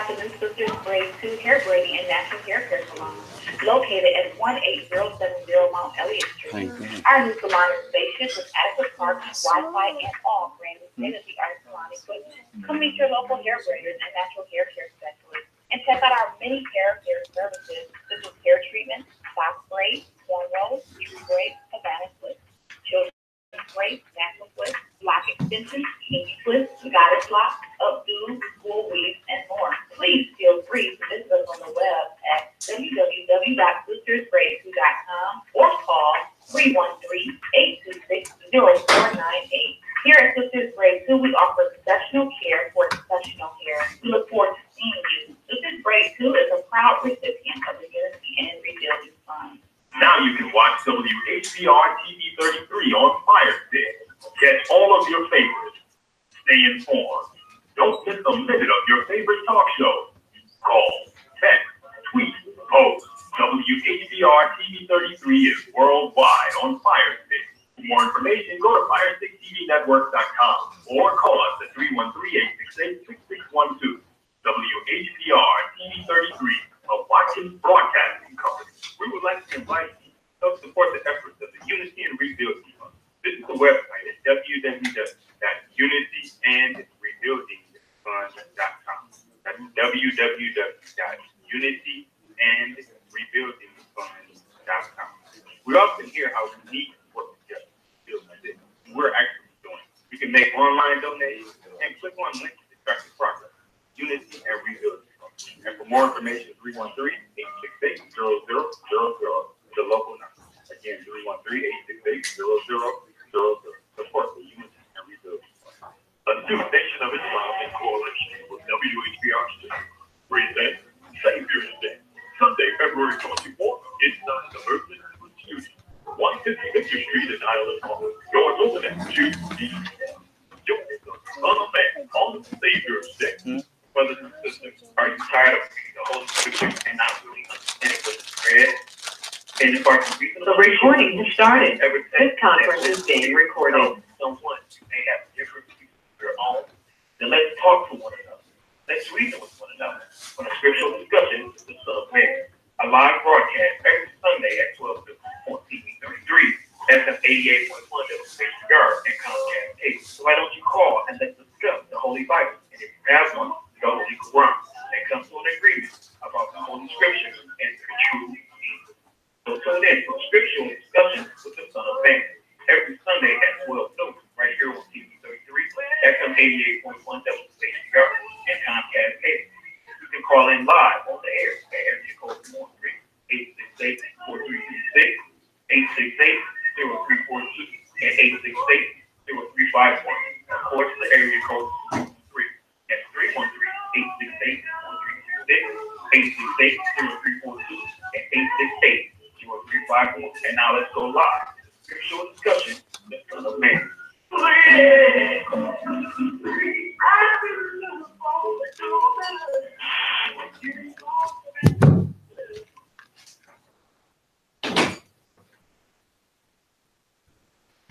out the new Sisters Braid 2 Hair Braiding and Natural Hair Care Salon, located at 18070 Mount Elliott Street. Our new salon is spacious with adequate parking, Wi-Fi, and all brand new state-of-the-art salon equipment. Come meet your local hair braiders and natural hair care specialists, and check out our many hair care services such as hair treatment, box braids, cornrows, tree braids, Havana splits, children's braids, natural splits, lock extensions, kinky splits, goddess locks, updos, wool weaves, and more. Please feel free to visit us on the web at www.sistersbraid2.com or call 313-826-0498. Here at Sisters Braid 2, we offer exceptional care for exceptional hair. We look forward to seeing you. Sisters Braid 2 is a proud recipient of the Unity and Rebuilding Fund. Now you can watch WHBR TV 33 on Fire Stick. Get all of your favorites. Stay informed. Don't miss a minute of your favorite talk show. Call, text, tweet, post. WHBR TV 33 is worldwide on Fire Stick. For more information, go to FirestickTVNetwork.com or call us at 313-868-6612. WHBR TV 33, a Watkins Broadcasting Company. We would like to invite you to help support the efforts of the Unity and Rebuilding Fund. Visit the website at www.unityandrebuildingfund.com. That's www.unityandrebuildingfund.com. We often hear how unique what we just feel like this. We're actually doing. You can make online donations and click on links to track the progress. Unity and Rebuilding Fund. And for more information, 313-868-0000, the local number. Again, 313-868-0000. Support the Unity and Rebuilding Fund. A new nation of Islam in coalition with WHBR presents Savior's Day. Sunday, February 24th, inside the Urban Studio, 150 Street in Island Park. Doors open at 2 p.m. Join the Son of Man on Savior's Day. Brothers and sisters, are you tired of reading the Holy Scriptures and not really understanding what is read? And if our the recording has started. This conference is being recorded. Someone may have different views of their own. Then let's talk to one another. Let's reason with one another. On a Scriptural Discussion with the Son of Man. A live broadcast every Sunday at 12 on TV 33, FM 88.1 WHBR, and Comcast Cable. So why don't you call and let's discuss the Holy Bible? And if you have one, the Holy Quran, and come to an agreement about the Holy Scriptures and their true meaning. So tune in for Scriptural Discussion with the Son of Man every Sunday at 12 noon, right here on TV 33, FM 88.1 WHBR, and Comcast Cable. You can call in live on the air at area code 868-4336, 868-0342, and 868-0351. Of course, the area code 3. That's 313-868-4336, 868-0342, and 868-0351. And now let's go live. Scriptural Discussion, the Son of Man.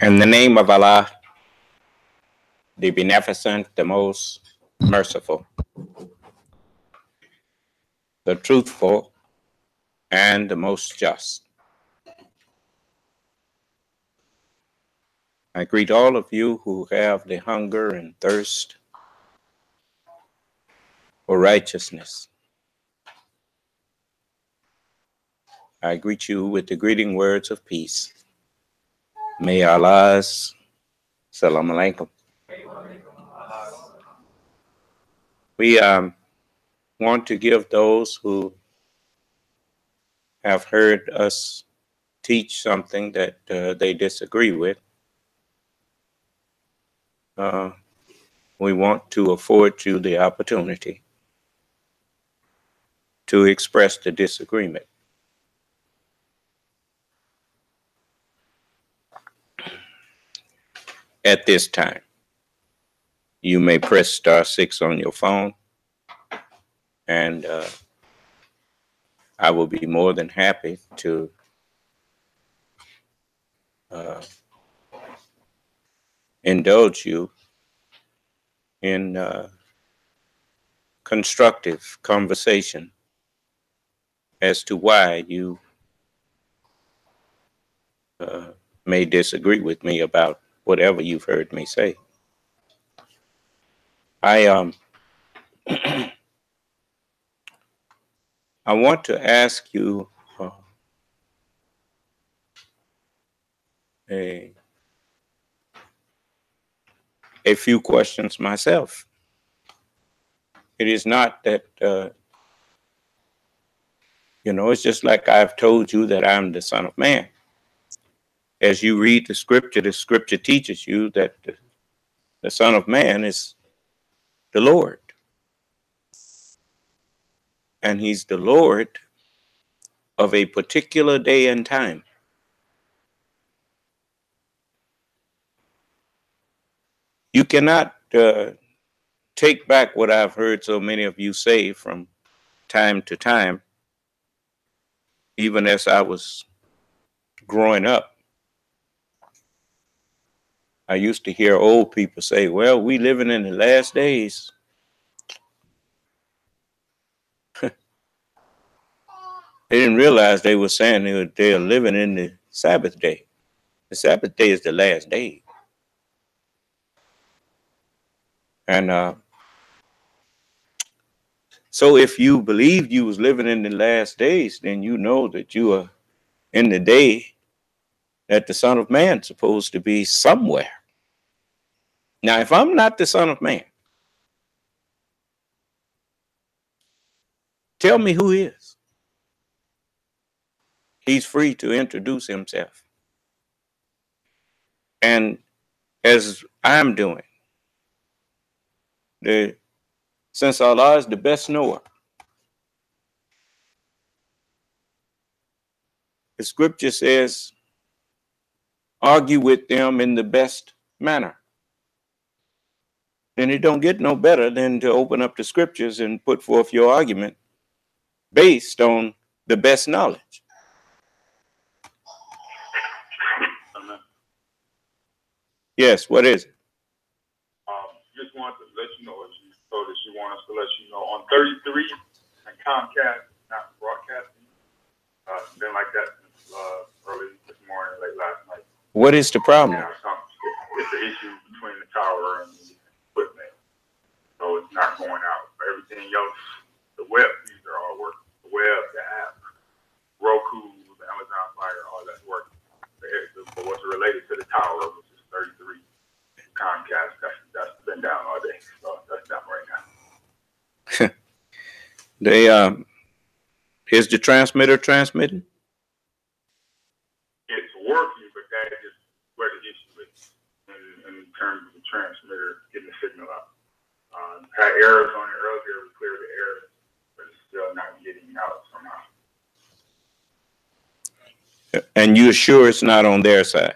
In the name of Allah, the Beneficent, the Most Merciful, the Truthful, and the Most Just. I greet all of you who have the hunger and thirst for righteousness. I greet you with the greeting words of peace. May Allah's Salam Alaikum. We want to give those who have heard us teach something that they disagree with. We want to afford you the opportunity to express the disagreement. At this time, you may press *6 on your phone, and I will be more than happy to indulge you in constructive conversation as to why you may disagree with me about whatever you've heard me say. I I want to ask you a few questions myself. It is not that it's just like I've told you that I'm the Son of Man. As you read the scripture teaches you that the Son of Man is the Lord. And he's the Lord of a particular day and time. You cannot take back what I've heard so many of you say from time to time, even as I was growing up. I used to hear old people say, well, we living in the last days. They didn't realize they were saying they are living in the Sabbath day. The Sabbath day is the last day. And so if you believed you was living in the last days, then you know that you are in the day that the Son of Man is supposed to be somewhere. Now, if I'm not the Son of Man, tell me who is. He's free to introduce himself. And as I'm doing, since Allah is the best knower, the scripture says, argue with them in the best manner. Then it don't get no better than to open up the scriptures and put forth your argument based on the best knowledge. Yes, what is it? Just wanted to let you know, as you told us, you want us to let you know on 33 and Comcast, not broadcasting. It's been like that since early this morning, late last night. What is the problem? Yeah, it's the issue between the tower and the equipment. So it's not going out. Everything else, the web, these are all working. The web, the app, Roku, the Amazon Fire, all that's working. But what's related to the tower, which is 33 Comcast, that's been down all day. So that's down right now. Is the transmitter transmitting? It's working, but that is where the issue is in terms of the transmitter getting the signal out. Had errors on it earlier, we cleared the errors, but it's still not getting out somehow. And you're sure it's not on their side?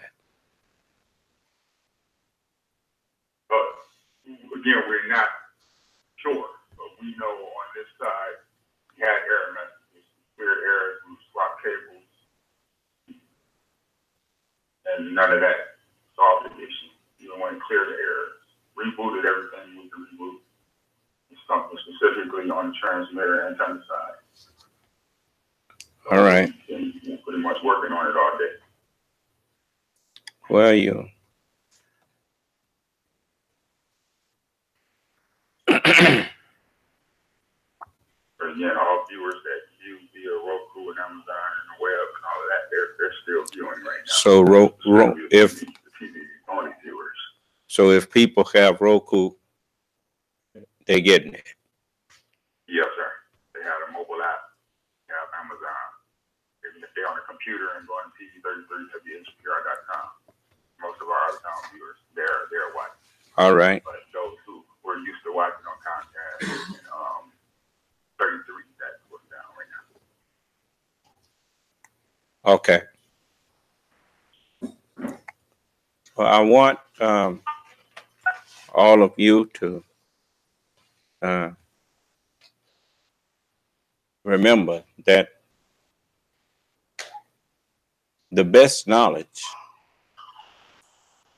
Again, we're not sure, but we know on this side we had error messages, cleared errors, we swapped cables, and none of that solved the issue. You don't want to clear the errors. Rebooted everything we can reboot. Something specifically on the transmitter and antenna side. All right. And pretty much working on it all day. Well, you. But again, all viewers that view via Roku and Amazon and the web and all of that, they're still viewing right now. So if the TV only viewers. So if people have Roku, they're getting it. Yes, sir. They have a mobile app. They have Amazon. Even if they're on a computer and go on TV33WHPR.com, most of our out-of-town viewers, they're watching. All right. But those who were used to watching on Comcast and 33, that's what's down right now. Okay. Well, I want all of you to remember that the best knowledge,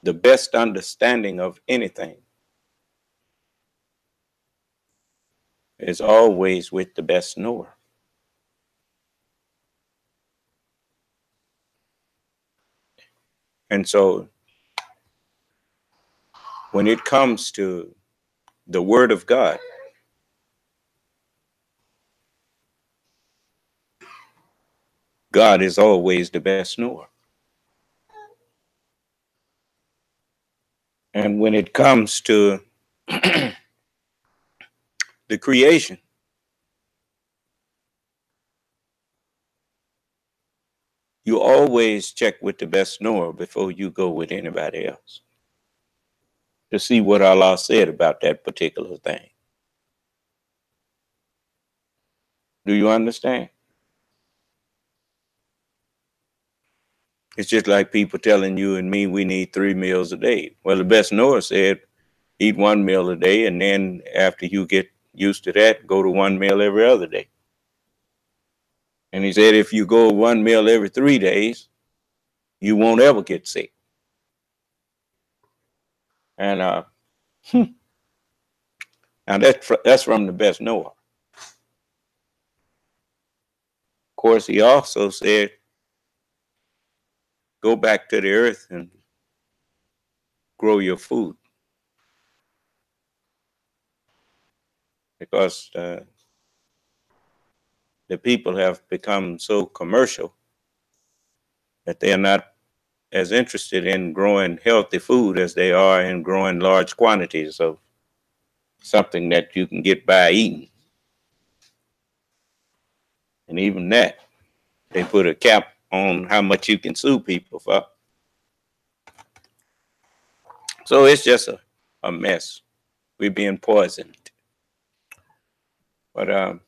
the best understanding of anything is always with the best knower. And so when it comes to the Word of God, God is always the best knower. And when it comes to the creation, you always check with the best knower before you go with anybody else to see what Allah said about that particular thing. Do you understand? It's just like people telling you and me we need 3 meals a day. Well, the best knower said eat 1 meal a day, and then after you get used to that, go to 1 meal every other day. And he said if you go 1 meal every 3 days, you won't ever get sick. And now that's from the best knower. Of course, he also said, go back to the earth and grow your food. Because the people have become so commercial that they are not as interested in growing healthy food as they are in growing large quantities of something that you can get by eating. And even that, they put a cap on how much you can sue people for. So it's just a mess. We're being poisoned. But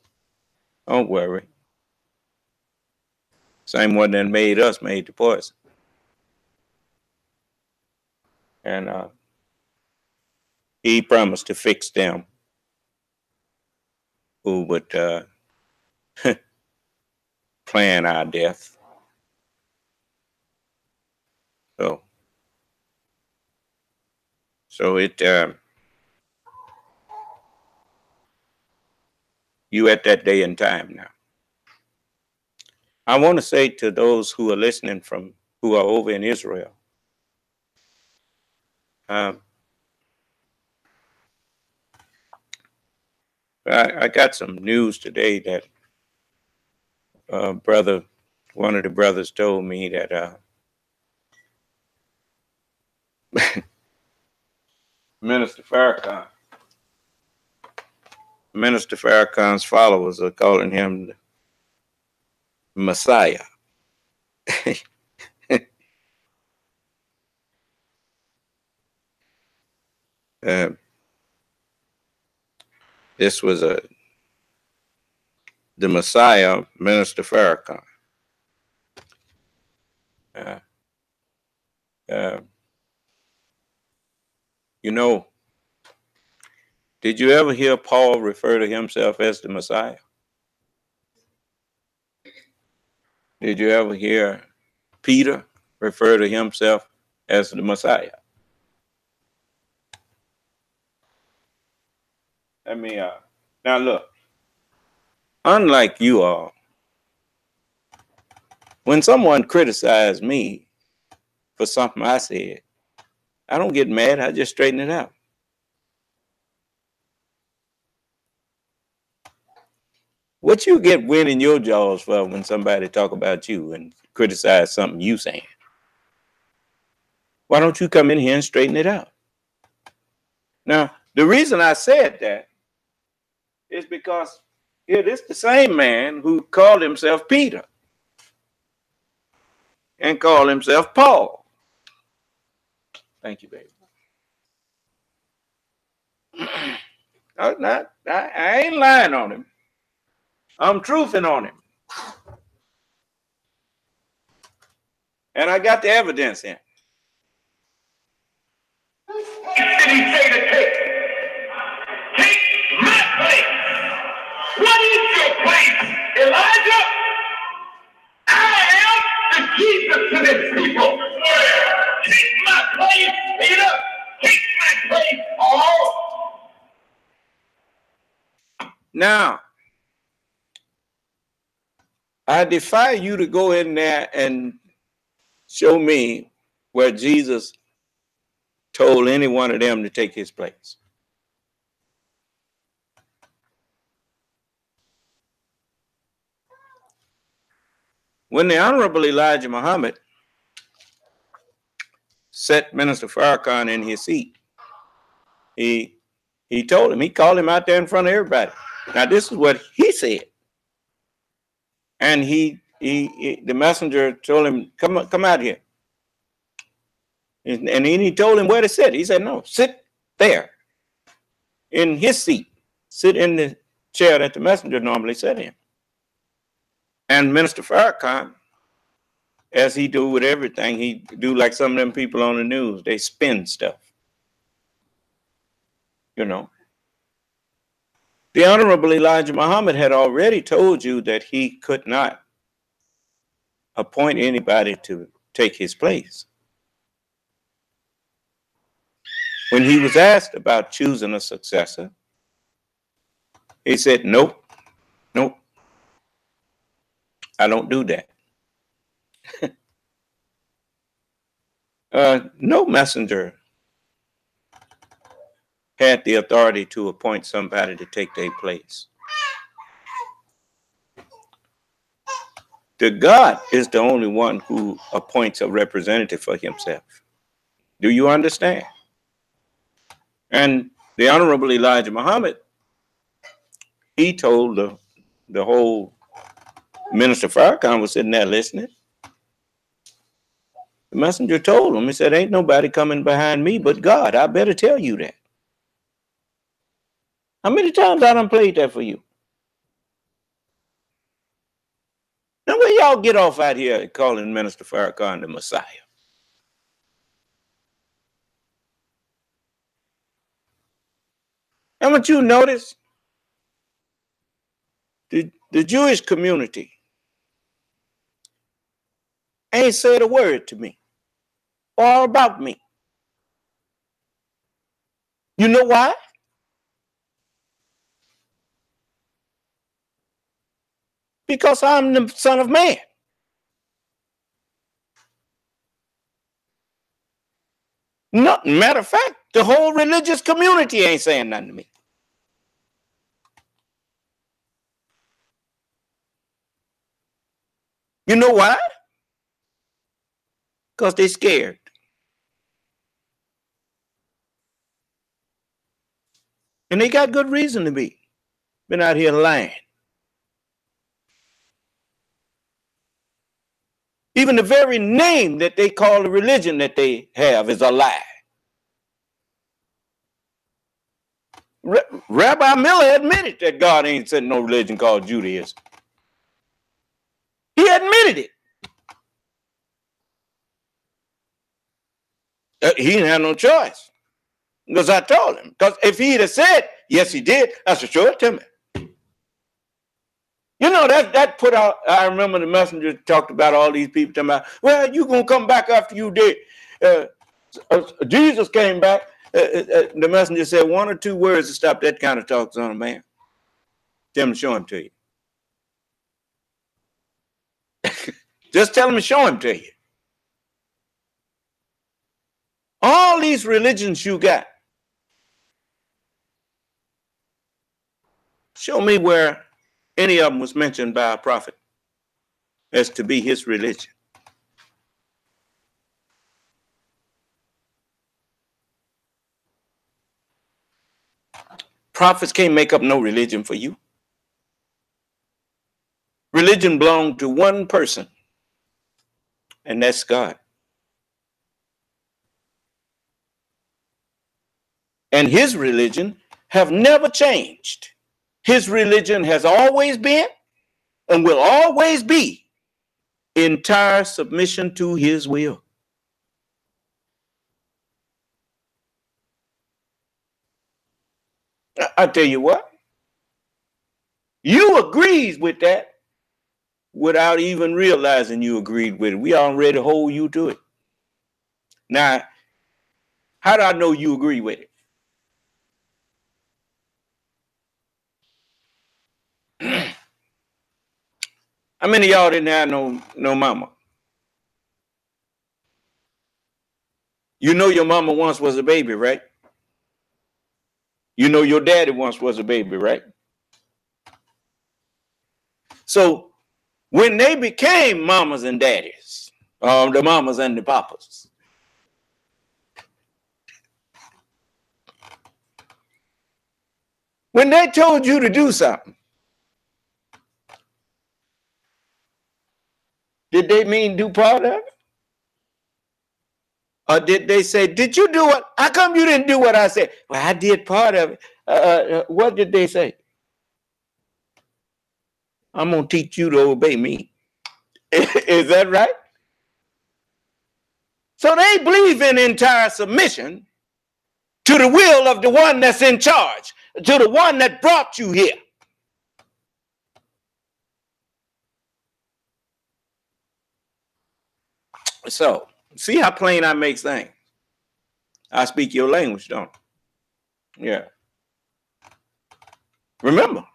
don't worry. Same one that made us made the poison. And he promised to fix them who would plan our death. So it you at that day and time now. I want to say to those who are listening who are over in Israel, I got some news today that one of the brothers told me that Minister Farrakhan's followers are calling him the Messiah. This was the Messiah, Minister Farrakhan. You know, did you ever hear Paul refer to himself as the Messiah? Did you ever hear Peter refer to himself as the Messiah? Let me now look. Unlike you all, when someone criticized me for something I said, I don't get mad. I just straighten it out. What you get wind in your jaws for when somebody talk about you and criticize something you saying? Why don't you come in here and straighten it out? Now, the reason I said that is because this is the same man who called himself Peter and called himself Paul. Thank you, baby. I ain't lying on him. I'm truthing on him. And I got the evidence in. Did he say to take my place? What is your place, Elijah? I am the Jesus to this people. Take my place, Peter. Take my place, Paul. Now, I defy you to go in there and show me where Jesus told any one of them to take his place. When the Honorable Elijah Muhammad set Minister Farrakhan in his seat, he told him, he called him out there in front of everybody. Now, this is what he said. And the messenger told him, come out here. And then he told him where to sit. He said, no, sit there in his seat. Sit in the chair that the messenger normally sat in. And Minister Farrakhan, as he do with everything, he do like some of them people on the news. They spin stuff. You know. The Honorable Elijah Muhammad had already told you that he could not appoint anybody to take his place. When he was asked about choosing a successor, he said, nope, I don't do that. No messenger had the authority to appoint somebody to take their place. The God is the only one who appoints a representative for himself. Do you understand? And the Honorable Elijah Muhammad, he told the whole Minister Farrakhan was sitting there listening. The messenger told him, he said, ain't nobody coming behind me but God. I better tell you that. How many times I done played that for you? Now where y'all get off out here calling Minister Farrakhan the Messiah? And what you notice, the Jewish community ain't said a word to me or about me. You know why? Because I'm the Son of Man. No, matter of fact, the whole religious community ain't saying nothing to me. You know why? Because they're scared. And they got good reason to be. Been out here lying. Even the very name that they call the religion that they have is a lie. Rabbi Miller admitted that God ain't said no religion called Judaism. He admitted it. He didn't have no choice. Because I told him. Because if he'd have said, yes, he did, I said, show it to me. You know, that put out, I remember the messenger talked about all these people talking about, well, you going to come back after you did. Jesus came back. The messenger said one or two words to stop that kind of talk, son of man. Tell him to show him to you. Just tell him to show him to you. All these religions you got. Show me where any of them was mentioned by a prophet as to be his religion. Prophets can't make up no religion for you. Religion belongs to one person, and that's God. And his religion have never changed. His religion has always been and will always be entire submission to his will. I tell you what, you agrees with that without even realizing you agreed with it. We already hold you to it. Now, how do I know you agree with it? How many of y'all didn't have no mama? You know your mama once was a baby, right? You know your daddy once was a baby, right? So when they became mamas and daddies, the mamas and the papas, when they told you to do something, did they mean do part of it? Or did they say, did you do it? How come you didn't do what I said? Well, I did part of it. What did they say? I'm going to teach you to obey me. Is that right? So they believe in entire submission to the will of the one that's in charge, to the one that brought you here. So, see how plain I make things? I speak your language, don't I? Yeah. Remember,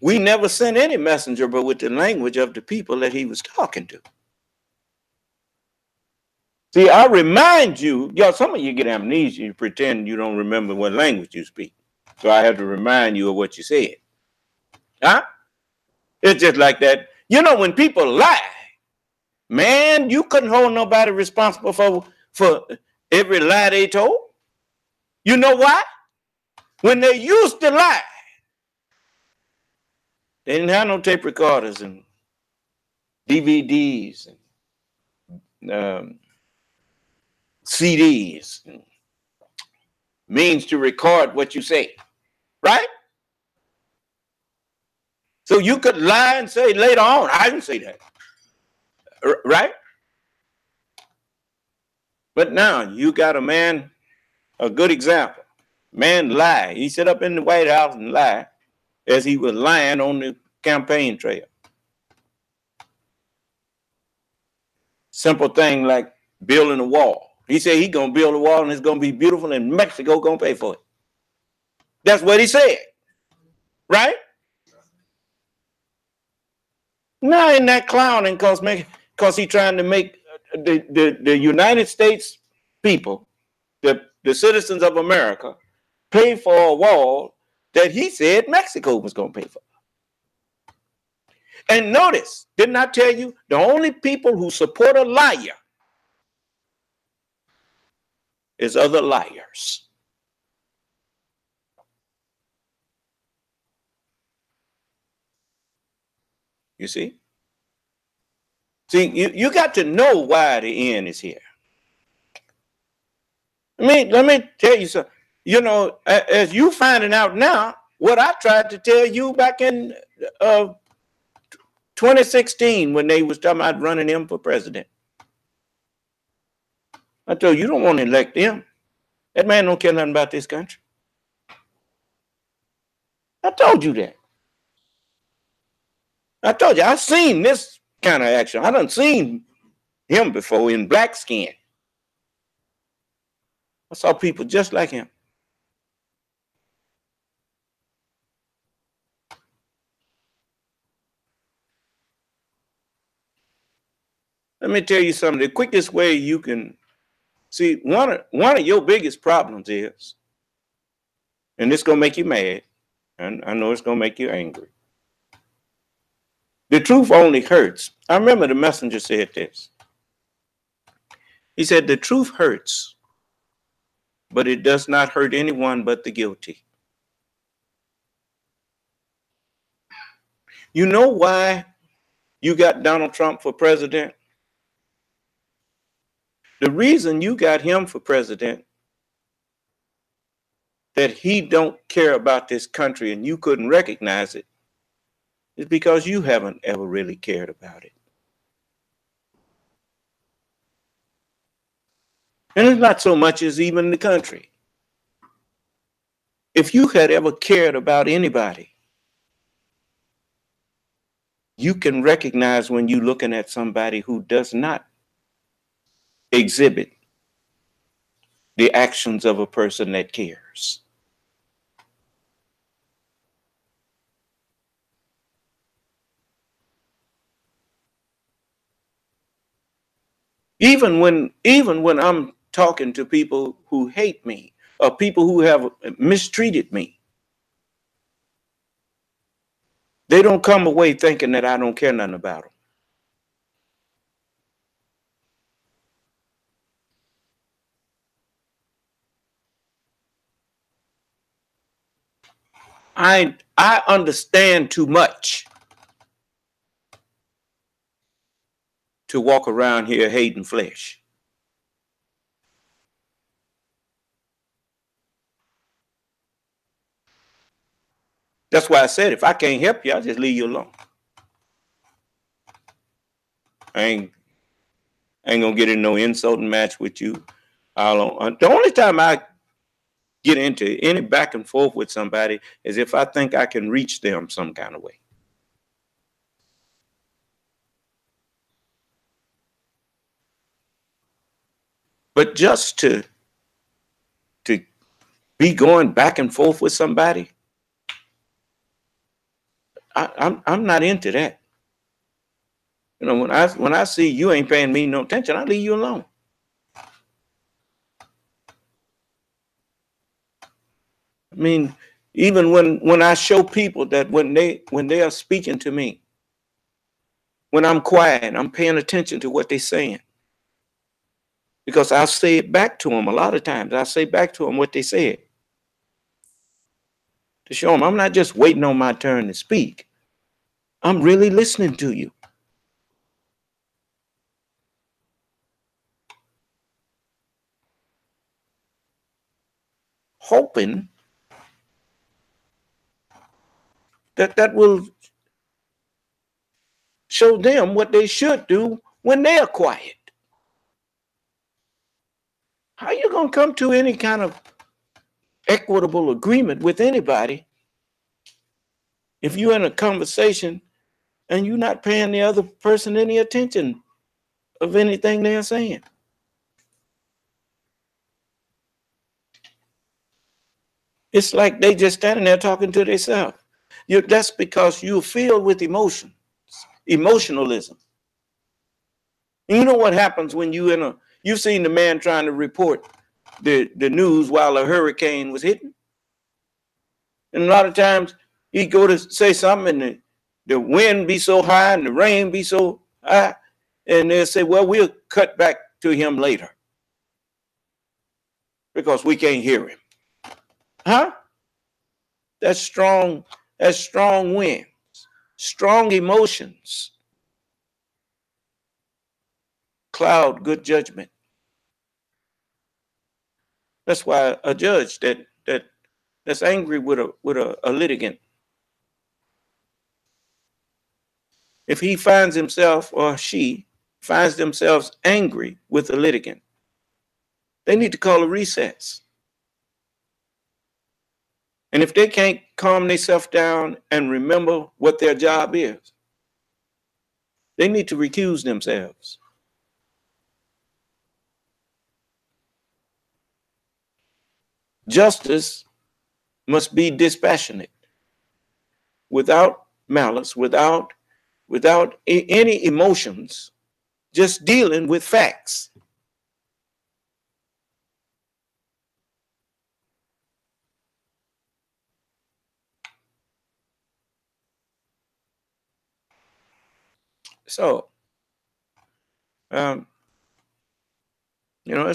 we never sent any messenger but with the language of the people that he was talking to. See, I remind you, y'all, some of you get amnesia, you pretend you don't remember what language you speak. So I have to remind you of what you said. Huh? It's just like that. You know, when people lie, man, you couldn't hold nobody responsible for every lie they told. You know why? When they used to lie, they didn't have no tape recorders and DVDs and CDs and means to record what you say, right? So you could lie and say later on, I didn't say that, right? But now you got a man, a good example. Man lied. He sat up in the White House and lied as he was lying on the campaign trail. Simple thing like building a wall. He said he's going to build a wall and it's going to be beautiful and Mexico going to pay for it. That's what he said, right? Now ain't that clowning because he's trying to make the United States people, the citizens of America, pay for a wall that he said Mexico was going to pay for. And notice, didn't I tell you, the only people who support a liar is other liars. You see? See, you got to know why the end is here. Let me tell you something. You know, as you finding out now, what I tried to tell you back in 2016 when they was talking about running him for president. I told you don't want to elect him. That man don't care nothing about this country. I told you that. I told you, I've seen this kind of action. I done seen him before in black skin. I saw people just like him. Let me tell you something. The quickest way you can see, one of your biggest problems is, and it's going to make you mad, and I know it's going to make you angry. The truth only hurts. I remember the messenger said this. He said, the truth hurts, but it does not hurt anyone but the guilty. You know why you got Donald Trump for president? The reason you got him for president, that he don't care about this country and you couldn't recognize it, is because you haven't ever really cared about it. And it's not so much as even the country. If you had ever cared about anybody, you can recognize when you're looking at somebody who does not exhibit the actions of a person that cares. Even when I'm talking to people who hate me or people who have mistreated me, they don't come away thinking that I don't care nothing about them. I understand too much to walk around here hating flesh. That's why I said if I can't help you, I'll just leave you alone. I ain't gonna get in no insulting match with you. The only time I get into any back and forth with somebody is if I think I can reach them some kind of way. But just to be going back and forth with somebody, I'm not into that. You know, when I see you ain't paying me no attention, I leave you alone. I mean, even when I show people that when they are speaking to me, when I'm quiet, I'm paying attention to what they're saying. Because I'll say it back to them a lot of times. I say back to them what they said. To show them I'm not just waiting on my turn to speak. I'm really listening to you. Hoping that will show them what they should do when they are quiet. How you going to come to any kind of equitable agreement with anybody if you're in a conversation and you're not paying the other person any attention of anything they're saying? It's like they just standing there talking to themselves. That's because you're filled with emotionalism. And you know what happens when you've seen the man trying to report the news while a hurricane was hitting? And a lot of times he go to say something and the wind be so high and the rain be so high, and they'll say, well, we'll cut back to him later because we can't hear him. Huh? That's strong winds, strong emotions cloud good judgment. That's why a judge that's angry with a litigant, if he finds himself or she finds themselves angry with a litigant, they need to call a recess. And if they can't calm themselves down and remember what their job is, they need to recuse themselves. Justice must be dispassionate, without malice, without any emotions, just dealing with facts. So, that's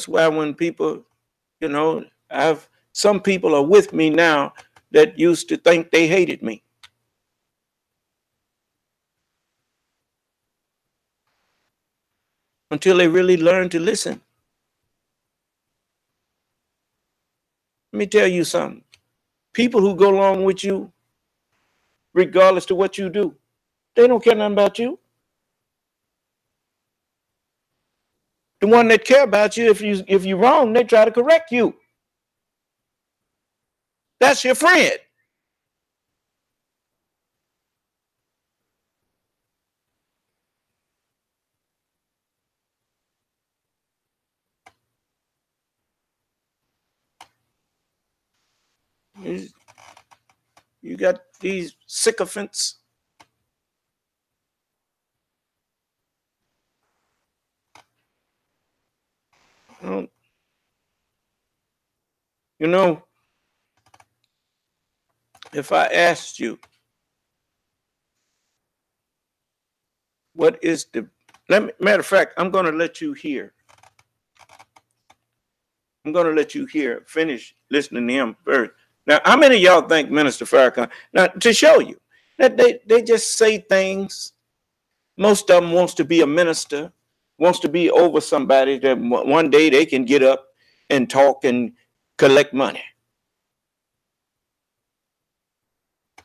why when people, some people are with me now that used to think they hated me. Until they really learn to listen. Let me tell you something. People who go along with you, regardless of what you do, they don't care nothing about you. The one that care about you, if you're wrong, they try to correct you. That's your friend. You got these sycophants. You know, if I asked you, what is the, matter of fact, I'm going to let you hear. I'm going to let you hear, finish listening to him first. Now, how many of y'all think Minister Farrakhan, now to show you that they just say things. Most of them wants to be a minister, wants to be over somebody that one day they can get up and talk and collect money.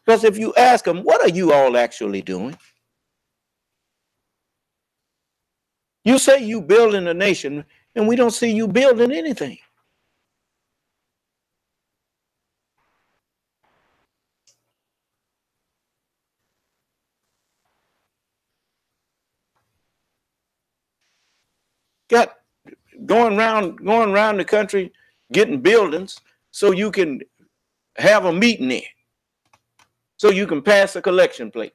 Because if you ask them, what are you all actually doing? You say you building a nation, and we don't see you building anything. Got going around the country getting buildings so you can have a meeting there, so you can pass a collection plate.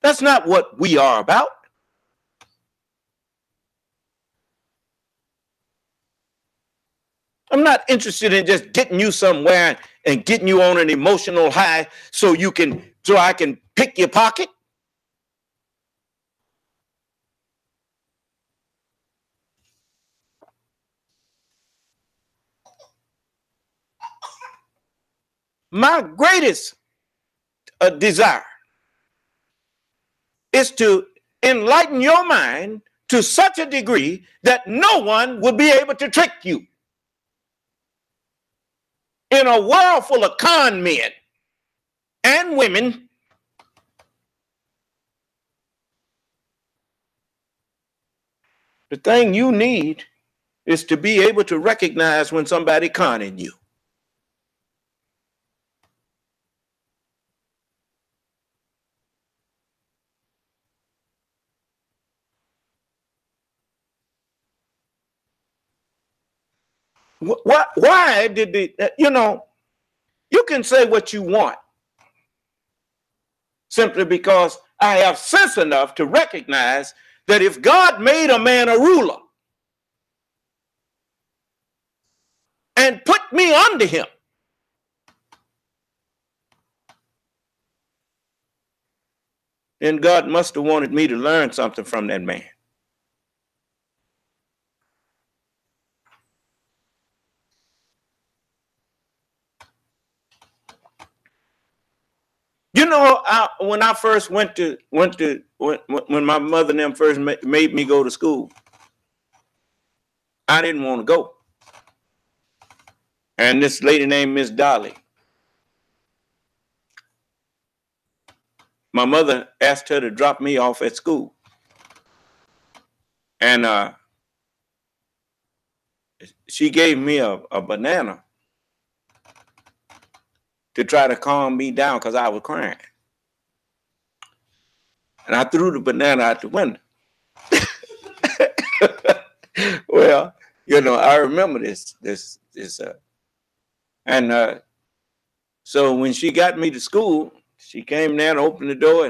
That's not what we are about. I'm not interested in just getting you somewhere and getting you on an emotional high so I can pick your pocket. My greatest desire is to enlighten your mind to such a degree that no one will be able to trick you. In a world full of con men and women, the thing you need is to be able to recognize when somebody conning you. Why did you can say what you want simply because I have sense enough to recognize that if God made a man a ruler and put me under him, then God must have wanted me to learn something from that man. You know, when I first when my mother and them first made me go to school, I didn't want to go. And this lady named Miss Dolly, my mother asked her to drop me off at school. And she gave me a banana to try to calm me down because I was crying. And I threw the banana out the window. Well, I remember this. And so when she got me to school, she came there and opened the door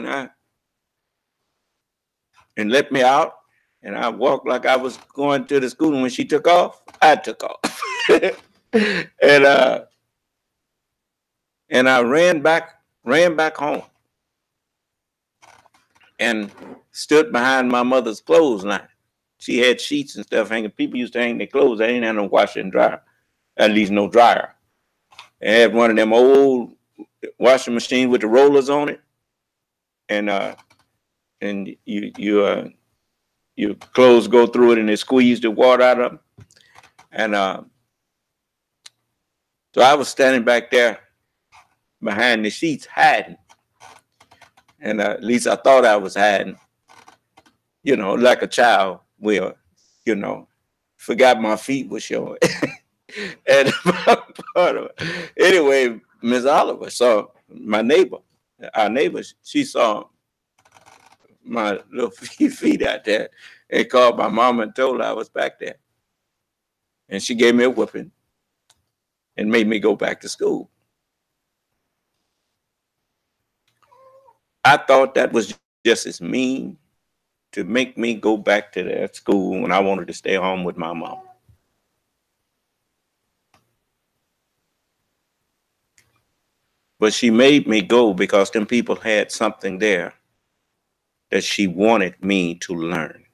and let me out. And I walked like I was going to the school. And when she took off, I took off. And I ran back home and stood behind my mother's clothesline. She had sheets and stuff hanging. People used to hang their clothes. They didn't have no washer and dryer, at least no dryer. They had one of them old washing machines with the rollers on it, and your clothes go through it and they squeeze the water out of them. And so I was standing back there behind the sheets hiding. And at least I thought I was hiding, like a child will, forgot my feet were showing. And anyway, Miss Oliver saw our neighbor, she saw my little feet out there and called my mama and told her I was back there. And she gave me a whipping and made me go back to school. I thought that was just as mean to make me go back to that school when I wanted to stay home with my mom. But she made me go because them people had something there that she wanted me to learn.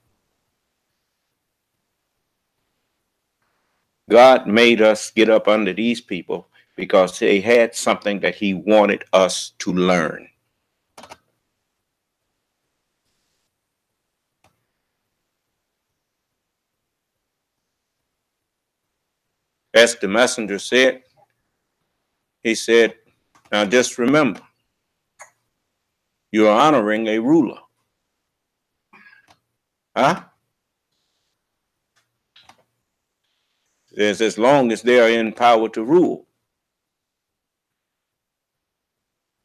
God made us get up under these people because they had something that he wanted us to learn. As the messenger said, he said, now just remember, you're honoring a ruler. Huh? As long as they are in power to rule,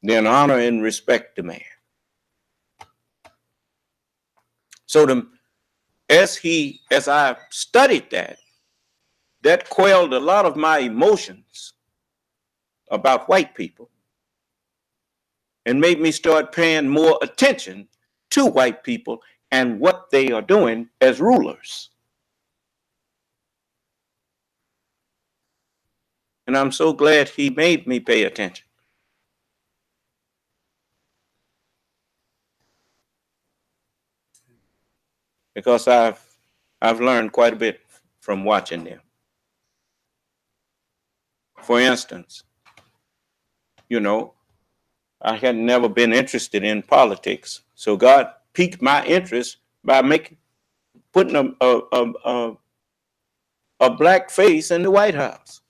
then honor and respect the man. So as I studied that quelled a lot of my emotions about white people and made me start paying more attention to white people and what they are doing as rulers. And I'm so glad he made me pay attention. Because I've learned quite a bit from watching them. For instance, I had never been interested in politics. So God piqued my interest by putting a black face in the White House.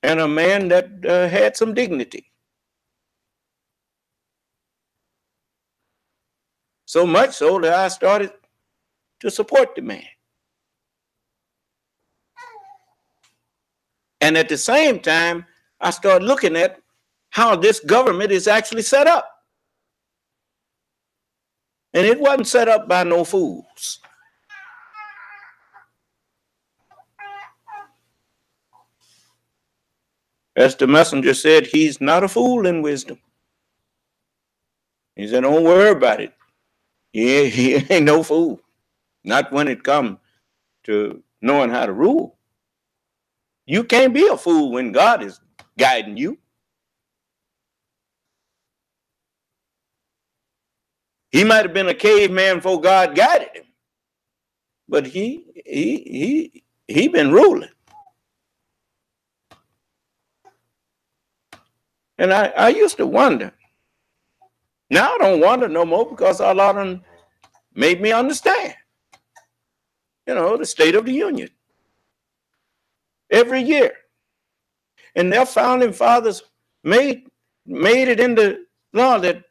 And a man that had some dignity. So much so that I started to support the man. And at the same time, I started looking at how this government is actually set up. And it wasn't set up by no fools. As the messenger said, he's not a fool in wisdom. He said, don't worry about it. He ain't no fool. Not when it comes to knowing how to rule. You can't be a fool when God is guiding you. He might have been a caveman before God guided him, but he been ruling. And I used to wonder. Now I don't wonder no more because a lot of them made me understand. The State of the Union. Every year. And their founding fathers made it into law that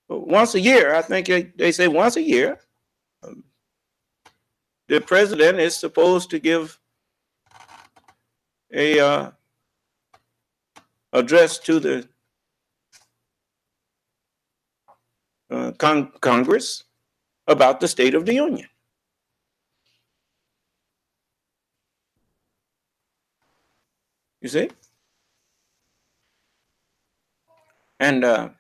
once a year, I think they say once a year, the president is supposed to give a address to the Congress about the State of the Union. You see? And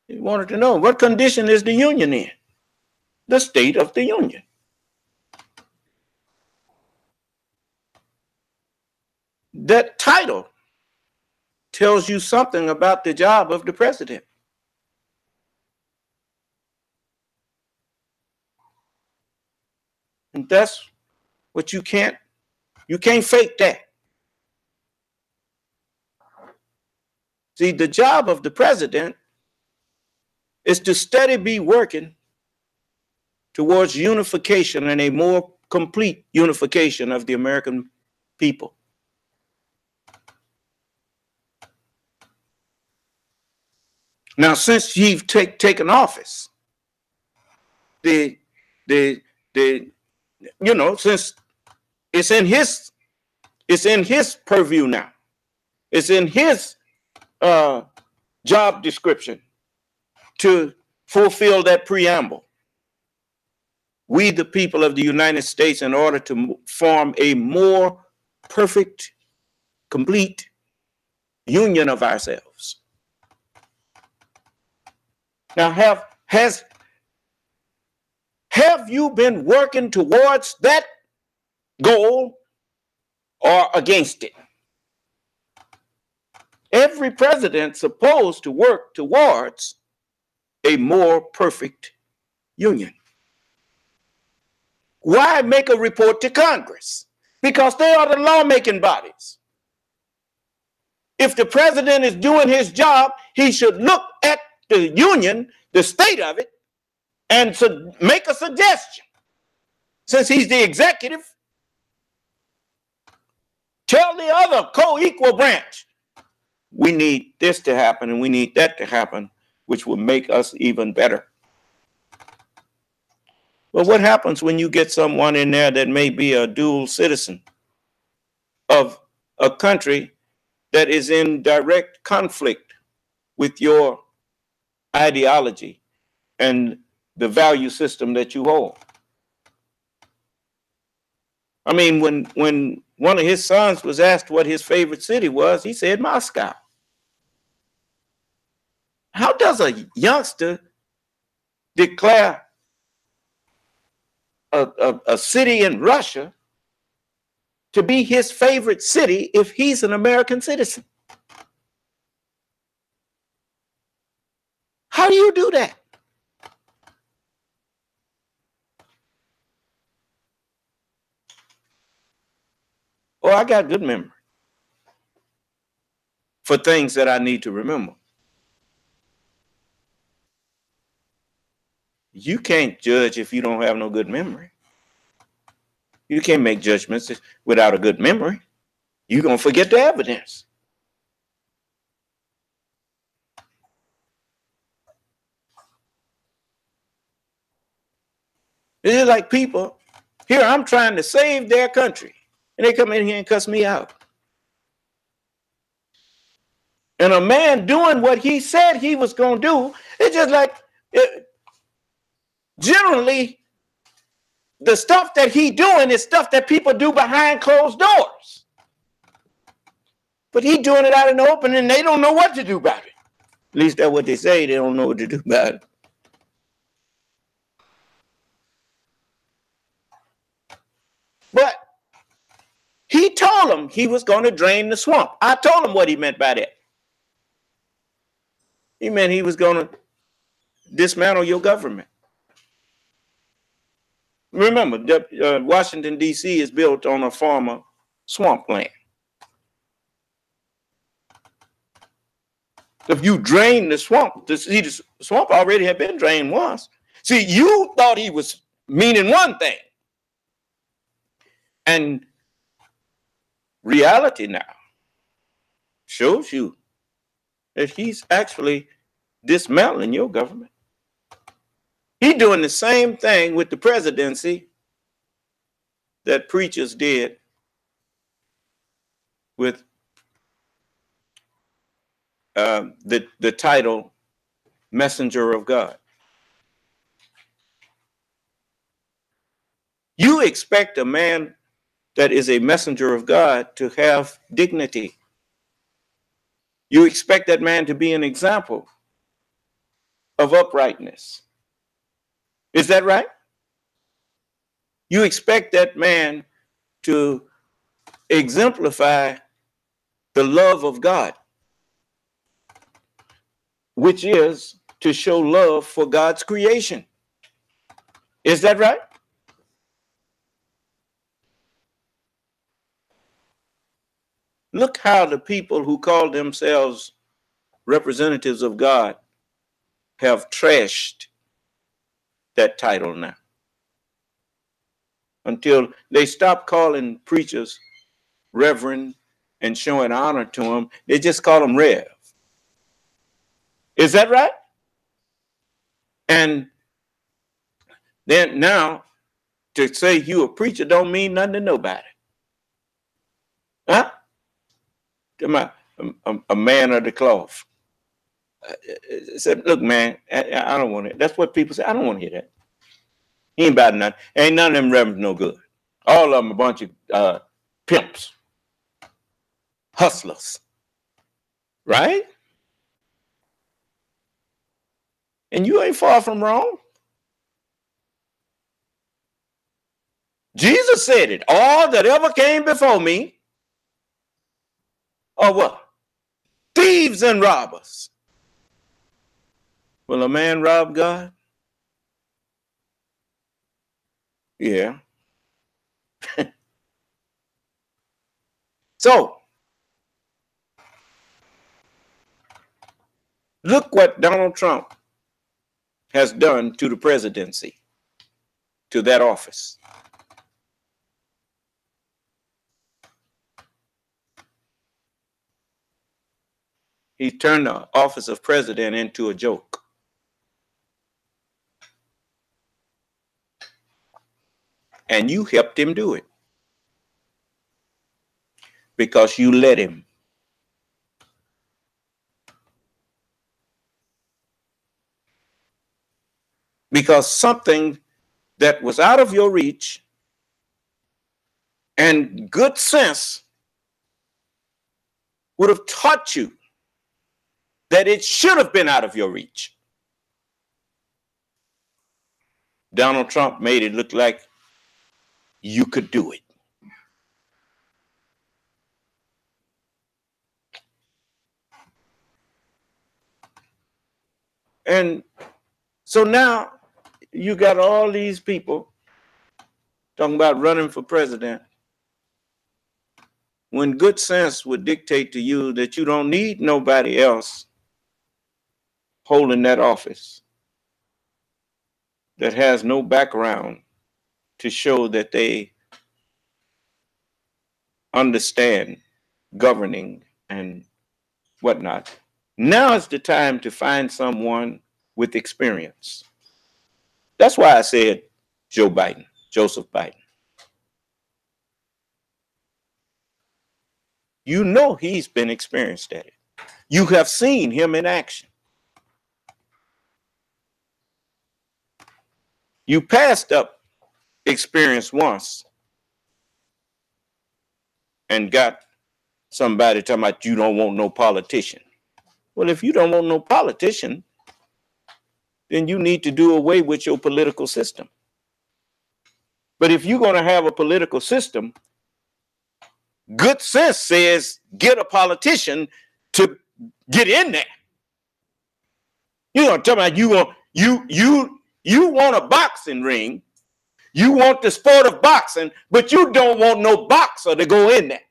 he wanted to know, what condition is the Union in? The State of the Union. That title tells you something about the job of the president. And that's what you can't fake that. See, the job of the president is to steady be working towards unification and a more complete unification of the American people. Now, since you've taken office, since it's in his purview now. It's in his job description to fulfill that preamble. We, the people of the United States, in order to form a more perfect, complete union of ourselves. Now, have you been working towards that goal or against it? Every president's supposed to work towards a more perfect union. Why make a report to Congress? Because they are the lawmaking bodies. If the president is doing his job, he should look at the union, the state of it, and make a suggestion. Since he's the executive, tell the other co-equal branch, we need this to happen and we need that to happen, which will make us even better. But what happens when you get someone in there that may be a dual citizen of a country that is in direct conflict with your ideology and the value system that you hold? I mean, when one of his sons was asked what his favorite city was, he said Moscow. How does a youngster declare a city in Russia to be his favorite city if he's an American citizen? How do you do that? Oh, I got good memory for things that I need to remember. You can't judge if you don't have no good memory. You can't make judgments without a good memory. You're going to forget the evidence. It is like people, here I'm trying to save their country, and they come in here and cuss me out. And a man doing what he said he was going to do, it's just like, generally, the stuff that he doing is stuff that people do behind closed doors. But he doing it out in the open and they don't know what to do about it. At least that's what they say. They don't know what to do about it. But he told him he was going to drain the swamp. I told him what he meant by that. He meant he was going to dismantle your government. Remember, Washington, D.C. is built on a former swampland. If you drain the swamp, the swamp already had been drained once. See, you thought he was meaning one thing. And reality now shows you that he's actually dismantling your government. He's doing the same thing with the presidency that preachers did with the title Messenger of God. You expect a man that is a messenger of God to have dignity. You expect that man to be an example of uprightness. Is that right? You expect that man to exemplify the love of God, which is to show love for God's creation. Is that right? Look how the people who call themselves representatives of God have trashed that title now. Until they stop calling preachers reverend and showing honor to them, they just call them Rev. Is that right? And then now to say you a preacher don't mean nothing to nobody. Huh? A man of the cloth. Said, look, man, I don't want it. That's what people say. I don't want to hear that. He ain't about nothing. Ain't none of them reverends no good. All of them a bunch of pimps, hustlers. Right? And you ain't far from wrong. Jesus said it. All that ever came before me are what? Thieves and robbers. Will a man rob God? Yeah. So, look what Donald Trump has done to the presidency, to that office. He turned the office of president into a joke. And you helped him do it because you let him. Because something that was out of your reach and good sense would have taught you that it should have been out of your reach. Donald Trump made it look like you could do it. And so now you got all these people talking about running for president when good sense would dictate to you that you don't need nobody else holding that office that has no background to show that they understand governing and whatnot. Now is the time to find someone with experience. That's why I said Joseph Biden. You know he's been experienced at it. You have seen him in action. You passed up experience once and got somebody talking about you don't want no politician. Well, if you don't want no politician, then you need to do away with your political system. But if you're going to have a political system, good sense says get a politician to get in there. You're going to tell me you want a boxing ring, you want the sport of boxing, but you don't want no boxer to go in there.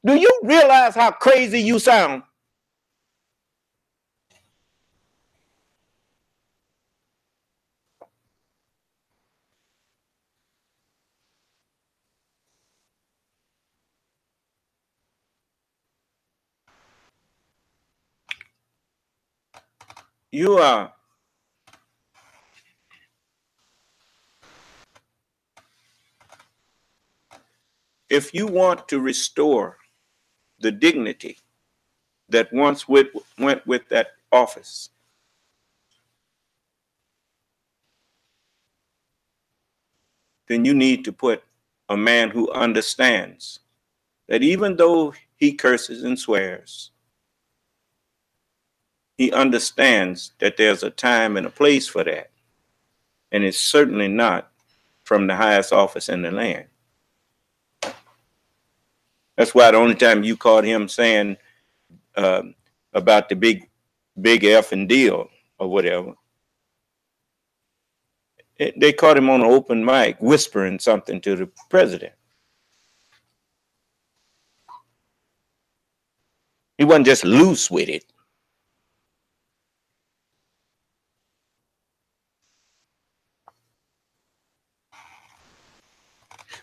Do you realize how crazy you sound? You are if you want to restore the dignity that once went with that office, then you need to put a man who understands that even though he curses and swears, he understands that there's a time and a place for that. And it's certainly not from the highest office in the land. That's why the only time you caught him saying about the big effing deal or whatever, they caught him on an open mic whispering something to the president. He wasn't just loose with it.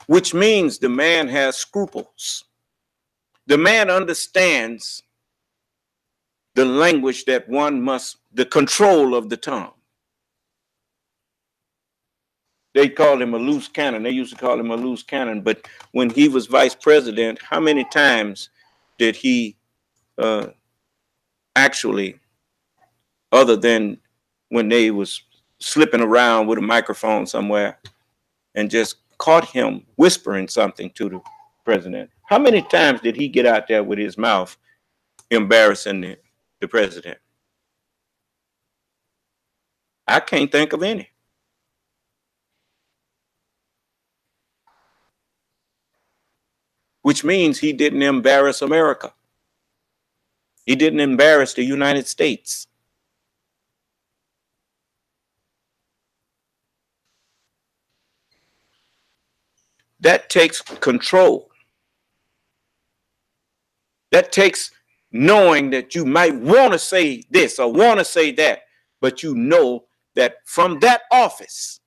Which means the man has scruples. The man understands the language that one must, the control of the tongue. They called him a loose cannon. They used to call him a loose cannon. But when he was vice president, how many times did he actually, other than when they was slipping around with a microphone somewhere and just caught him whispering something to the president. How many times did he get out there with his mouth embarrassing the president? I can't think of any. Which means he didn't embarrass America. He didn't embarrass the United States. That takes control. That takes knowing that you might want to say this or want to say that, but you know that from that office,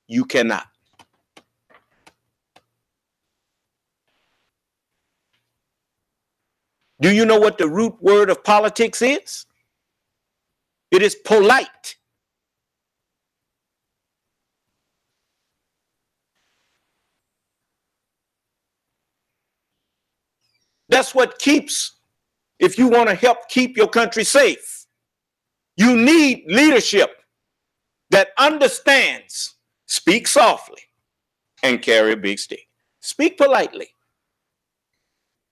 you cannot. Do you know what the root word of politics is? It is polite. That's what keeps, if you want to help keep your country safe, you need leadership that understands, speak softly, and carry a big stick. Speak politely.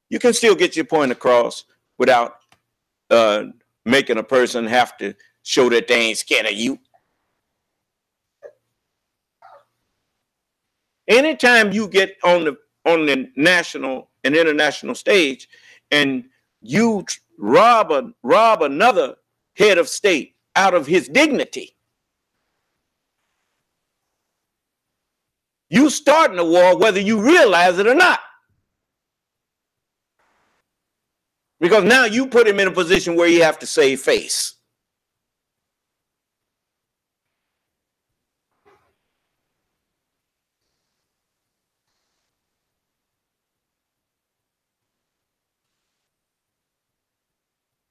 You can still get your point across without making a person have to show that they ain't scared of you. Anytime you get on the national and international stage and you rob another head of state out of his dignity, you starting a war whether you realize it or not. Because now you put him in a position where you have to save face.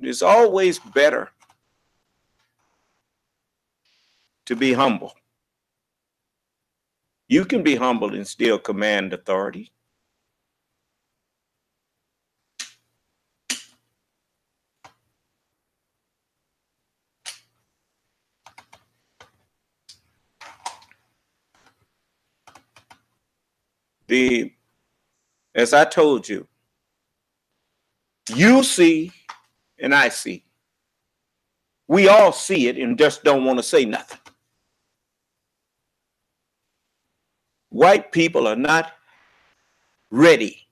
It's always better to be humble. You can be humble and still command authority. As I told you, you see and I see. We all see it and just don't want to say nothing. White people are not ready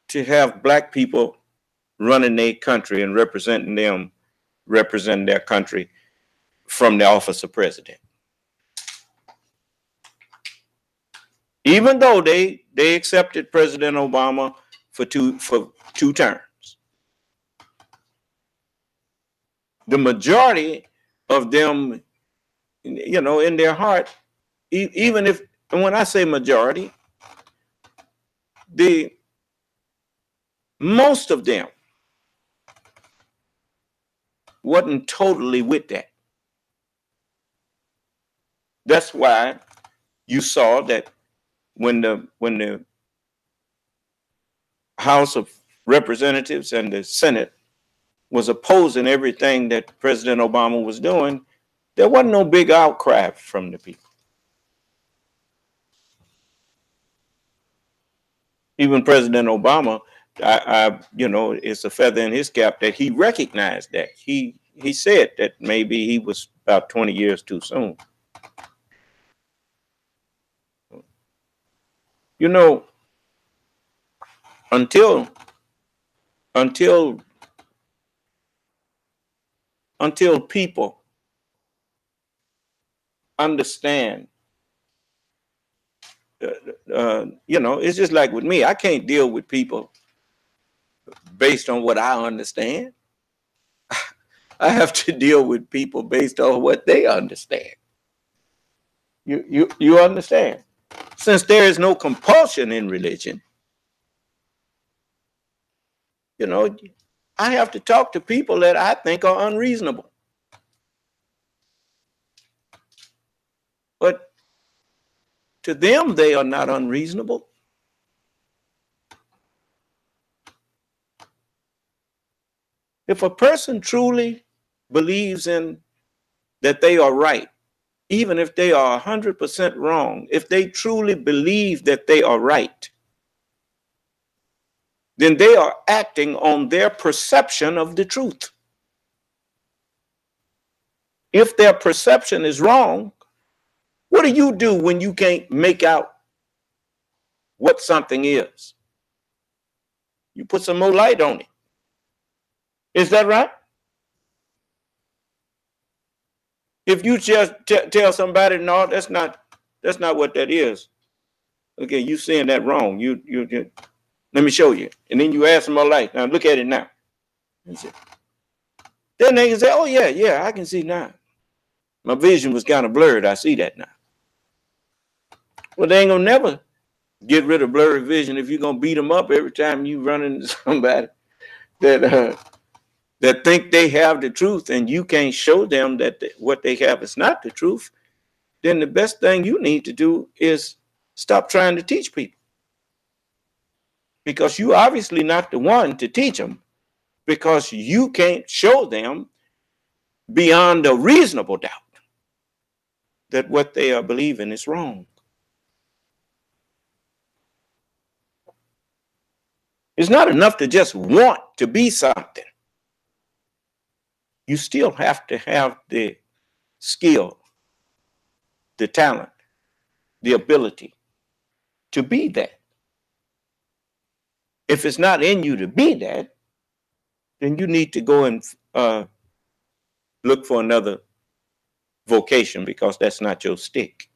to have black people running their country and representing their country from the office of president. Even though they accepted President Obama for two terms. The majority of them, you know, in their heart, even if, and when I say majority, most of them wasn't totally with that. That's why you saw that when the House of Representatives and the Senate was opposing everything that President Obama was doing, there wasn't no big outcry from the people. Even President Obama, you know, it's a feather in his cap that he recognized that. He said that maybe he was about 20 years too soon. You know, until people understand, you know, it's just like with me. I can't deal with people based on what I understand. I have to deal with people based on what they understand. You understand? Since there is no compulsion in religion, you know, I have to talk to people that I think are unreasonable. But to them, they are not unreasonable. If a person truly believes in that they are right even if they are 100% wrong, if they truly believe that they are right, then they are acting on their perception of the truth. If their perception is wrong, what do you do when you can't make out what something is? You put some more light on it. Is that right? If you just tell somebody, no, that's not what that is. Okay, you saying that wrong. You let me show you. And then you add some more light. Now look at it now. Then they can say, oh yeah, I can see now. My vision was kind of blurred. I see that now. Well, they ain't gonna never get rid of blurry vision if you're gonna beat them up every time you run into somebody that think they have the truth and you can't show them that what they have is not the truth. Then the best thing you need to do is stop trying to teach people, because you obviously not the one to teach them, because you can't show them beyond a reasonable doubt that what they are believing is wrong. It's not enough to just want to be something. You still have to have the skill, the talent, the ability to be that. If it's not in you to be that, then you need to go and look for another vocation, because that's not your stick.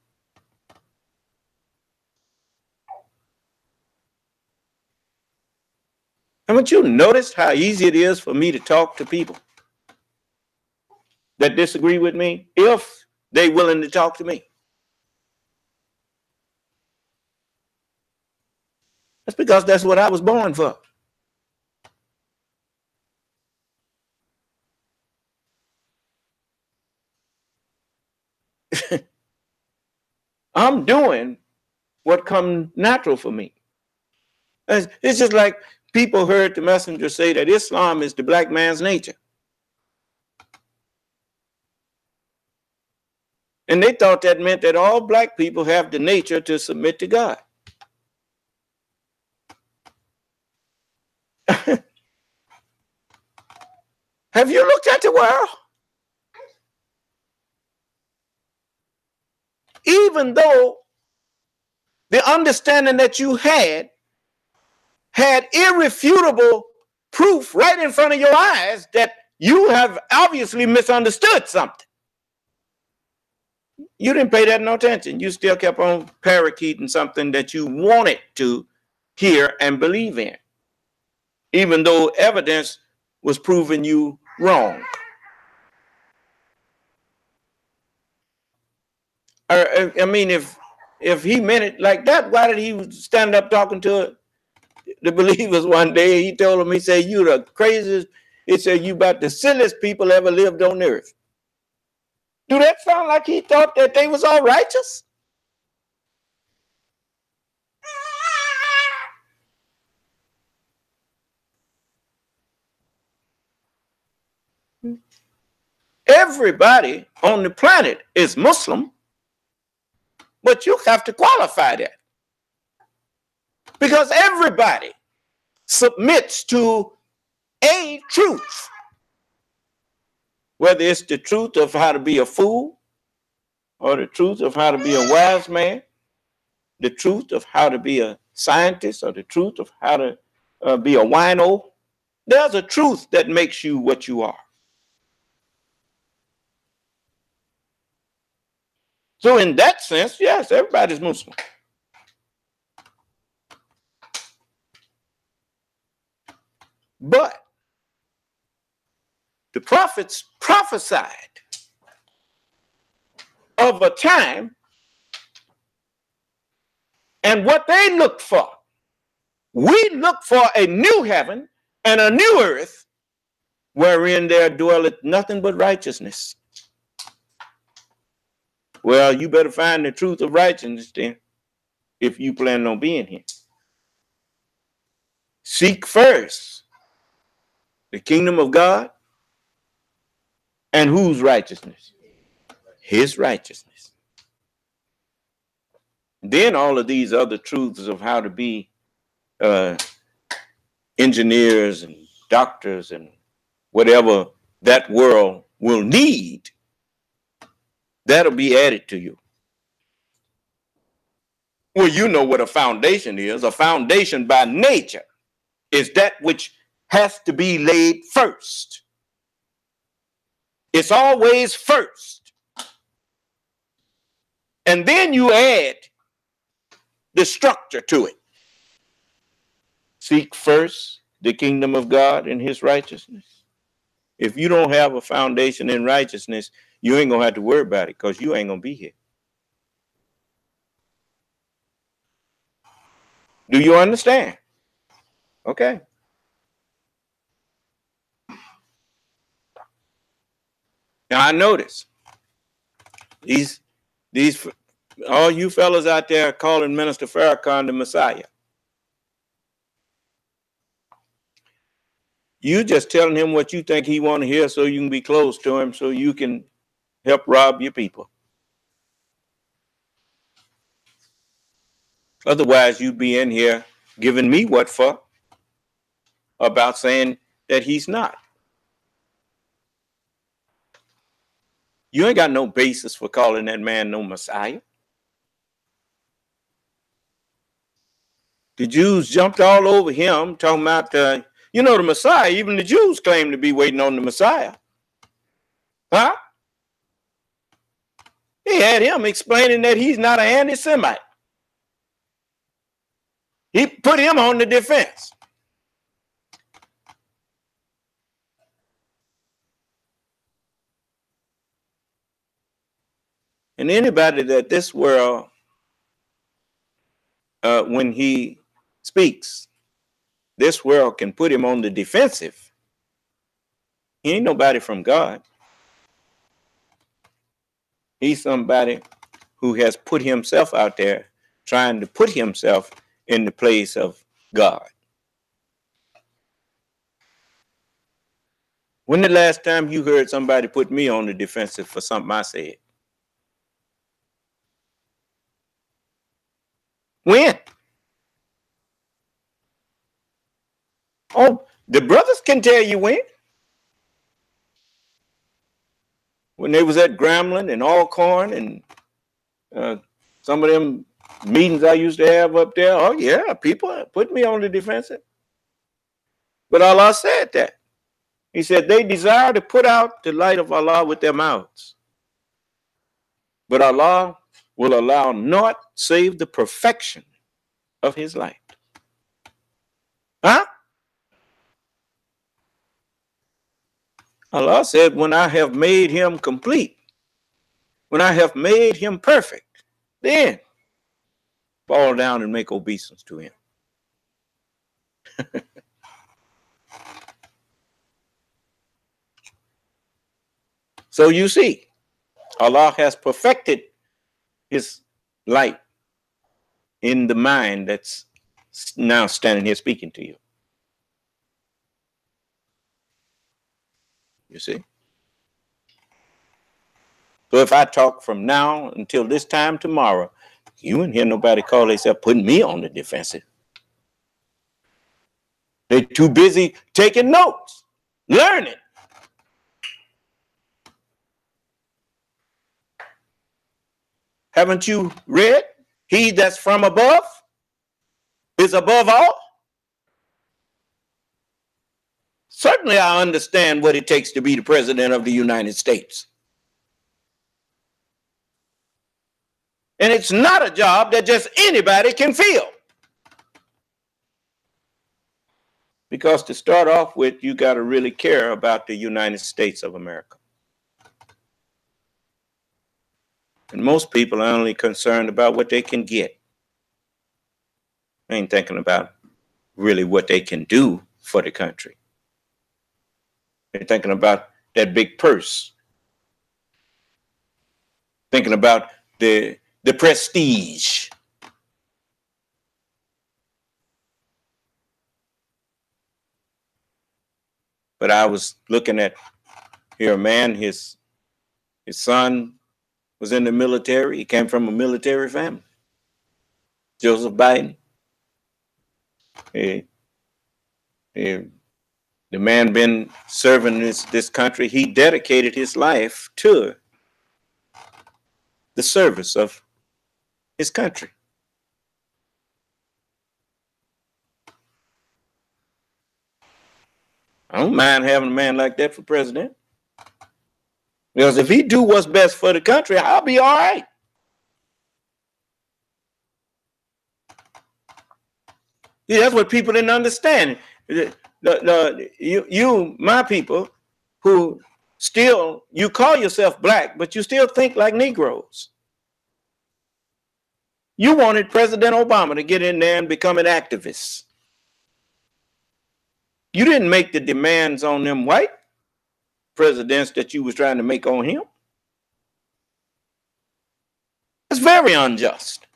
Haven't you noticed how easy it is for me to talk to people that disagree with me if they're willing to talk to me? That's because that's what I was born for. I'm doing what comes natural for me. It's just like people heard the messenger say that Islam is the black man's nature. And they thought that meant that all black people have the nature to submit to God. Have you looked at the world? Even though the understanding that you had irrefutable proof right in front of your eyes that you have obviously misunderstood something, you didn't pay that no attention. You still kept on parakeeting something that you wanted to hear and believe in, even though evidence was proving you wrong. I mean, if he meant it like that, why did he stand up talking to the believers one day? He told them, he said, you the craziest. He said, you about the silliest people ever lived on earth. Do that sound like he thought that they was all righteous? Everybody on the planet is Muslim, but you have to qualify that, because everybody submits to a truth, whether it's the truth of how to be a fool, or the truth of how to be a wise man, the truth of how to be a scientist, or the truth of how to be a wino. There's a truth that makes you what you are. So in that sense, yes, everybody's Muslim. But the prophets prophesied of a time and what they looked for. We look for a new heaven and a new earth wherein there dwelleth nothing but righteousness. Well, you better find the truth of righteousness then, if you plan on being here. Seek first the kingdom of God, and whose righteousness? his righteousness. Then all of these other truths of how to be engineers and doctors and whatever that world will need, that'll be added to you. Well, you know what a foundation is. A foundation by nature is that which has to be laid first. It's always first. And then you add the structure to it. Seek first the kingdom of God and his righteousness. If you don't have a foundation in righteousness, you ain't going to have to worry about it because you ain't going to be here. Do you understand? Okay. Now I notice these all you fellas out there calling Minister Farrakhan the Messiah. You just telling him what you think he want to hear so you can be close to him so you can help rob your people. Otherwise, you'd be in here giving me what for about saying that he's not. You ain't got no basis for calling that man no Messiah. The Jews jumped all over him talking about, the Messiah. Even the Jews claim to be waiting on the Messiah. Huh? He had him explaining that he's not an anti-Semite. He put him on the defense. And anybody that this world, when he speaks, this world can put him on the defensive. He ain't nobody from God. He's somebody who has put himself out there trying to put himself in the place of God. When the last time you heard somebody put me on the defensive for something I said? When? Oh, the brothers can tell you when. When they was at Grambling and Alcorn and some of them meetings I used to have up there. Oh yeah, people put me on the defensive. But Allah said that. He said they desire to put out the light of Allah with their mouths. But Allah will allow naught save the perfection of his light. Huh? Allah said, when I have made him complete, when I have made him perfect, then fall down and make obeisance to him. So you see, Allah has perfected his light in the mind that's now standing here speaking to you. You see? So if I talk from now until this time tomorrow, you wouldn't hear nobody call themselves putting me on the defensive. They're too busy taking notes, learning. Haven't you read? He that's from above is above all. Certainly I understand what it takes to be the president of the United States. And it's not a job that just anybody can fill. Because to start off with, you got to really care about the United States of America. And most people are only concerned about what they can get. They ain't thinking about really what they can do for the country. They're thinking about that big purse. Thinking about the prestige. But I was looking at here a man, his son was in the military. He came from a military family. Joseph Biden. The man been serving this country. He dedicated his life to the service of his country. I don't mind having a man like that for president. Because if he do what's best for the country, I'll be all right. Yeah, that's what people didn't understand. You, my people, who still, you call yourself black, but you still think like Negroes. You wanted President Obama to get in there and become an activist. You didn't make the demands on them white presidents that you was trying to make on him. It's very unjust.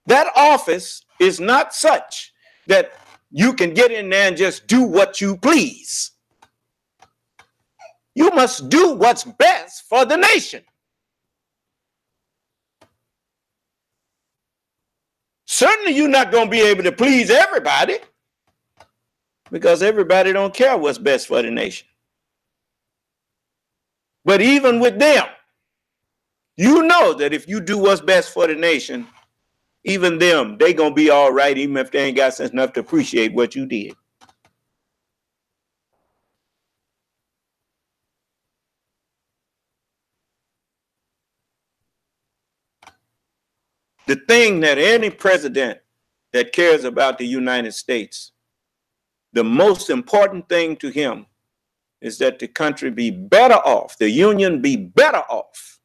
That office is not such that you can get in there and just do what you please. You must do what's best for the nation. Certainly you're not going to be able to please everybody, because everybody don't care what's best for the nation. But even with them, you know that if you do what's best for the nation, even them, they going to be all right, even if they ain't got sense enough to appreciate what you did. The thing that any president that cares about the United States, the most important thing to him is that the country be better off, the union be better off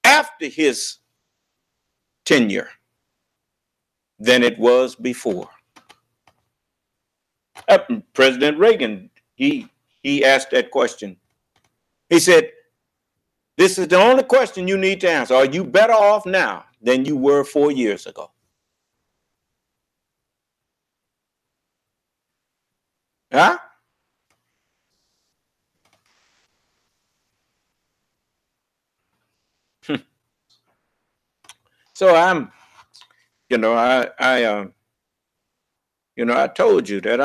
after his tenure than it was before. President Reagan, he asked that question. He said, this is the only question you need to answer. Are you better off now than you were 4 years ago? Huh? So I told you that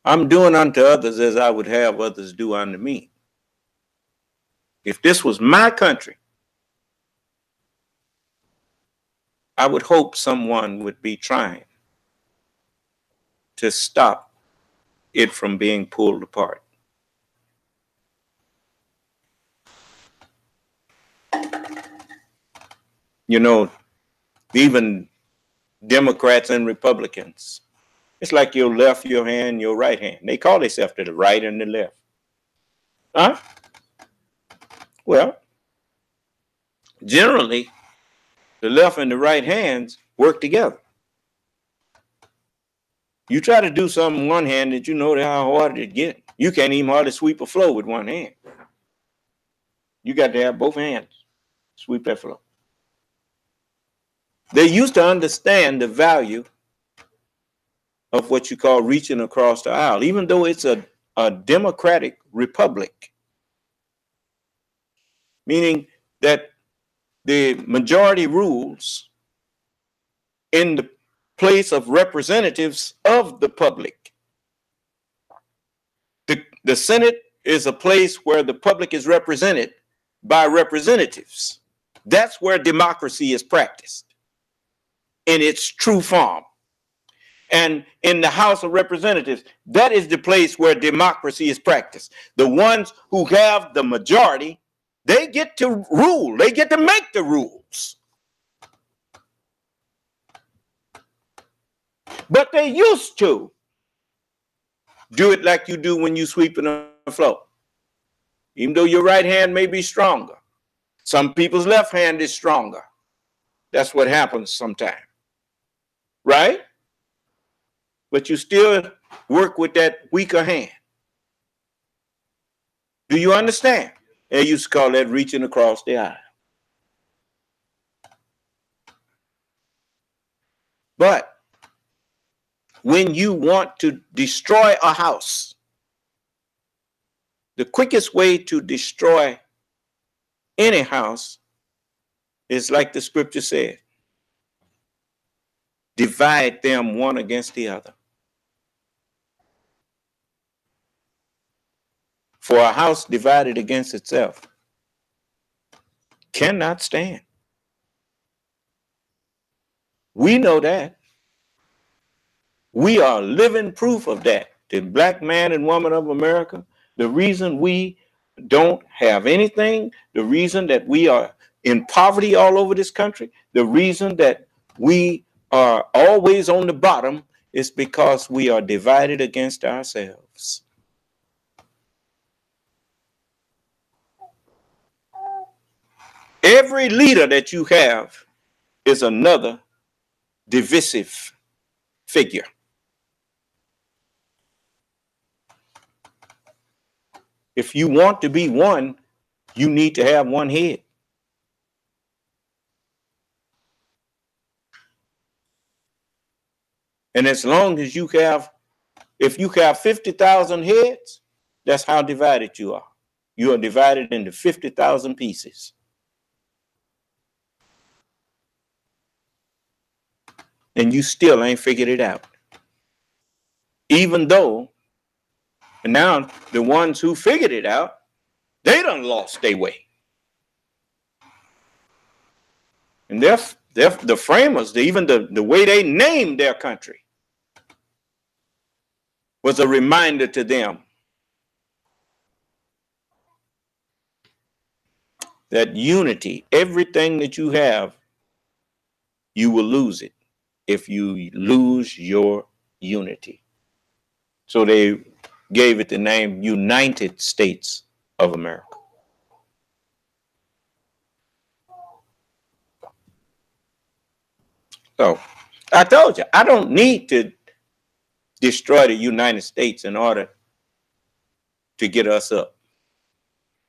I'm doing unto others as I would have others do unto me. If this was my country, I would hope someone would be trying to stop it from being pulled apart. You know, even Democrats and Republicans, it's like your left, your hand, your right hand. They call themselves to the right and the left. Huh? Well, generally, the left and the right hands work together. You try to do something one hand that you know how hard it get. You can't even hardly sweep a floor with one hand. You got to have both hands sweep that floor. They used to understand the value of what you call reaching across the aisle, even though it's a democratic republic, meaning that the majority rules in the place of representatives of the public. The Senate is a place where the public is represented by representatives. That's where democracy is practiced in its true form. And in the House of Representatives, that is the place where democracy is practiced. The ones who have the majority, they get to rule. They get to make the rules. But they used to do it like you do when you sweeping on the floor. Even though your right hand may be stronger, some people's left hand is stronger. That's what happens sometimes. Right? But you still work with that weaker hand. Do you understand? They used to call that reaching across the aisle. But when you want to destroy a house, The quickest way to destroy any house is like the scripture said, divide them one against the other. For a house divided against itself cannot stand. We know that. We are living proof of that. The black man and woman of America, the reason we don't have anything, the reason that we are in poverty all over this country, the reason that we are always on the bottom is because we are divided against ourselves. Every leader that you have is another divisive figure. If you want to be one, you need to have one head. And as long as you have, if you have 50,000 heads, that's how divided you are. You are divided into 50,000 pieces. And you still ain't figured it out. Even though, and now the ones who figured it out, they done lost their way. And the framers, even the way they named their country was a reminder to them that unity, everything that you have, you will lose it if you lose your unity. So they gave it the name United States of America. So I told you, I don't need to destroy the United States in order to get us up.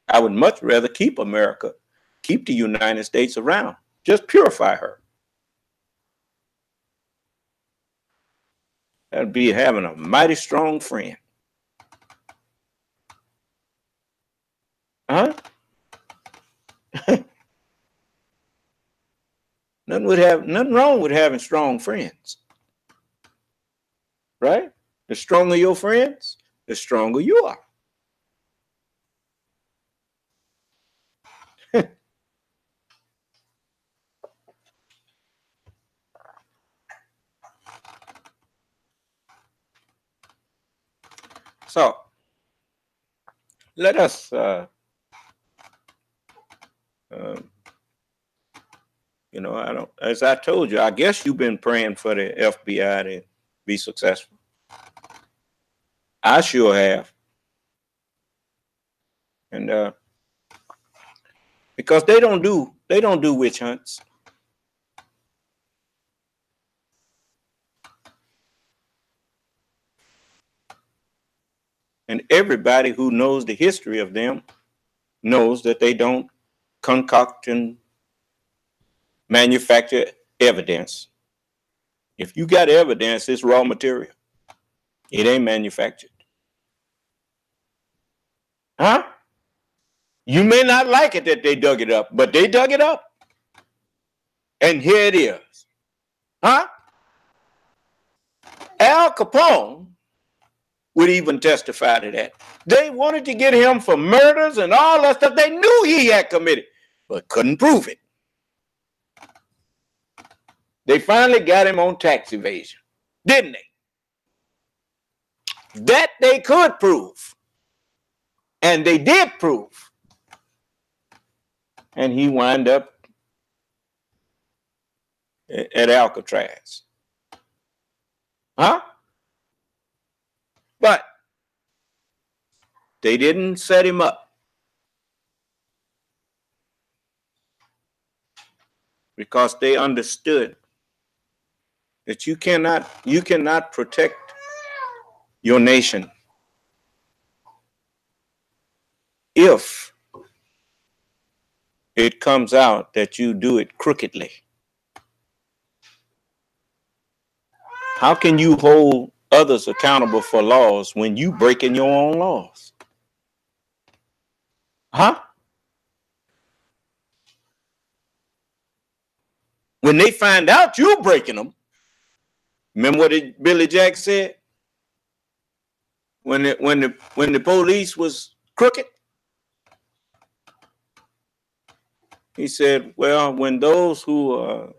I would much rather keep America, keep the United States around, just purify her. That'd be having a mighty strong friend. Huh? Nothing wrong with having strong friends. Right? The stronger your friends, the stronger you are. So let us as I told you, I guess you've been praying for the FBI to be successful. I sure have. And because they don't do witch hunts. And everybody who knows the history of them knows that they don't concoct and manufacture evidence. If you got evidence, it's raw material. It ain't manufactured. Huh? You may not like it that they dug it up, but they dug it up. And here it is. Huh? Al Capone would even testify to that. They wanted to get him for murders and all that stuff they knew he had committed, but couldn't prove it. They finally got him on tax evasion, didn't they? That they could prove. And they did prove. And he wound up at Alcatraz. Huh? But they didn't set him up. Because they understood that you cannot protect your nation if it comes out that you do it crookedly. How can you hold others accountable for laws when you breaking your own laws? Huh? When they find out you're breaking them, remember what Billy Jack said when the police was crooked? He said, well, when those who are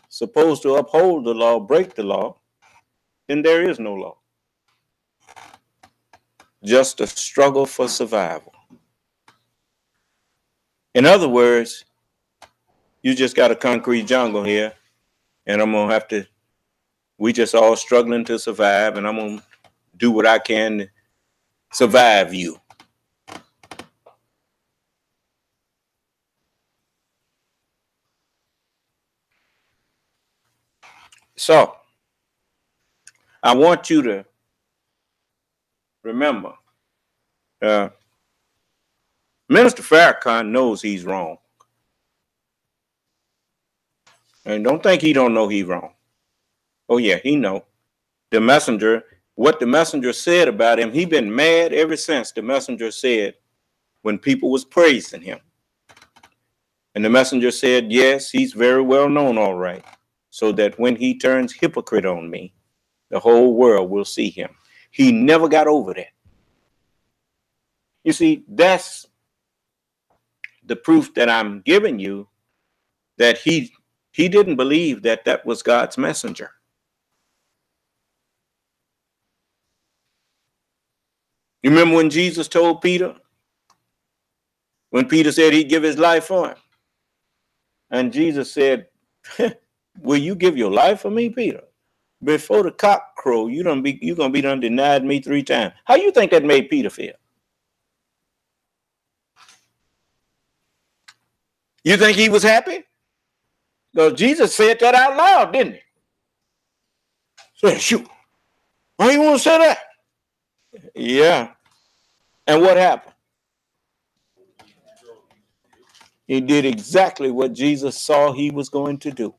supposed to uphold the law break the law, then there is no law. Just a struggle for survival. In other words, you just got a concrete jungle here, and we just all struggling to survive, and I'm going to do what I can to survive you. So, I want you to remember, Minister Farrakhan knows he's wrong. And don't think he don't know he's wrong. Oh yeah, he know. What the messenger said about him, he been mad ever since the messenger said when people was praising him. And the messenger said, yes, he's very well known, all right, so that when he turns hypocrite on me, the whole world will see him. He never got over that. You see, that's the proof that I'm giving you that he didn't believe that that was God's messenger. You remember when Jesus told Peter, when Peter said he'd give his life for him? And Jesus said, will you give your life for me, Peter? Before the cock crow, you're gonna be done denied me 3 times. How you think that made Peter feel? You think he was happy? Because Jesus said that out loud, didn't he? So shoot, why you want to say that? Yeah. And what happened? He did exactly what Jesus saw he was going to do.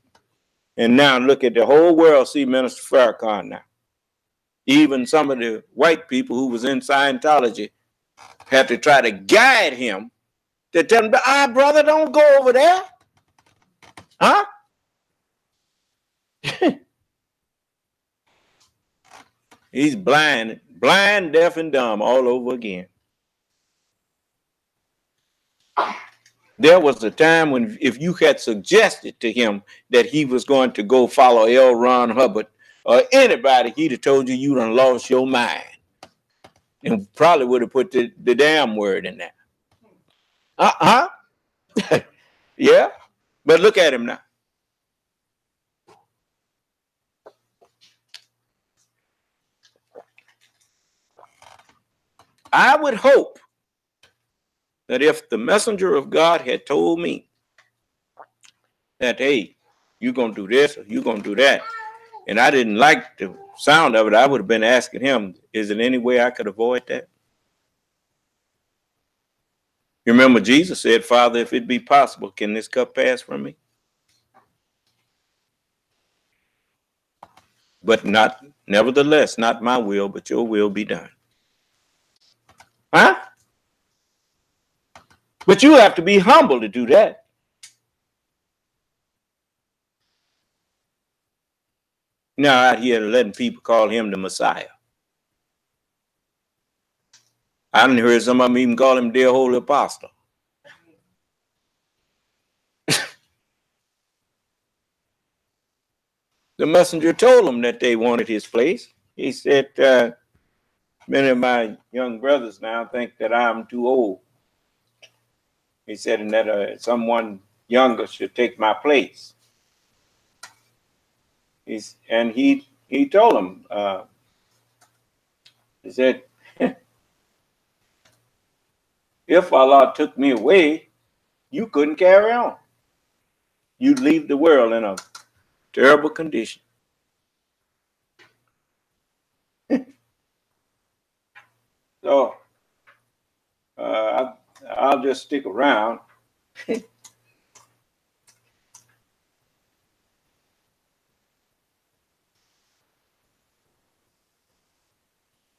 And now look at the whole world see Minister Farrakhan now. Even some of the white people who was in Scientology had to try to guide him to tell him, brother, don't go over there. Huh? He's blind, deaf, and dumb all over again. There was a time when if you had suggested to him that he was going to go follow L. Ron Hubbard or anybody, he'd have told you done lost your mind. And probably would have put the damn word in there. Yeah. But look at him now. I would hope that if the messenger of God had told me that, hey, you're going to do this or you're going to do that, and I didn't like the sound of it, I would have been asking him, is there any way I could avoid that? You remember Jesus said, Father, if it be possible, can this cup pass from me? But nevertheless, not my will, but your will be done. Huh? But you have to be humble to do that. Now out here letting people call him the Messiah. I done heard some of them even call him dear holy apostle. The messenger told them that they wanted his place. He said, many of my young brothers now think that I'm too old. He said, and that someone younger should take my place. He told them, he said, if Allah took me away, you couldn't carry on. You'd leave the world in a terrible condition. So I'll just stick around.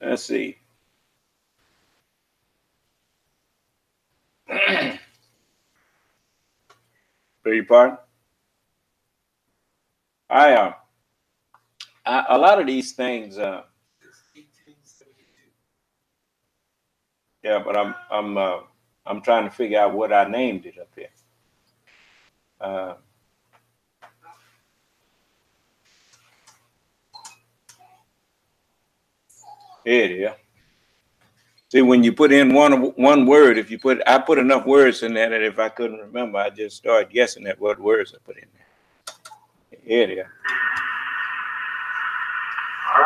Let's see. Beg your pardon? A lot of these things, yeah, but I'm trying to figure out what I named it up here. Here it is. See, when you put in one word, I put enough words in there that if I couldn't remember, I just start guessing at what words I put in there. Here it is. I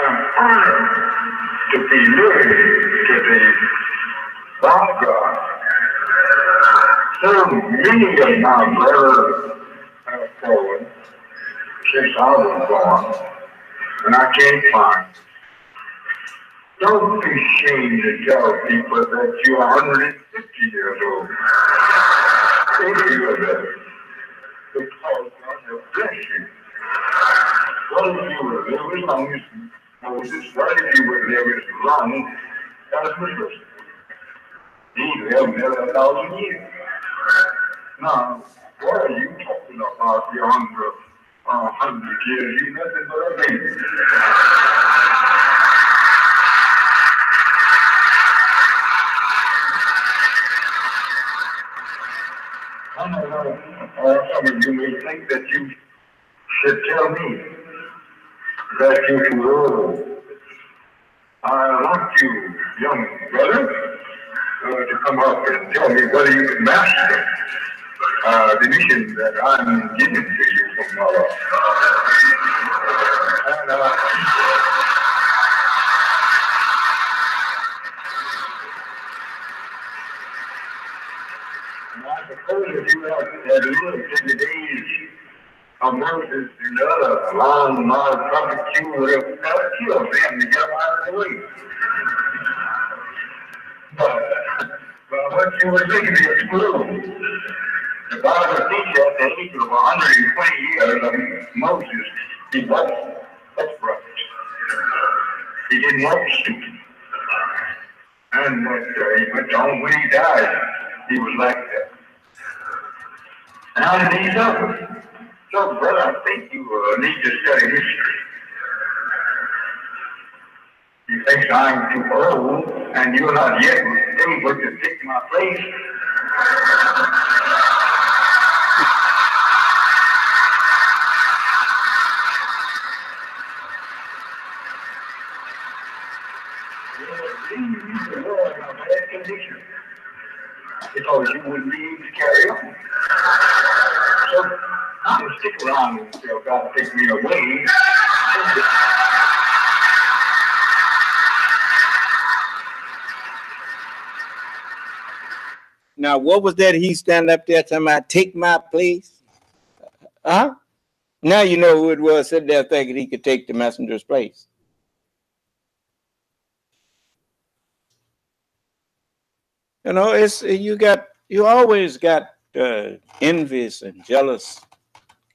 am honored to be living today by God. So many of my brothers have fallen since I was born, and I can't find. Don't be ashamed to tell people that you're 150 years old. Thank you of that, because God has blessed you. What if you would live as long as Moses? What if you would live as long as Moses? He lived nearly 1,000 years. Now, what are you talking about beyond the 100 years? You nothing but a baby. I don't know, some of you may think that you should tell me that you're too old. I want you, young brother, to come up and tell me whether you can master the mission that I'm giving to you from and I suppose if you had lived in the days of Moses and other long prophets, you would have killed them to get them out of the way. But what you were thinking is true. The Bible teaches at the age of 120 years of Moses, he wasn't upright. He didn't walk stupid. And he went on when he died, he was like that. And these others. So, brother, I think you need to study history. You think I'm too old, and you're not yet able to take my place. You are in a bad condition, because you wouldn't be able to carry on. So, I'm going to stick around until God takes me away. Now, what was that he stand up there talking about, take my place? Huh? Now you know who it was sitting there thinking he could take the messenger's place. You know, you always got envious and jealous,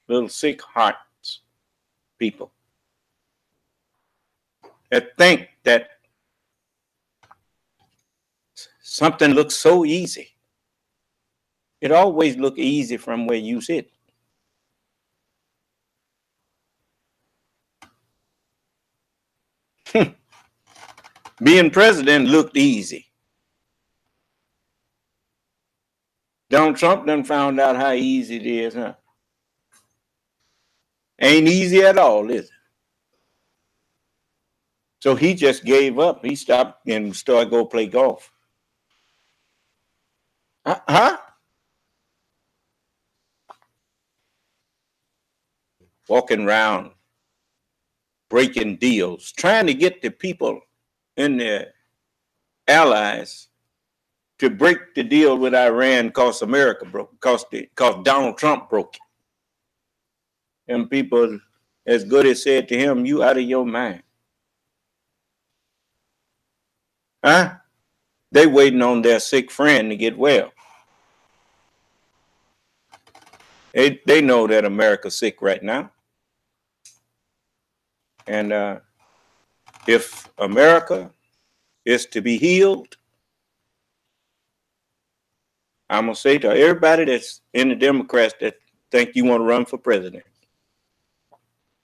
little sick hearts people that think that something looks so easy. It always looks easy from where you sit. Being president looked easy. Donald Trump done found out how easy it is, huh? Ain't easy at all, is it? So he just gave up. He stopped and started go play golf. Huh? Walking around, breaking deals, trying to get the people and their allies to break the deal with Iran because America broke, because Donald Trump broke it. And people as good as said to him, you out of your mind. Huh? They waiting on their sick friend to get well. They know that America's sick right now. And if America is to be healed, I'm going to say to everybody that's in the Democrats that think you want to run for president,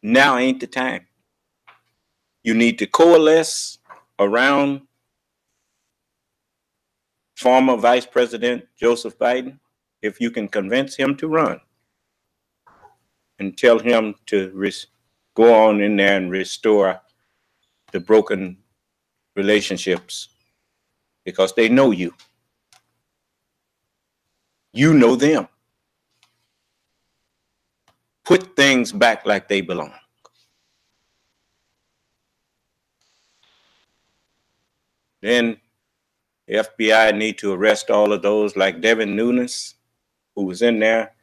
now ain't the time. You need to coalesce around former Vice President Joseph Biden, if you can convince him to run, and tell him to go on in there and restore the broken relationships, because they know you. You know them. Put things back like they belong. Then the FBI need to arrest all of those like Devin Nunes, who was in there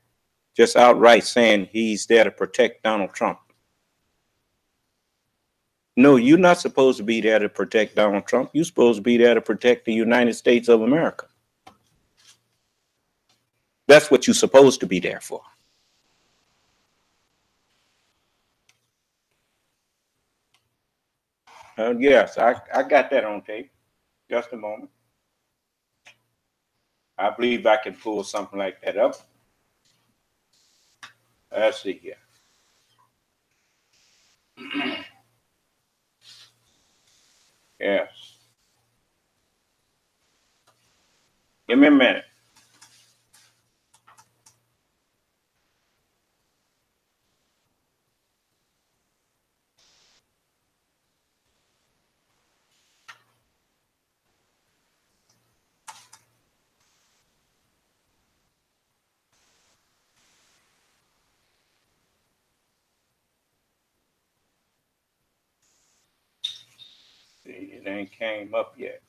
just outright saying he's there to protect Donald Trump. No, you're not supposed to be there to protect Donald Trump. You're supposed to be there to protect the United States of America. That's what you're supposed to be there for. Yes, I got that on tape. Just a moment. I believe I can pull something like that up. Let's see here. Yes. Give me a minute. See, it ain't came up yet.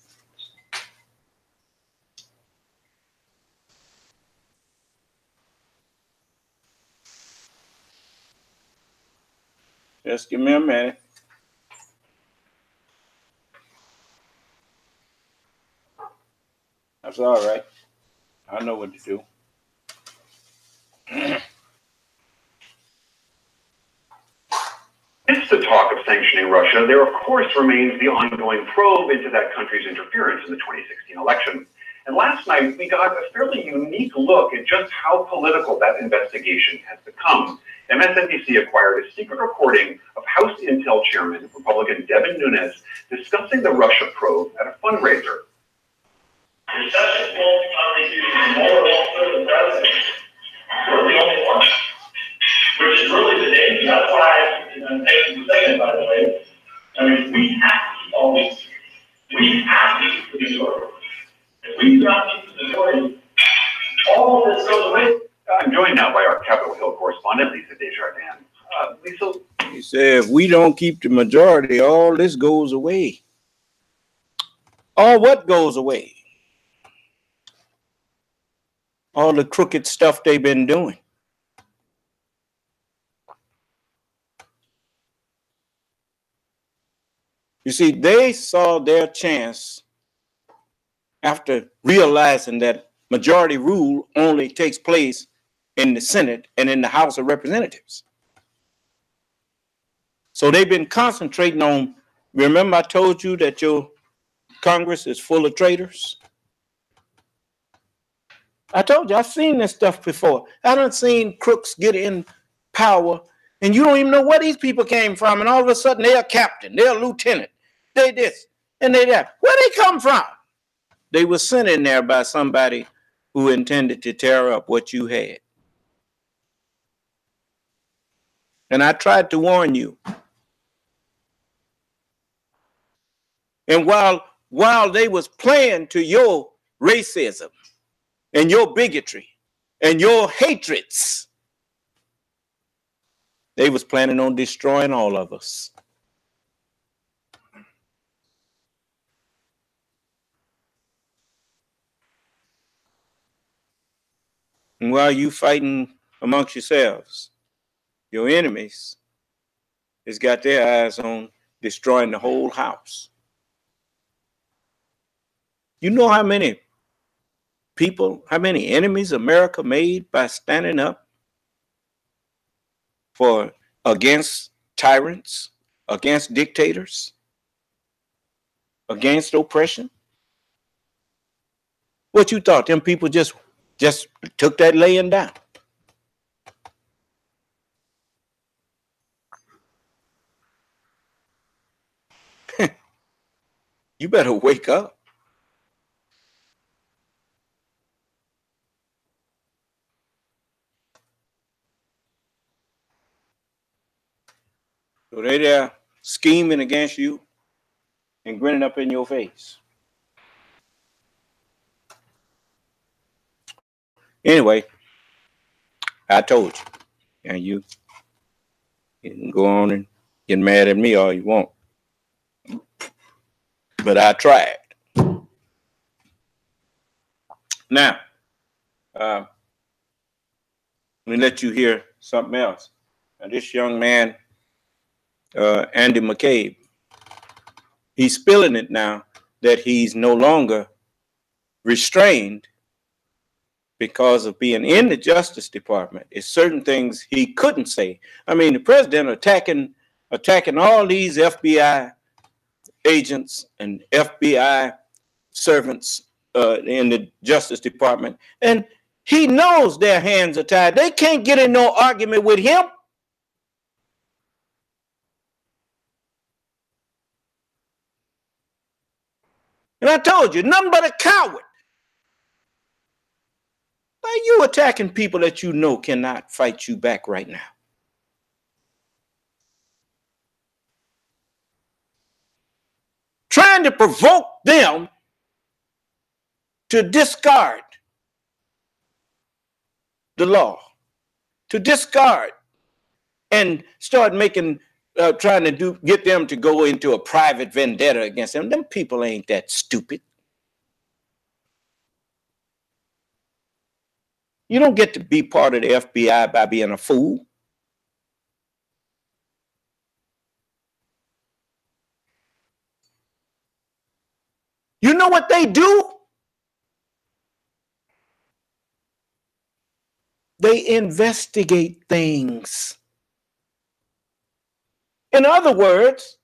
Just give me a minute. That's all right. I know what to do. Amidst the talk of sanctioning Russia, there of course remains the ongoing probe into that country's interference in the 2016 election. And last night, we got a fairly unique look at just how political that investigation has become. MSNBC acquired a secret recording of House Intel Chairman, Republican Devin Nunes, discussing the Russia probe at a fundraiser. The such conversation more for the president. We're the only one, which is really the danger. That's why I'm taking the second, by the way. I mean, we have to keep all these. We have to keep the majority. If we do not keep the majority, all of this goes away. I'm joined now by our Capitol Hill correspondent, Lisa Desjardins. Lisa, He said, if we don't keep the majority, all this goes away. All what goes away? All the crooked stuff they've been doing. You see, they saw their chance after realizing that majority rule only takes place in the Senate and in the House of Representatives. So they've been concentrating on, remember I told you that your Congress is full of traitors? I told you, I've seen this stuff before. I done seen crooks get in power and you don't even know where these people came from, and all of a sudden they're a captain, they're a lieutenant, they this and they that. Where they come from? They were sent in there by somebody who intended to tear up what you had. And I tried to warn you. And while they was playing to your racism and your bigotry and your hatreds, they was planning on destroying all of us. And while you fighting amongst yourselves, your enemies has got their eyes on destroying the whole house. You know how many people, how many enemies America made by standing up for against tyrants, against dictators, against oppression? What you thought them people just just took that laying down. You better wake up. So they there scheming against you and grinning up in your face. Anyway, I told you. And you can go on and get mad at me all you want. But I tried. Now, let me let you hear something else. Now, this young man, Andy McCabe, he's spilling it now that he's no longer restrained because of being in the Justice Department. It's certain things he couldn't say. I mean, the president attacking all these FBI agents and FBI servants in the Justice Department, and he knows their hands are tied. They can't get in no argument with him. And I told you, nothing but a coward. Why are you attacking people that you know cannot fight you back right now? Trying to provoke them to discard the law, to discard and start making, trying to get them to go into a private vendetta against them. Them people ain't that stupid. You don't get to be part of the FBI by being a fool. You know what they do? They investigate things. In other words,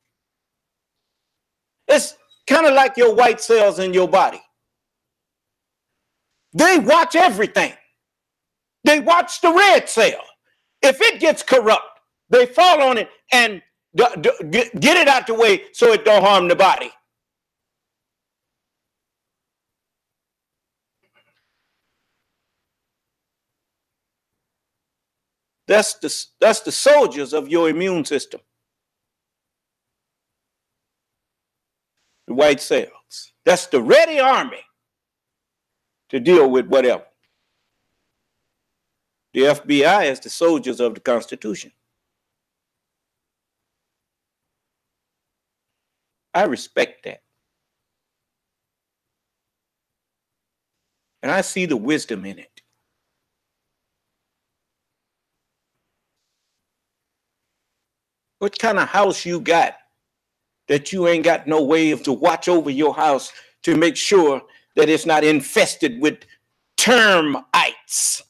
it's kind of like your white cells in your body. They watch everything. They watch the red cell. If it gets corrupt, they fall on it and get it out the way so it don't harm the body. That's the soldiers of your immune system. The white cells. That's the ready army to deal with whatever. The FBI is the soldiers of the Constitution. I respect that. And I see the wisdom in it. What kind of house you got that you ain't got no way to watch over your house to make sure that it's not infested with termites?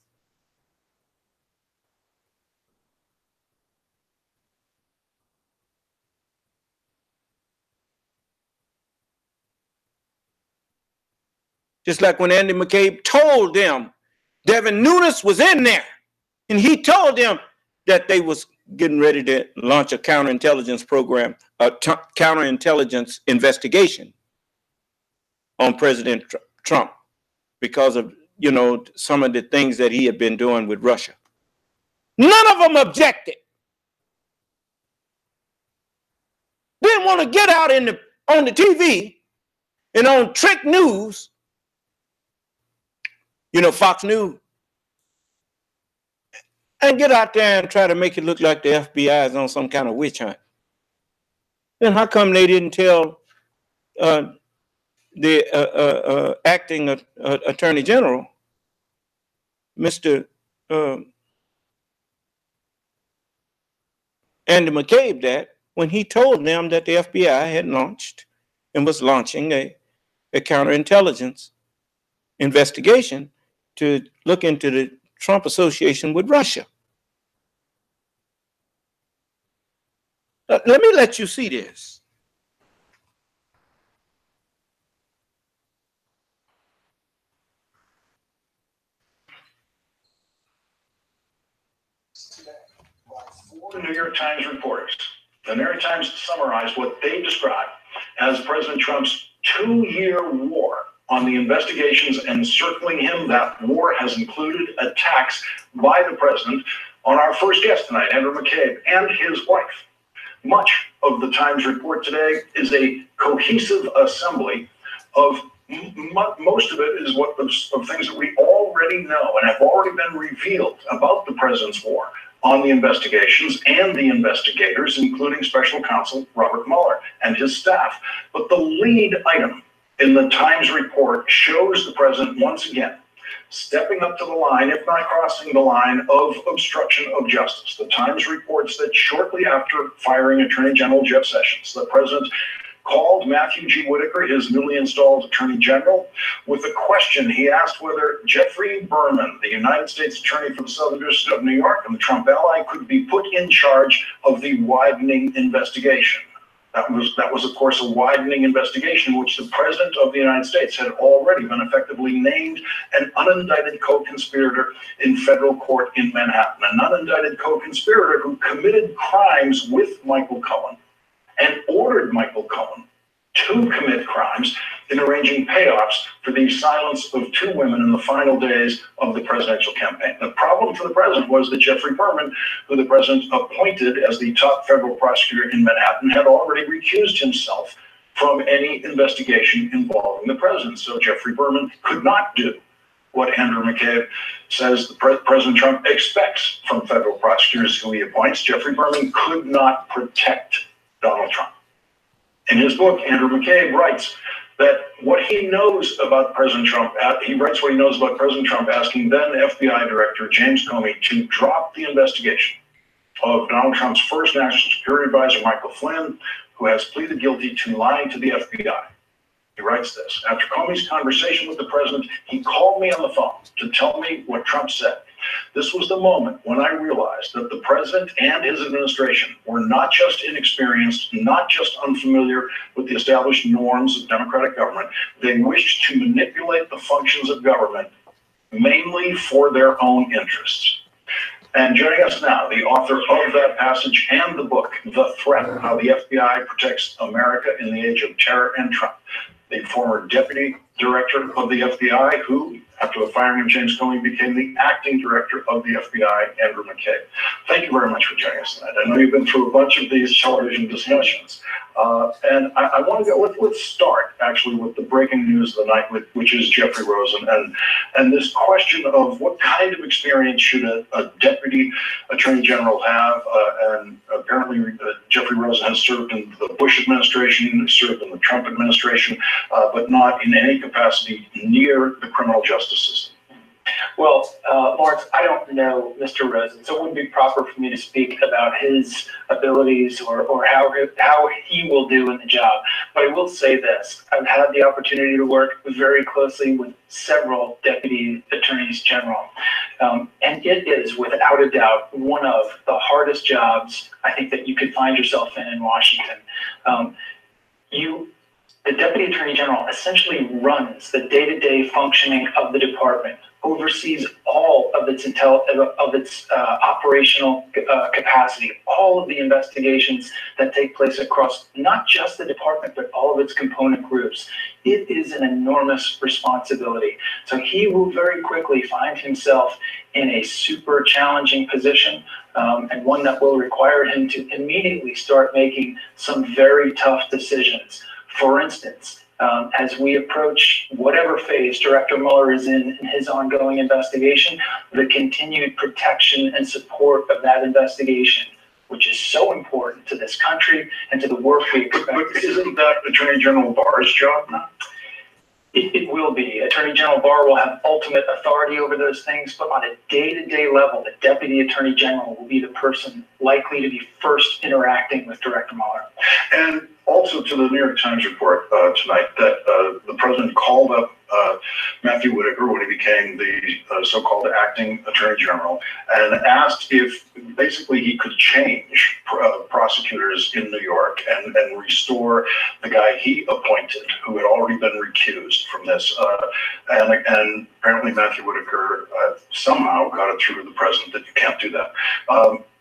Just like when Andy McCabe told them Devin Nunes was in there, and he told them that they was getting ready to launch a counterintelligence program, a counterintelligence investigation on President Trump because of, you know, some of the things that he had been doing with Russia. None of them objected. Didn't want to get out on the TV and on Trick News, you know, Fox News, and get out there and try to make it look like the FBI is on some kind of witch hunt. Then how come they didn't tell the acting Attorney General, Mr. Andy McCabe, that when he told them that the FBI had launched and was launching a counterintelligence investigation to look into the Trump association with Russia? Let me let you see this. The New York Times reporters. The New York Times summarized what they described as President Trump's 2-year war on the investigations encircling him. That war has included attacks by the president on our first guest tonight, Andrew McCabe, and his wife. Much of the Times report today is a cohesive assembly of most of it is of things that we already know and have already been revealed about the president's war on the investigations and the investigators, including special counsel Robert Mueller and his staff. But the lead item in the Times report shows the president once again stepping up to the line, if not crossing the line, of obstruction of justice. The Times reports that shortly after firing Attorney General Jeff Sessions, the president called Matthew G. Whitaker, his newly installed Attorney General, with a question. He asked whether Jeffrey Berman, the United States Attorney for the Southern District of New York and the Trump ally, could be put in charge of the widening investigation. That was, of course, a widening investigation, which the President of the United States had already been effectively named an unindicted co-conspirator in federal court in Manhattan, an unindicted co-conspirator who committed crimes with Michael Cohen and ordered Michael Cohen to commit crimes in arranging payoffs for the silence of 2 women in the final days of the presidential campaign. The problem for the president was that Jeffrey Berman, who the president appointed as the top federal prosecutor in Manhattan, had already recused himself from any investigation involving the president. So Jeffrey Berman could not do what Andrew McCabe says President Trump expects from federal prosecutors who he appoints. Jeffrey Berman could not protect Donald Trump. In his book, Andrew McCabe writes that what he knows about President Trump, asking then FBI Director James Comey to drop the investigation of Donald Trump's first national security advisor, Michael Flynn, who has pleaded guilty to lying to the FBI. He writes this: after Comey's conversation with the president, he called me on the phone to tell me what Trump said. This was the moment when I realized that the president and his administration were not just inexperienced, not just unfamiliar with the established norms of democratic government. They wished to manipulate the functions of government mainly for their own interests. And joining us now, the author of that passage and the book, The Threat, How the FBI Protects America in the Age of Terror and Trump, the former deputy director of the FBI, who, after the firing of James Comey, became the acting director of the FBI, Andrew McCabe. Thank you very much for joining us tonight. I know you've been through a bunch of these television discussions. And I want to go, let's start actually with the breaking news of the night, which is Jeffrey Rosen, and this question of what kind of experience should a deputy attorney general have, and apparently Jeffrey Rosen has served in the Bush administration, served in the Trump administration, but not in any capacity near the criminal justice system. Well, Lawrence, I don't know Mr. Rosen, so it wouldn't be proper for me to speak about his abilities or how he will do in the job. But I will say this: I've had the opportunity to work very closely with several deputy attorneys general, and it is without a doubt one of the hardest jobs I think that you could find yourself in Washington. The Deputy Attorney General essentially runs the day-to-day functioning of the department, oversees all of its operational capacity, all of the investigations that take place across not just the department, but all of its component groups. It is an enormous responsibility. So he will very quickly find himself in a super challenging position, and one that will require him to immediately start making some very tough decisions. For instance, as we approach whatever phase Director Mueller is in his ongoing investigation, the continued protection and support of that investigation, which is so important to this country and to the work we expect. But isn't that Attorney General Barr's job now? It will be. Attorney General Barr will have ultimate authority over those things, but on a day-to-day level, the Deputy Attorney General will be the person likely to be first interacting with Director Mueller. And also to the New York Times report tonight that the president called up Matthew Whitaker when he became the so-called acting attorney general and asked if basically he could change prosecutors in New York and restore the guy he appointed who had already been recused from this. And apparently Matthew Whitaker somehow got it through to the president that you can't do that.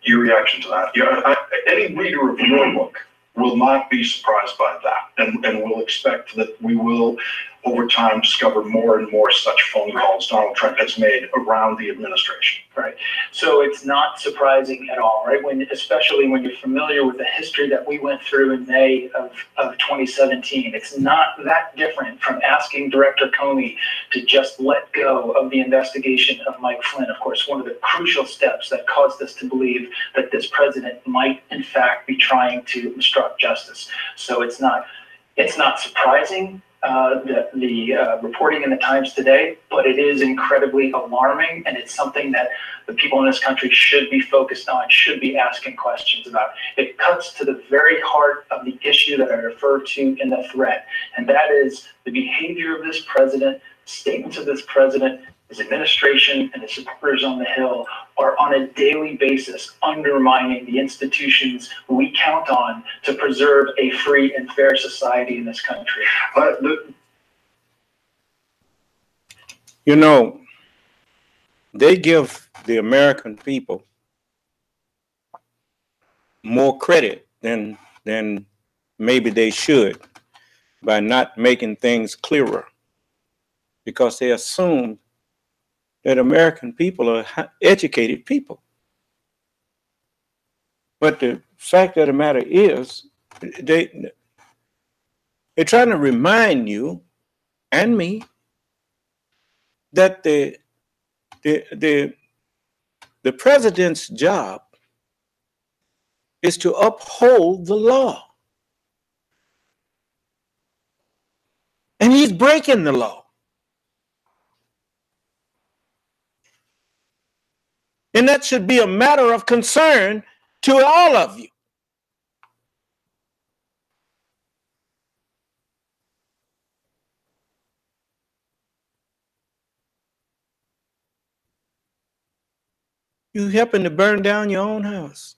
Your reaction to that? Yeah, any reader of your book will not be surprised by that, and will expect that we will, over time, discover more and more such phone calls Donald Trump has made around the administration. Right. So it's not surprising at all, right? Especially when you're familiar with the history that we went through in May of 2017. It's not that different from asking Director Comey to just let go of the investigation of Mike Flynn. Of course, one of the crucial steps that caused us to believe that this president might, in fact, be trying to obstruct justice. So it's not surprising the reporting in the Times today, but it is incredibly alarming, and it's something that the people in this country should be focused on, should be asking questions about. It cuts to the very heart of the issue that I referred to in the thread, and that is the behavior of this president, statements of this president, his administration, and his supporters on the Hill are on a daily basis undermining the institutions we count on to preserve a free and fair society in this country. You know, they give the American people more credit than maybe they should by not making things clearer, because they assume that American people are educated people. But the fact of the matter is, they're trying to remind you and me that the president's job is to uphold the law. And he's breaking the law. And that should be a matter of concern to all of you. You helping to burn down your own house.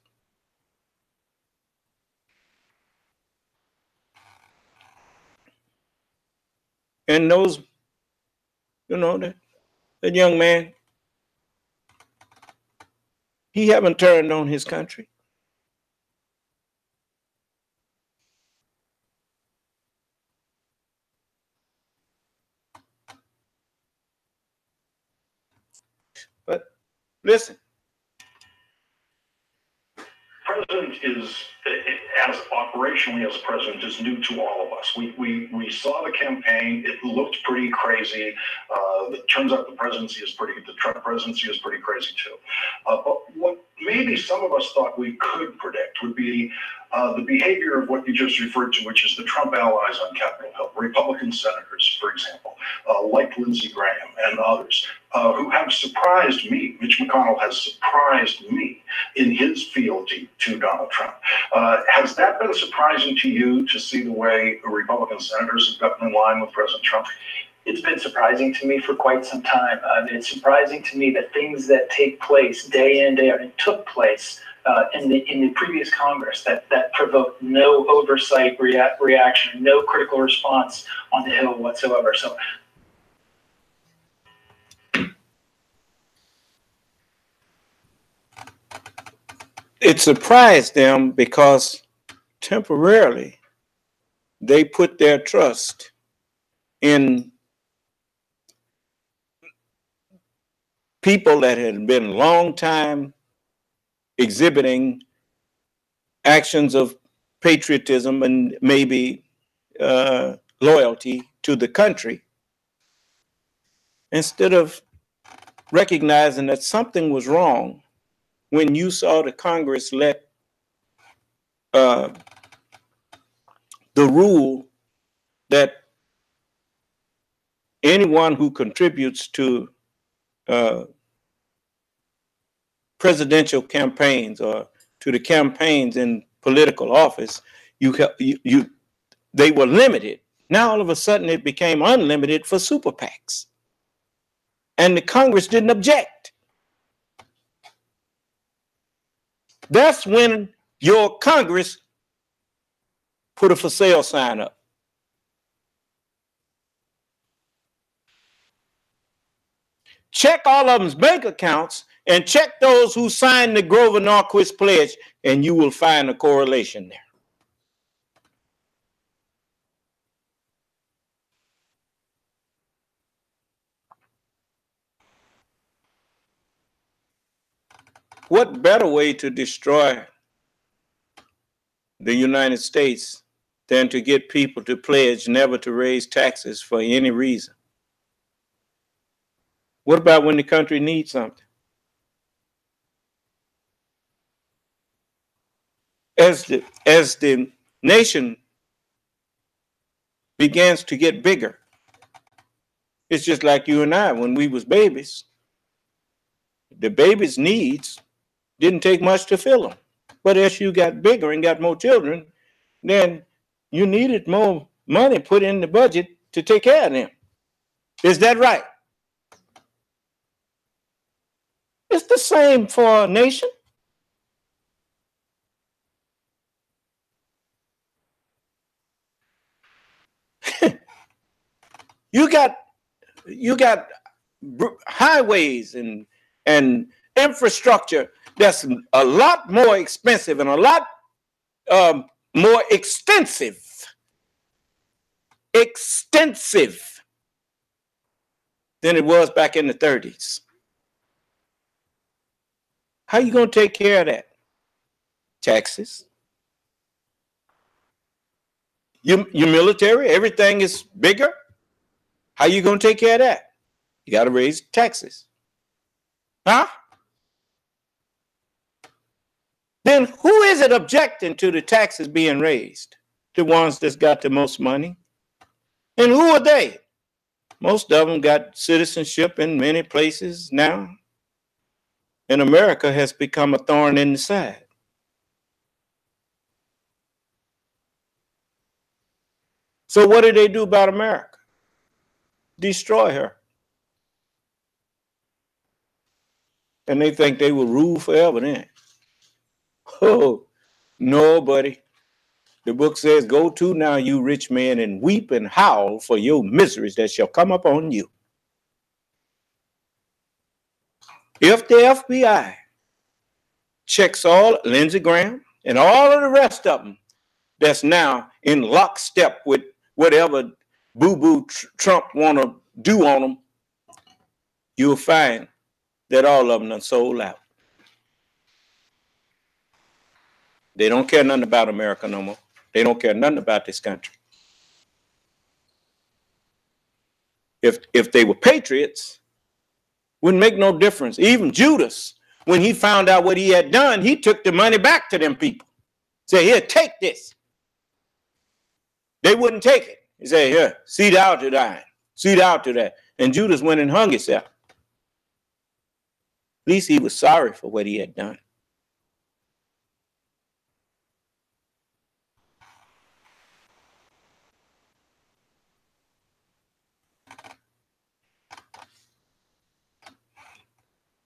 And those, you know, that young man, he haven't turned on his country. But listen. President is, as operationally as a president, is new to all of us. We saw the campaign; it looked pretty crazy. It turns out the Trump presidency is pretty crazy too. But what maybe some of us thought we could predict would be the behavior of what you just referred to, which is the Trump allies on Capitol Hill, Republican senators, for example, like Lindsey Graham and others, who have surprised me. Mitch McConnell has surprised me in his fealty to Donald Trump. Has that been surprising to you, to see the way Republican senators have gotten in line with President Trump? It's been surprising to me for quite some time. It's surprising to me that things that take place day in, day out, and took place in the previous Congress that provoked no oversight reaction, no critical response on the Hill whatsoever. So it surprised them because temporarily they put their trust in people that had been long time exhibiting actions of patriotism and maybe loyalty to the country, instead of recognizing that something was wrong when you saw the Congress let the rule that anyone who contributes to presidential campaigns or to the campaigns in political office, they were limited. Now all of a sudden it became unlimited for super PACs, and the Congress didn't object. That's when your Congress put a for sale sign up. Check all of them's bank accounts and check those who signed the Grover Norquist Pledge, and you will find a correlation there. What better way to destroy the United States than to get people to pledge never to raise taxes for any reason? What about when the country needs something? As the nation begins to get bigger, it's just like you and I when we was babies. The baby's needs didn't take much to fill them. But as you got bigger and got more children, then you needed more money put in the budget to take care of them. Is that right? It's the same for a nation. You got highways and infrastructure that's a lot more expensive and a lot more extensive than it was back in the 30s. How are you going to take care of that? Taxes. Your military, everything is bigger. How are you going to take care of that? You got to raise taxes. Huh? Then who is it objecting to the taxes being raised? The ones that's got the most money. And who are they? Most of them got citizenship in many places now. And America has become a thorn in the side. So what do they do about America? Destroy her. And they think they will rule forever then. Oh, no, buddy. The book says, go to now, you rich men, and weep and howl for your miseries that shall come upon you. If the FBI checks all, Lindsey Graham, and all of the rest of them that's now in lockstep with whatever boo-boo Trump want to do on them, you'll find that all of them are sold out. They don't care nothing about America no more. They don't care nothing about this country. If they were patriots, wouldn't make no difference. Even Judas, when he found out what he had done, he took the money back to them people. Say, here, take this. They wouldn't take it. He said, here, see thou to thine. See thou to that. And Judas went and hung himself. At least he was sorry for what he had done.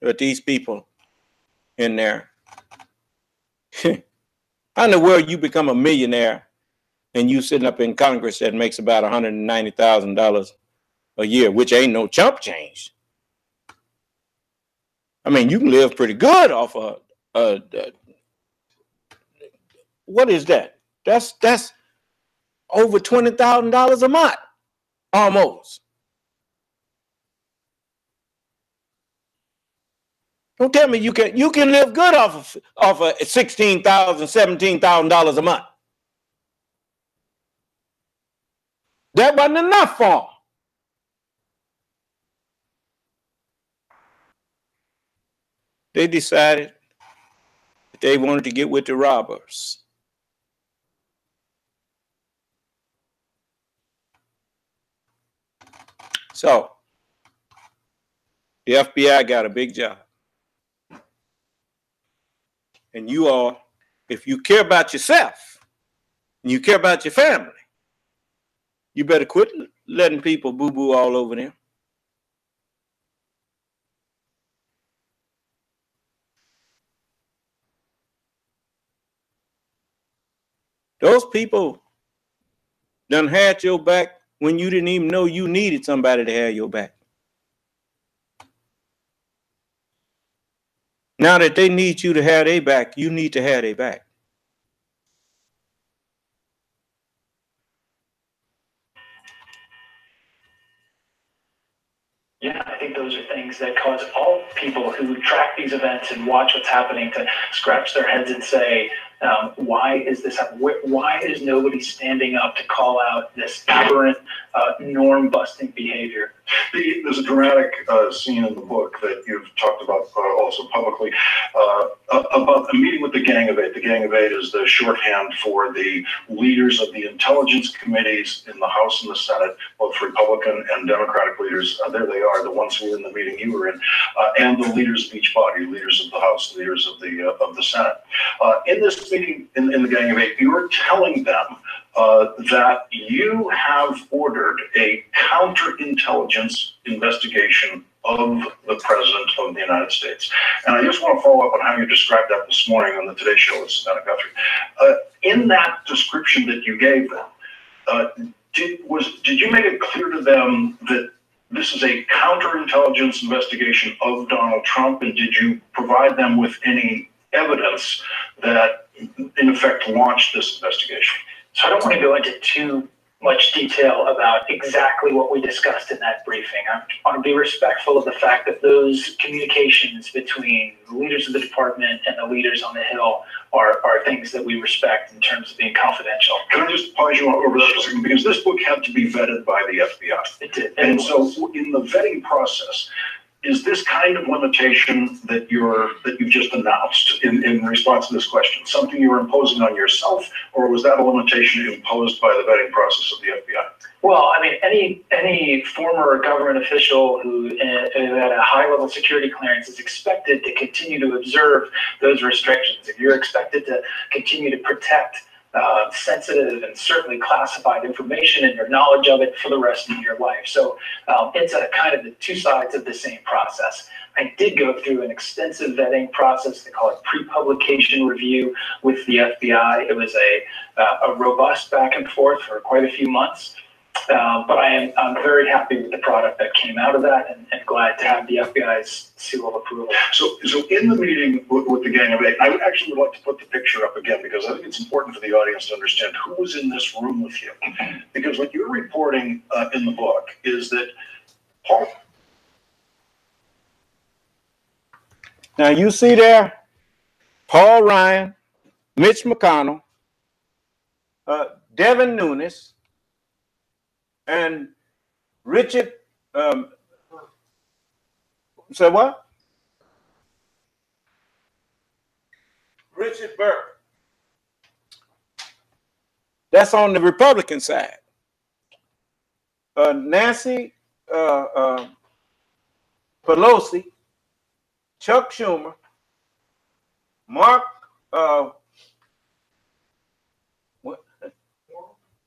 But these people in there, how in the world you become a millionaire and you sitting up in Congress that makes about $190,000 a year, which ain't no chump change. I mean, you can live pretty good off what is that? That's over $20,000 a month, almost. Don't tell me you can live good off of $16,000, $17,000 a month. That wasn't enough for them. They decided that they wanted to get with the robbers. So the FBI got a big job. And you all, if you care about yourself and you care about your family, you better quit letting people boo-boo all over them. Those people done had your back when you didn't even know you needed somebody to have your back. Now that they need you to have their back, you need to have their back. Yeah, I think those are things that cause all people who track these events and watch what's happening to scratch their heads and say, why is this happening? Why is nobody standing up to call out this aberrant, norm-busting behavior? There's a dramatic scene in the book that you've talked about also publicly about a meeting with the Gang of Eight. The Gang of Eight is the shorthand for the leaders of the intelligence committees in the House and the Senate, both Republican and Democratic leaders. There they are, the ones who were in the meeting you were in, and the leaders of each body, leaders of the House, leaders of the Senate. In this meeting in the Gang of Eight, you're telling them that you have ordered a counterintelligence investigation of the President of the United States. And I just want to follow up on how you described that this morning on the Today Show with Savannah Guthrie. In that description that you gave them, did you make it clear to them that this is a counterintelligence investigation of Donald Trump, and did you provide them with any evidence that, in effect, launched this investigation? So I don't want to go into too much detail about exactly what we discussed in that briefing. I want to be respectful of the fact that those communications between the leaders of the department and the leaders on the Hill are things that we respect in terms of being confidential. Can I just pause you over that for a second? Because this book had to be vetted by the FBI. It did. And so in the vetting process, is this kind of limitation that you've just announced in response to this question something you were imposing on yourself, or was that a limitation imposed by the vetting process of the FBI? Well, I mean, any former government official who had a high-level security clearance is expected to continue to observe those restrictions. If you're expected to continue to protect sensitive and certainly classified information and your knowledge of it for the rest of your life. So it's a kind of the two sides of the same process. I did go through an extensive vetting process. They call it pre-publication review with the FBI. It was a robust back and forth for quite a few months. But I'm very happy with the product that came out of that, and glad to have the FBI's seal of approval. So in the meeting with the Gang of Eight, I would actually like to put the picture up again, because I think it's important for the audience to understand who was in this room with you. Because what you're reporting in the book is that Paul. Now you see there, Paul Ryan, Mitch McConnell, Devin Nunes, and Richard, say what? Richard Burke. That's on the Republican side. Nancy Pelosi, Chuck Schumer, Mark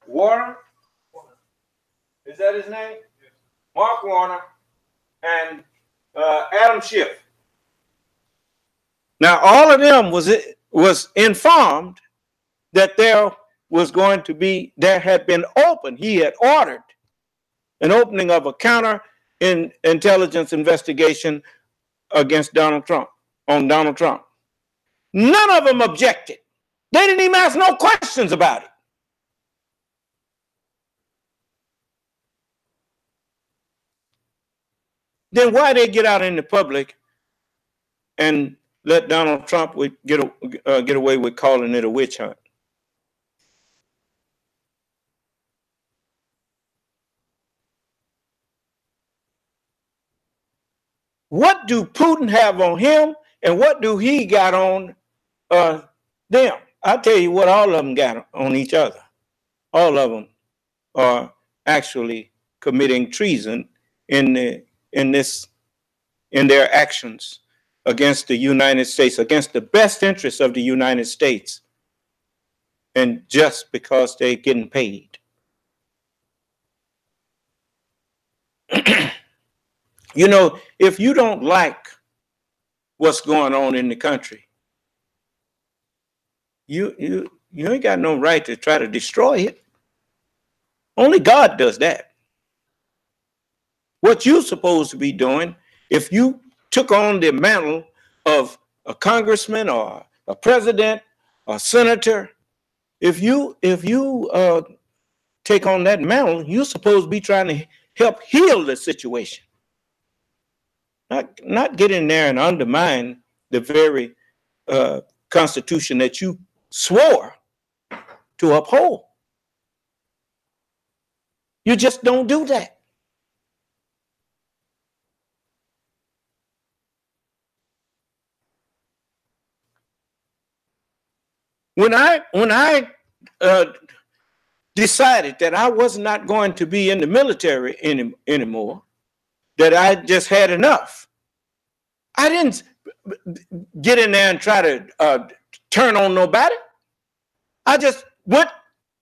Warner. Is that his name? Yes. Mark Warner and Adam Schiff. Now, all of them was informed that there had been opened. He had ordered an opening of a counter-intelligence investigation against Donald Trump, on Donald Trump. None of them objected. They didn't even ask no questions about it. Then why they get out in the public and let Donald Trump get away with calling it a witch hunt? What do Putin have on him, and what do he got on them? I'll tell you what all of them got on each other. All of them are actually committing treason in their actions against the United States, against the best interests of the United States, and just because they're getting paid. You know, if you don't like what's going on in the country, you ain't got no right to try to destroy it. Only God does that. What you're supposed to be doing, if you took on the mantle of a congressman or a president or senator, if you take on that mantle, you're supposed to be trying to help heal the situation, not get in there and undermine the very Constitution that you swore to uphold. You just don't do that. When I decided that I was not going to be in the military anymore, that I just had enough, I didn't get in there and try to turn on nobody. I just went,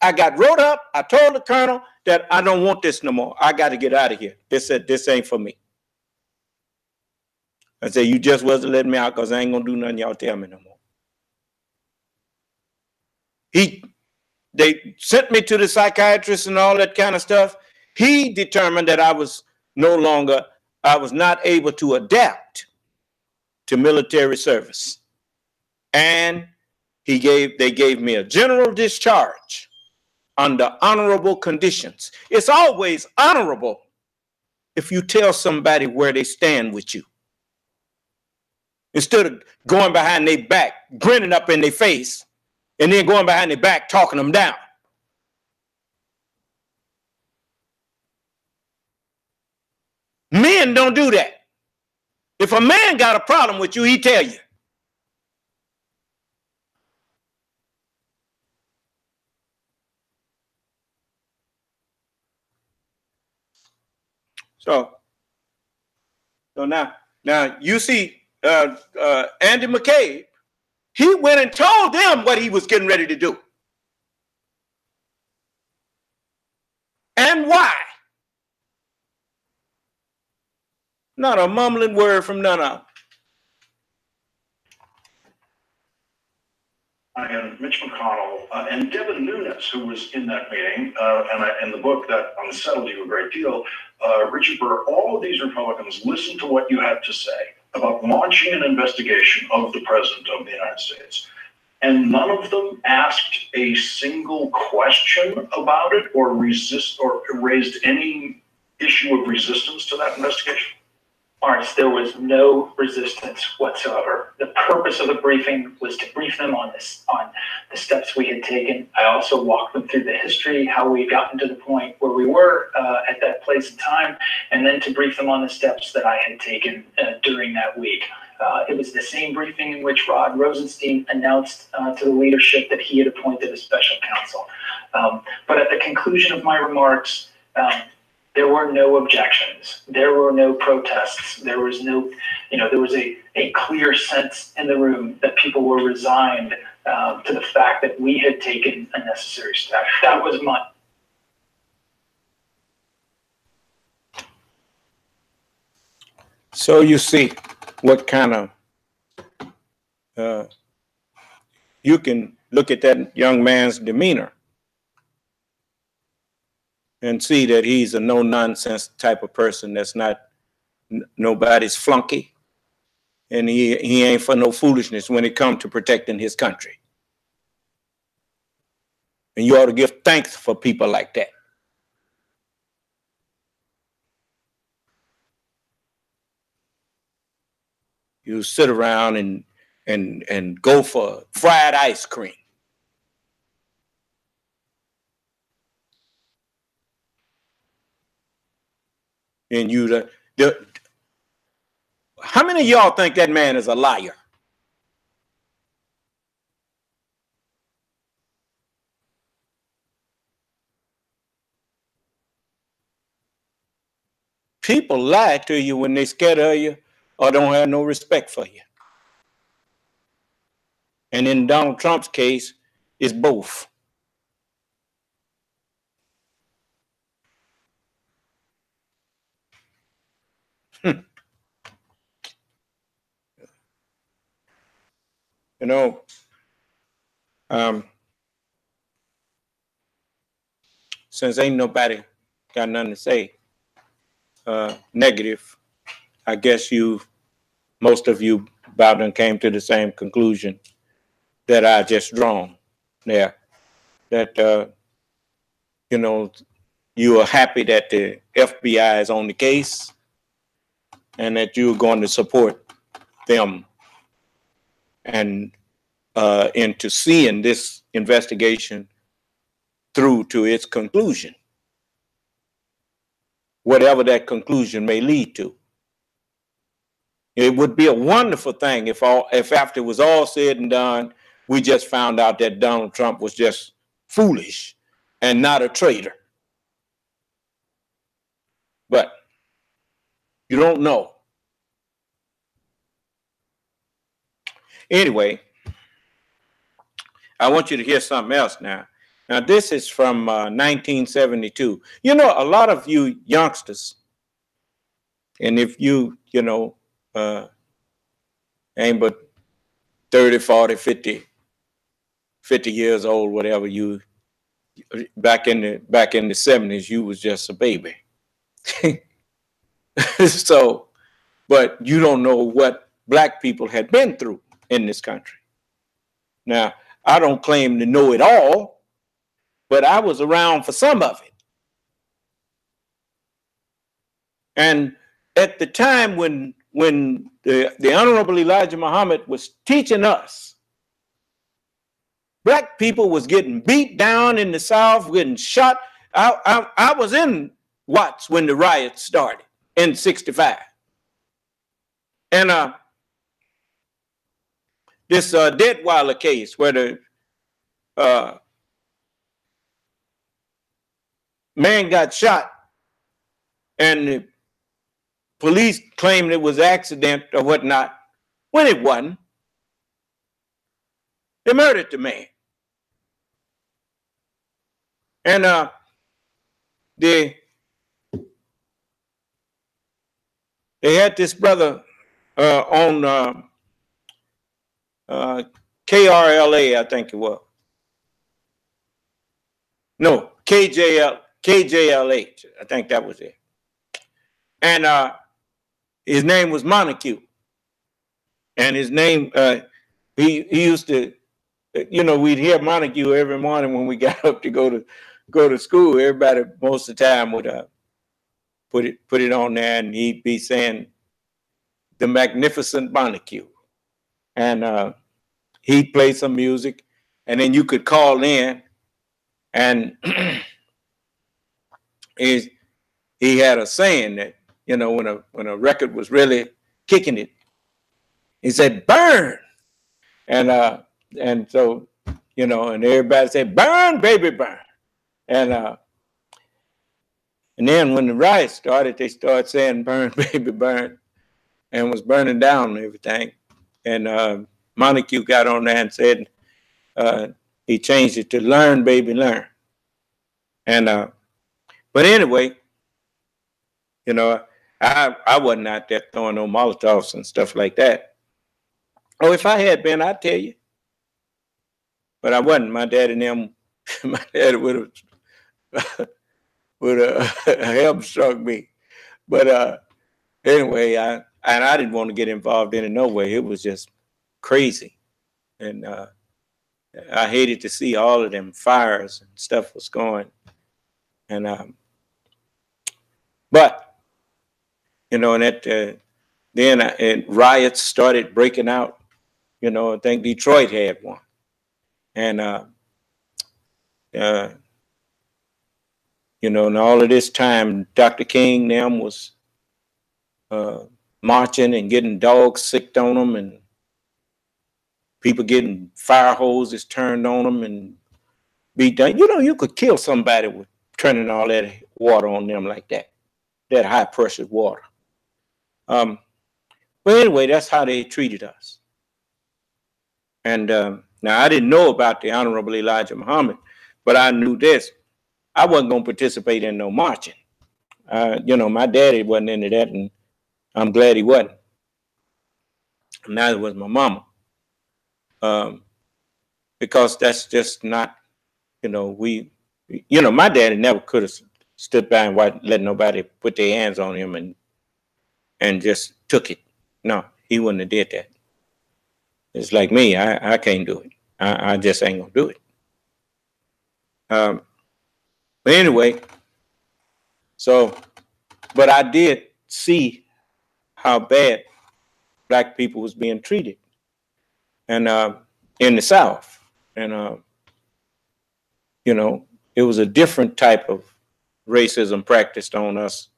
I got wrote up, I told the colonel that I don't want this no more. I got to get out of here. This ain't for me. I said, you just wasn't letting me out because I ain't going to do nothing y'all tell me no more. They sent me to the psychiatrist and all that kind of stuff. He determined that I was not able to adapt to military service. And they gave me a general discharge under honorable conditions. It's always honorable if you tell somebody where they stand with you, instead of going behind their back, grinning up in their face, and then going behind their back, talking them down. Men don't do that. If a man got a problem with you, he tell you. So now you see Andy McCabe, he went and told them what he was getting ready to do. And why? Not a mumbling word from none of them. And Mitch McConnell and Devin Nunes, who was in that meeting, and the book that unsettled you a great deal, Richard Burr, all of these Republicans listened to what you had to say about launching an investigation of the President of the United States. And none of them asked a single question about it or raised any issue of resistance to that investigation. Lawrence, there was no resistance whatsoever. The purpose of the briefing was to brief them on the steps we had taken. I also walked them through the history, how we had gotten to the point where we were at that place and time, and then to brief them on the steps that I had taken during that week. It was the same briefing in which Rod Rosenstein announced to the leadership that he had appointed a special counsel. But at the conclusion of my remarks, there were no objections. There were no protests. There was no, there was a clear sense in the room that people were resigned to the fact that we had taken a necessary step. That was my. So you see what kind of, you can look at that young man's demeanor and see that he's a no-nonsense type of person that's not nobody's flunky, and he ain't for no foolishness when it comes to protecting his country. And you ought to give thanks for people like that. You sit around and go for fried ice cream. And how many of y'all think that man is a liar? People lie to you when they're scared of you or don't have no respect for you. And in Donald Trump's case, it's both. Since ain't nobody got nothing to say negative, I guess most of you about and came to the same conclusion that I just drawn there. That you know, you are happy that the FBI is on the case and that you're going to support them and into seeing this investigation through to its conclusion, whatever that conclusion may lead to. It would be a wonderful thing if after it was all said and done, we just found out that Donald Trump was just foolish and not a traitor. But you don't know. Anyway, I want you to hear something else now. Now, this is from 1972. You know, a lot of you youngsters, and if you ain't but 30, 40, 50 years old, whatever, you back in the 70s, you was just a baby. So, but you don't know what black people had been through in this country. Now, I don't claim to know it all, but I was around for some of it. And at the time when the Honorable Elijah Muhammad was teaching us, black people was getting beat down in the South, getting shot. I was in Watts when the riots started in '65. And this Deadweiler case where the man got shot and the police claimed it was an accident or whatnot, when it wasn't. They murdered the man. And they had this brother on KRLA, I think it was. No, KJLH, I think that was it. And his name was Montague. And his name, he used to, we'd hear Montague every morning when we got up to go to school. Everybody most of the time would put it on there, and he'd be saying the magnificent Montague. And he'd play some music, and then you could call in, and he had a saying that, when a record was really kicking it, he said, "Burn." And so, and everybody said, "Burn, baby, burn." And then when the riots started, they started saying, "Burn, baby, burn," and was burning down everything. And Montague got on there and said, he changed it to "Learn, baby, learn." And but anyway, I wasn't out there throwing no Molotovs and stuff like that. Oh, if I had been, I'd tell you. But I wasn't. My dad and them, my dad would have hamstrung me. But anyway, I didn't want to get involved in it no way. It was just crazy. And I hated to see all of them fires and stuff was going. And but and that then riots started breaking out. I think Detroit had one. And and all of this time, Dr. King them was marching and getting dogs sicked on them, and people getting fire hoses turned on them and beat down. You could kill somebody with turning all that water on them like that high pressure water. But anyway, that's how they treated us. And now I didn't know about the Honorable Elijah Muhammad, but I knew this. I wasn't going to participate in no marching. My daddy wasn't into that, and I'm glad he wasn't. Neither was my mama. Because that's just not, my daddy never could have stood by and let nobody put their hands on him and just took it. No, he wouldn't have did that. It's like me. I can't do it. I just ain't gonna do it. But anyway, so, but I did see how bad black people was being treated, and in the South, and you know, it was a different type of racism practiced on us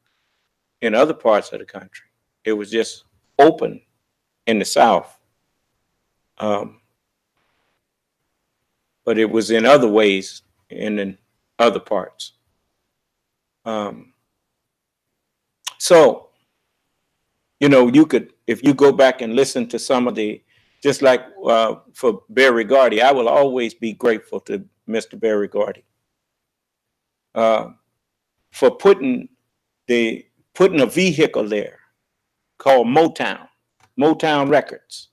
in other parts of the country. It was just open in the South, but it was in other ways in other parts. So, you know, you could, if you go back and listen to some of the, just like for Barry Gordy, I will always be grateful to Mr. Barry Gordy for putting a vehicle there called Motown Records,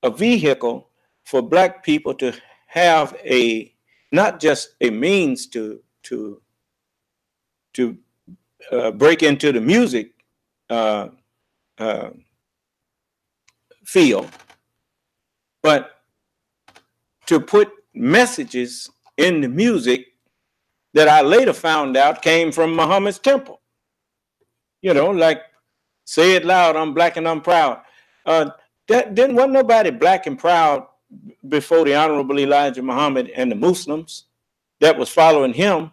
a vehicle for black people to have not just a means to break into the music field, but to put messages in the music that I later found out came from Muhammad's temple. You know, like "Say It Loud, I'm Black and I'm Proud." Wasn't nobody black and proud before the Honorable Elijah Muhammad, and the Muslims that was following him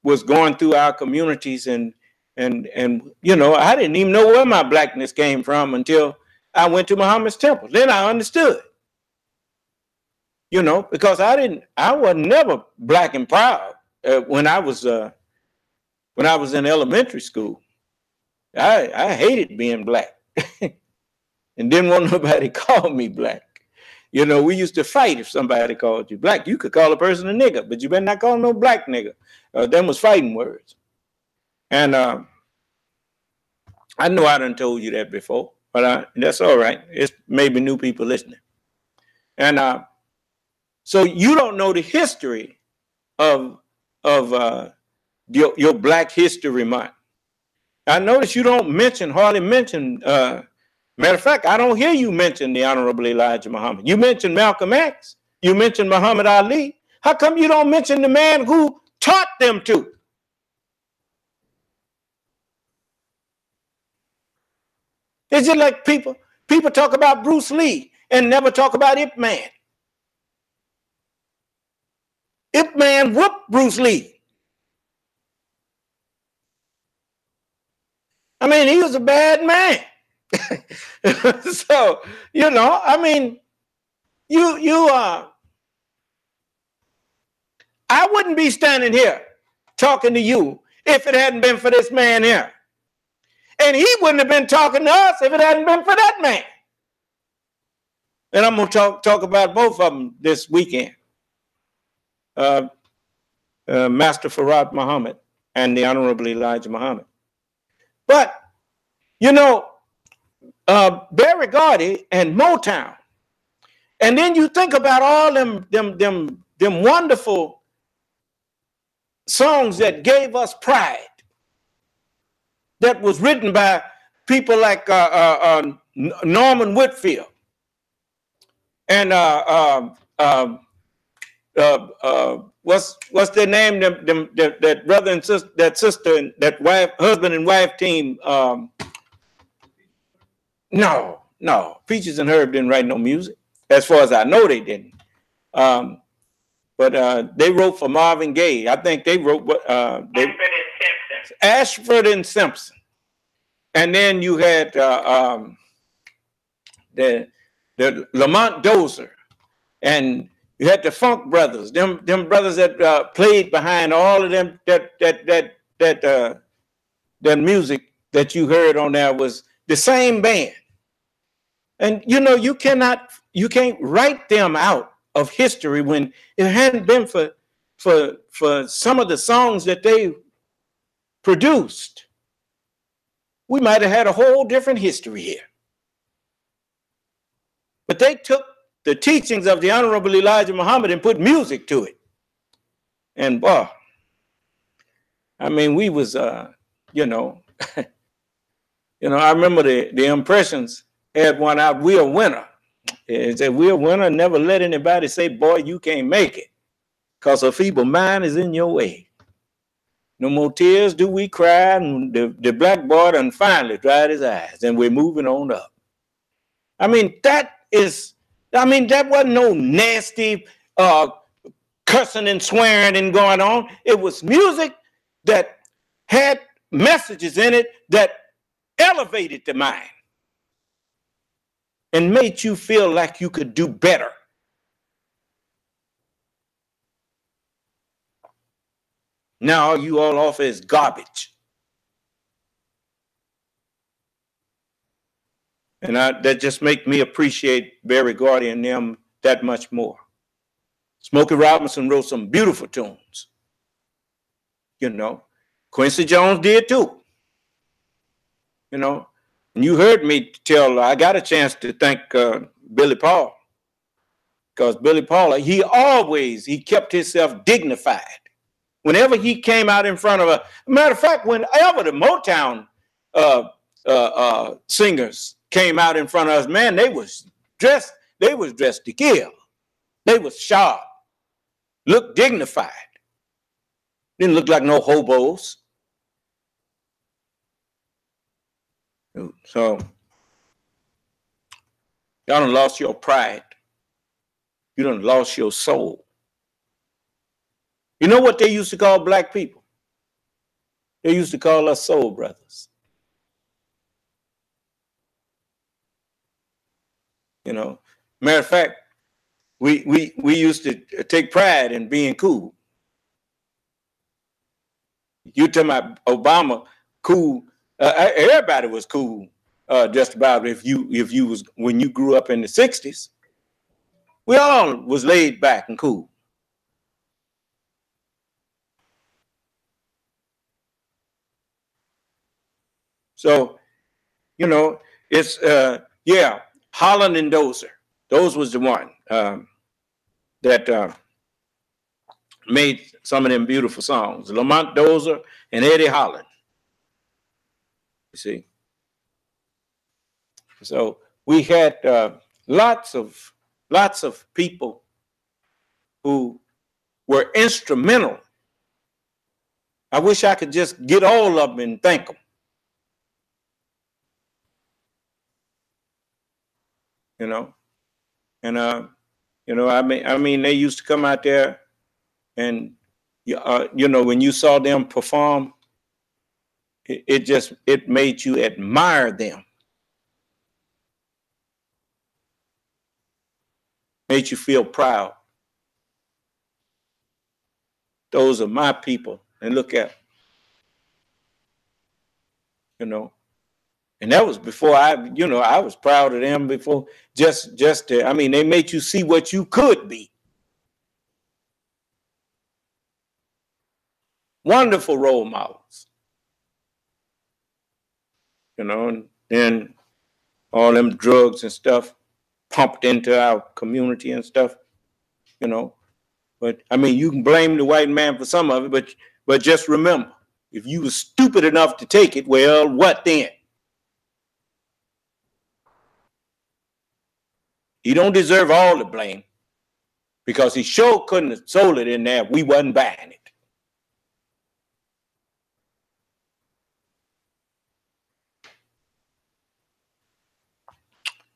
was going through our communities, and you know, I didn't even know where my blackness came from until I went to Muhammad's temple. Then I understood, you know, because I was never black and proud when I was in elementary school. I hated being black and didn't want nobody to call me black. You know, we used to fight if somebody called you black. You could call a person a nigga, but you better not call no black nigga. Them was fighting words. And I know I done told you that before, but that's all right. It's maybe new people listening. And so you don't know the history of your Black History Month. I notice you don't hardly mention, matter of fact, I don't hear you mention the Honorable Elijah Muhammad. You mention Malcolm X. You mention Muhammad Ali. How come you don't mention the man who taught them to? It's just like people talk about Bruce Lee and never talk about Ip Man. Ip Man whooped Bruce Lee. I mean, he was a bad man. So, you know, I mean, I wouldn't be standing here talking to you if it hadn't been for this man here. And he wouldn't have been talking to us if it hadn't been for that man. And I'm going to talk about both of them this weekend. Master Farad Muhammad and the Honorable Elijah Muhammad. But, you know, Barry Gordy and Motown. And then you think about all them wonderful songs that gave us pride, that was written by people like Norman Whitfield and what's their name? That brother and sister, that sister, and that husband and wife team. No, Peaches and Herb didn't write no music. As far as I know, they didn't. But they wrote for Marvin Gaye. I think they wrote Ashford and Simpson. And then you had the Lamont Dozier, and you had the Funk Brothers. Them brothers that played behind all of them. That music that you heard on there was the same band. And you know, you can't write them out of history when it hadn't been for some of the songs that they produced. We might have had a whole different history here. But they took the teachings of the Honorable Elijah Muhammad and put music to it. And boy, I mean, we was, you know, I remember the impressions had one out, "We a winner." It said, "We a winner. Never let anybody say, boy, you can't make it, because a feeble mind is in your way. No more tears do we cry." And the black boy done finally dried his eyes, and we're moving on up. I mean, that wasn't no nasty cussing and swearing and going on. It was music that had messages in it that elevated the mind and made you feel like you could do better. Now you all offer is garbage. And that just make me appreciate Barry Gordy and them that much more. Smokey Robinson wrote some beautiful tunes. You know, Quincy Jones did too. You know, and you heard me I got a chance to thank Billy Paul, because Billy Paul, he kept himself dignified. Whenever he came out in front of matter of fact, whenever the Motown singers came out in front of us, man, they was dressed to kill. They was sharp, looked dignified. Didn't look like no hobos. So y'all done lost your pride. You done lost your soul. You know what they used to call black people? They used to call us soul brothers. You know, matter of fact, we used to take pride in being cool. You tell my Obama cool, everybody was cool, just about if you was when you grew up in the 60s. We all was laid back and cool. So, you know, it's Holland and Dozier. Those was the one that made some of them beautiful songs. Lamont Dozier and Eddie Holland. You see. So we had lots of people who were instrumental. I wish I could just get all of them and thank them. You know, and I mean, they used to come out there, and when you saw them perform, it made you admire them, made you feel proud. Those are my people, and look at, and that was before I was proud of them before. They made you see what you could be. Wonderful role models. And all them drugs and stuff pumped into our community and stuff, But I mean, you can blame the white man for some of it, but just remember, if you were stupid enough to take it, well, what then? He don't deserve all the blame, because he sure couldn't have sold it in there if we wasn't buying it.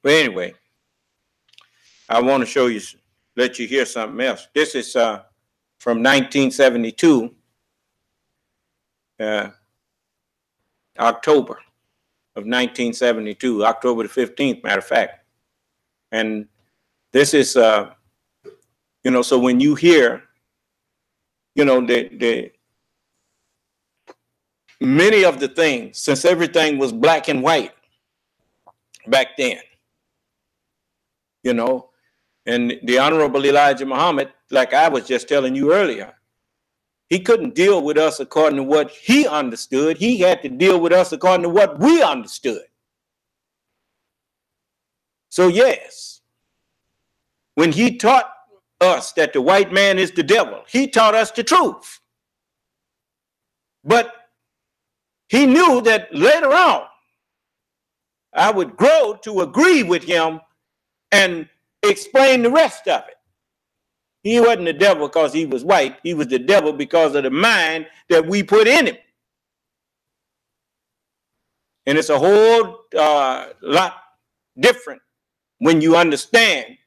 But anyway, I want to let you hear something else. This is from 1972, October of 1972, October the 15th, matter of fact. And this is, so when you hear, many of the things, since everything was black and white back then, and the Honorable Elijah Muhammad, like I was just telling you earlier, he couldn't deal with us according to what he understood. He had to deal with us according to what we understood. So yes, when he taught us that the white man is the devil, he taught us the truth. But he knew that later on, I would grow to agree with him and explain the rest of it. He wasn't the devil because he was white. He was the devil because of the mind that we put in him. And it's a whole lot different when you understand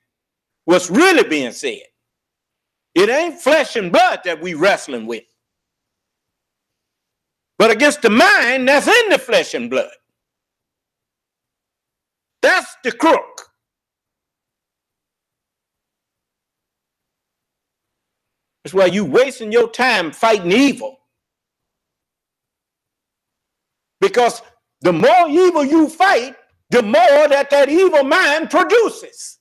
what's really being said. It ain't flesh and blood that we wrestling with, but against the mind that's in the flesh and blood. That's the crook. That's why you wasting your time fighting evil. Because the more evil you fight, the more that evil mind produces.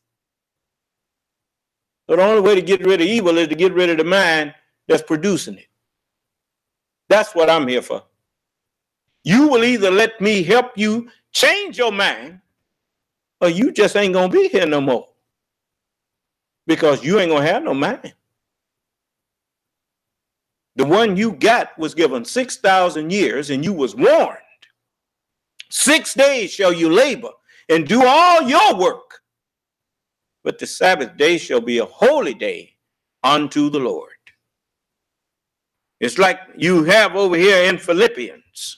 So the only way to get rid of evil is to get rid of the mind that's producing it. That's what I'm here for. You will either let me help you change your mind, or you just ain't going to be here no more. Because you ain't going to have no mind. The one you got was given 6,000 years, and you was warned. 6 days shall you labor and do all your work. But the Sabbath day shall be a holy day unto the Lord. It's like you have over here in Philippians,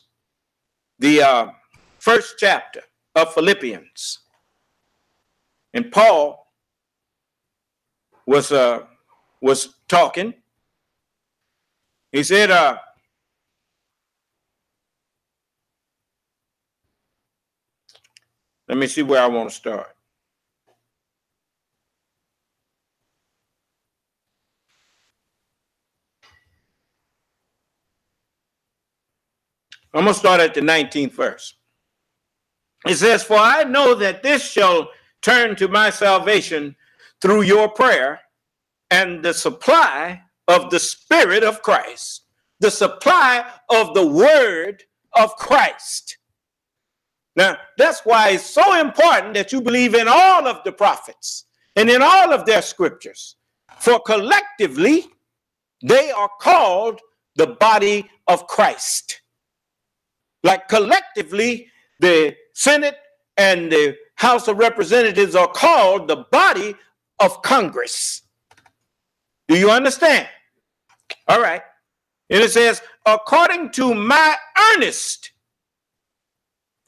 the first chapter of Philippians. And Paul was talking. He said, let me see where I want to start. I'm going to start at the 19th verse. It says, for I know that this shall turn to my salvation through your prayer and the supply of the Spirit of Christ, the supply of the Word of Christ. Now, that's why it's so important that you believe in all of the prophets and in all of their scriptures. For collectively, they are called the body of Christ. Like collectively, the Senate and the House of Representatives are called the body of Congress. Do you understand? All right. And it says, according to my earnest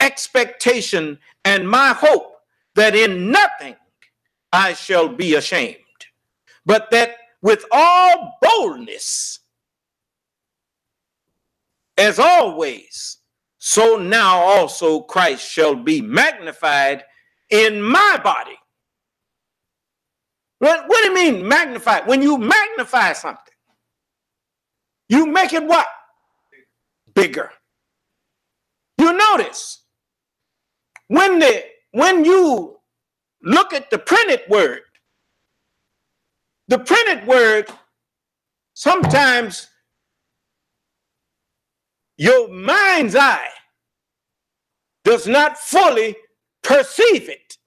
expectation and my hope that in nothing I shall be ashamed, but that with all boldness, as always, so now also Christ shall be magnified in my body. What do you mean magnified? When you magnify something, you make it what? Bigger. You notice when you look at the printed word sometimes your mind's eye does not fully perceive it.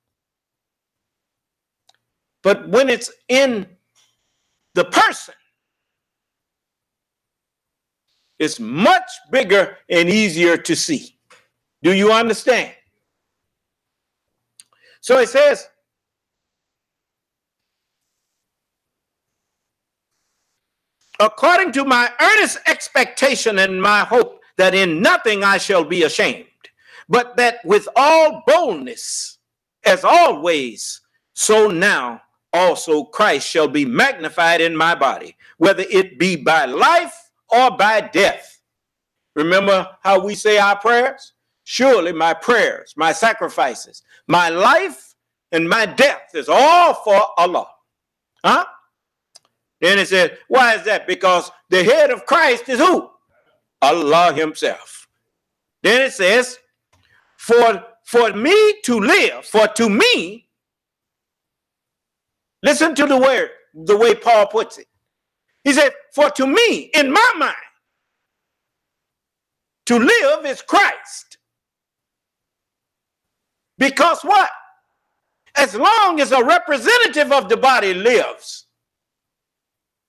But when it's in the person, it's much bigger and easier to see. Do you understand? So it says, according to my earnest expectation and my hope that in nothing I shall be ashamed, but that with all boldness, as always, so now also Christ shall be magnified in my body, whether it be by life or by death. Remember how we say our prayers? Surely my prayers, my sacrifices, my life and my death is all for Allah. Huh? Then it says, why is that? Because the head of Christ is who? Allah himself. Then it says, for me to live, for to me, listen to the word, the way Paul puts it. He said, for to me, in my mind, to live is Christ. Because what? As long as a representative of the body lives,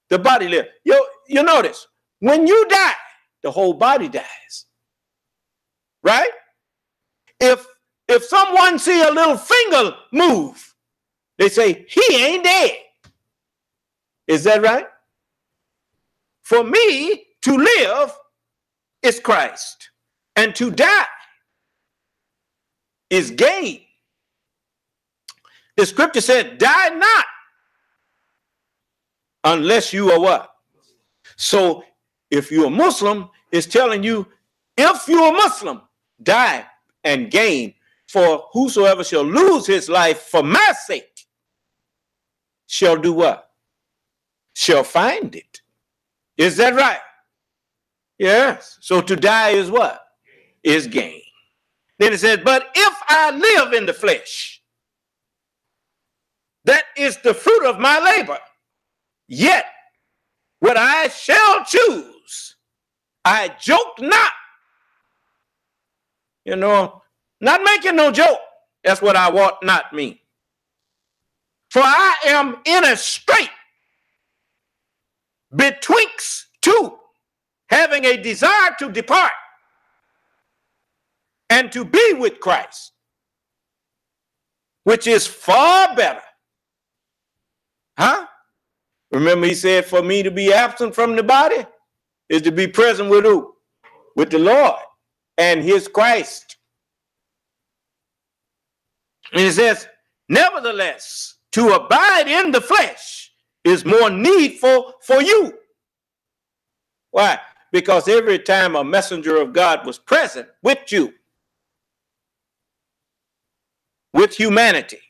the body lives. You notice, when you die, the whole body dies. Right? If if someone see a little finger move, they say, he ain't dead. Is that right? For me to live is Christ, and to die is gain. The scripture said, die not unless you are what? So if you're a Muslim, it's telling you, if you're a Muslim, die and gain. For whosoever shall lose his life for my sake shall do what? Shall find it. Is that right? Yes. So to die is what? Is gain. Then it says, but if I live in the flesh, that is the fruit of my labor. Yet what I shall choose, I joke not. You know, not making no joke. That's what I want not mean. For I am in a strait betwixt two, having a desire to depart and to be with Christ, which is far better. Huh? Remember he said, for me to be absent from the body is to be present with who? With the Lord and his Christ. And he says, nevertheless, to abide in the flesh is more needful for you. Why? Because every time a messenger of God was present with you, with humanity,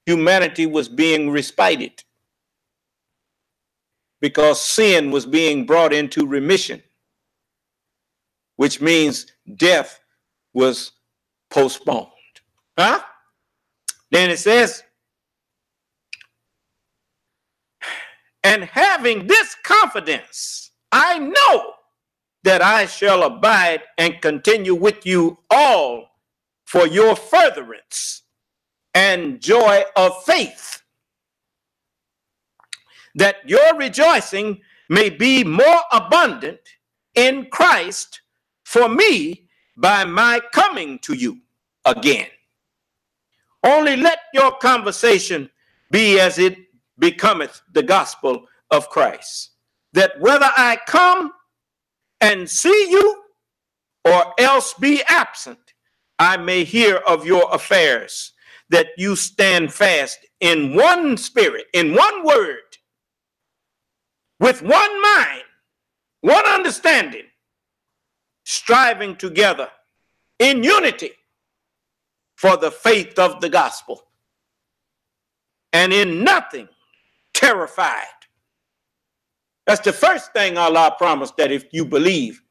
humanity was being respited. Because sin was being brought into remission, which means death was postponed. Huh? Then it says, and having this confidence, I know that I shall abide and continue with you all for your furtherance and joy of faith, that your rejoicing may be more abundant in Christ for me by my coming to you again. Only let your conversation be as it becometh the gospel of Christ, that whether I come and see you or else be absent, I may hear of your affairs, that you stand fast in one spirit, in one word, with one mind, one understanding, striving together in unity for the faith of the gospel, and in nothing terrified. That's the first thing Allah promised, that if you believe,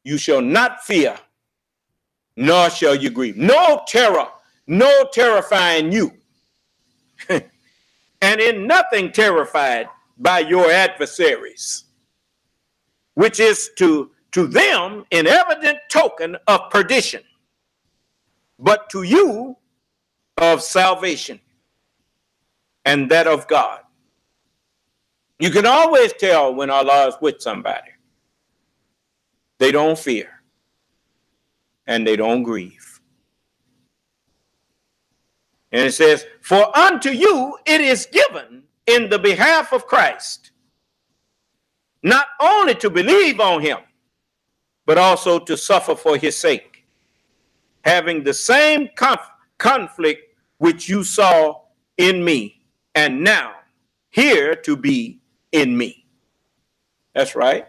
you shall not fear, nor shall you grieve. No terror, no terrifying you. And in nothing terrified by your adversaries, which is to them an evident token of perdition, but to you of salvation, and that of God. You can always tell when Allah is with somebody. They don't fear and they don't grieve. And it says, for unto you it is given in the behalf of Christ, not only to believe on him, but also to suffer for his sake, having the same conflict which you saw in me, and now here to be in me. That's right.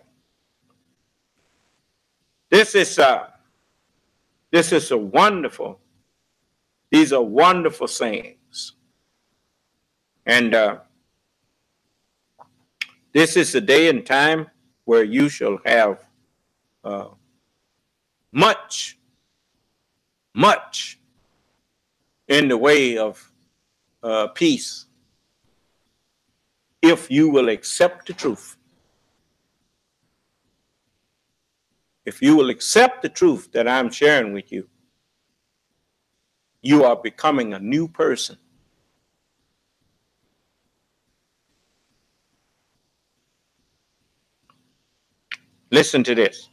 This is a wonderful, these are wonderful sayings. And this is a day and time where you shall have much in the way of peace, if you will accept the truth. If you will accept the truth that I'm sharing with you, you are becoming a new person. Listen to this.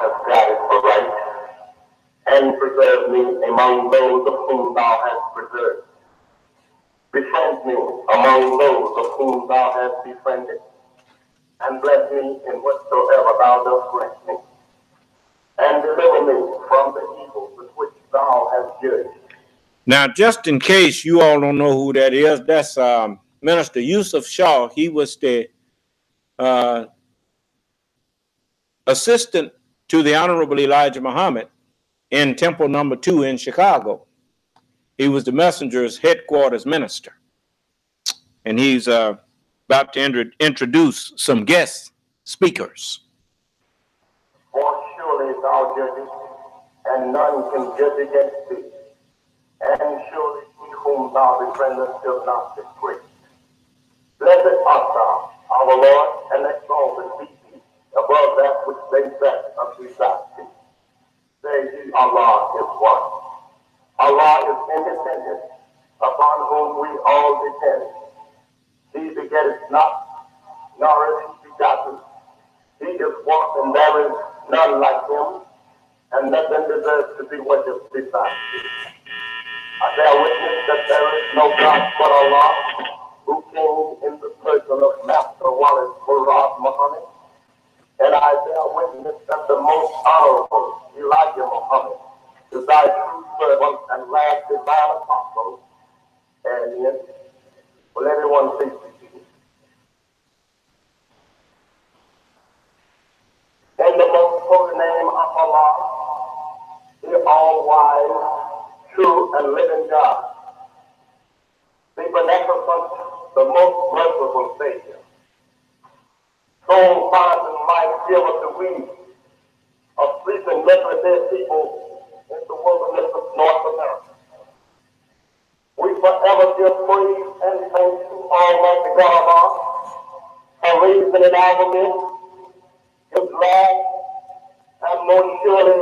hast guided aright, and preserve me among those of whom thou hast preserved. Befriend me among those of whom thou hast befriended, and bless me in whatsoever thou dost grant me, and deliver me from the evil with which thou hast judged. Now, just in case you all don't know who that is, that's Minister Yusuf Shaw. He was the assistant to the Honorable Elijah Muhammad in Temple Number 2 in Chicago. He was the messenger's headquarters minister. And he's about to introduce some guest speakers. For surely thou judgest, and none can judge against thee. And surely he whom thou befriendest shall not disgrace. Blessed art thou, our Lord, and exalted be thee above that which they set up beside thee. Say ye, Allah is one. Allah is independent, upon whom we all depend. He begetteth not, nor is he begotten. He is one, and there is none like him, and nothing deserves to be worshipped beside thee. I bear witness that there is no God but Allah, who came in the person of Master Wallace Murad Muhammad, and I bear witness that the most honorable Elijah Muhammad is thy true servant and last divine apostle, and yet, will everyone say to you? In the most holy name of Allah, the all-wise, true and living God, the beneficent, the most merciful Savior. Soul finding life giver to we, of sleeping mentally dead people in the wilderness of North America. We forever give praise and thanks to Almighty God for raising in our midst His last and most surely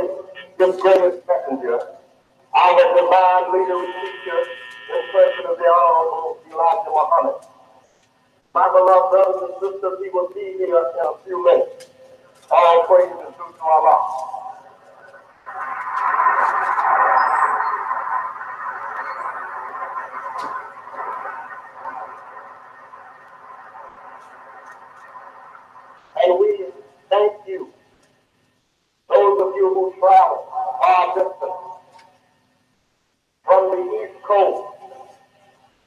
His greatest messenger, our divine leader and teacher, in person of the Honorable Elijah Muhammad. My beloved brothers and sisters, he will be here in a few minutes. All praise is due to Allah. And we thank you, those of you who travel far distance, from the East Coast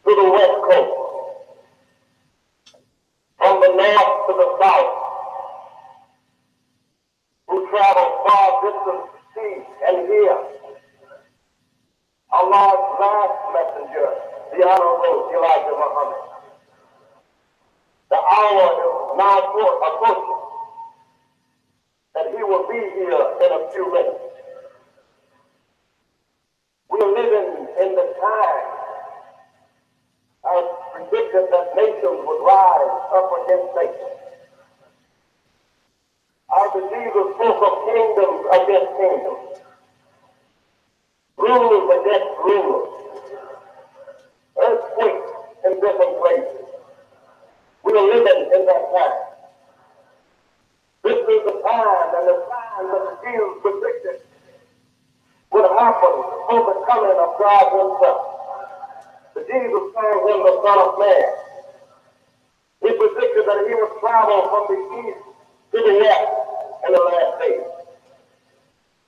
to the West Coast, from the North to the South, who travel far distance to see and hear Allah's last messenger, the Honorable Elijah Muhammad. The hour is now approaching, and he will be here in a few minutes. We are living in the time as predicted that nations would rise up against nations. As Jesus spoke of kingdoms against kingdoms, rulers against rulers, earthquakes in different places. We are living in that time. This is the time and the time that Jesus predicted would happen for the coming of God himself. The Jesus called him the Son of Man. He predicted that he would travel from the east to the west in the last days.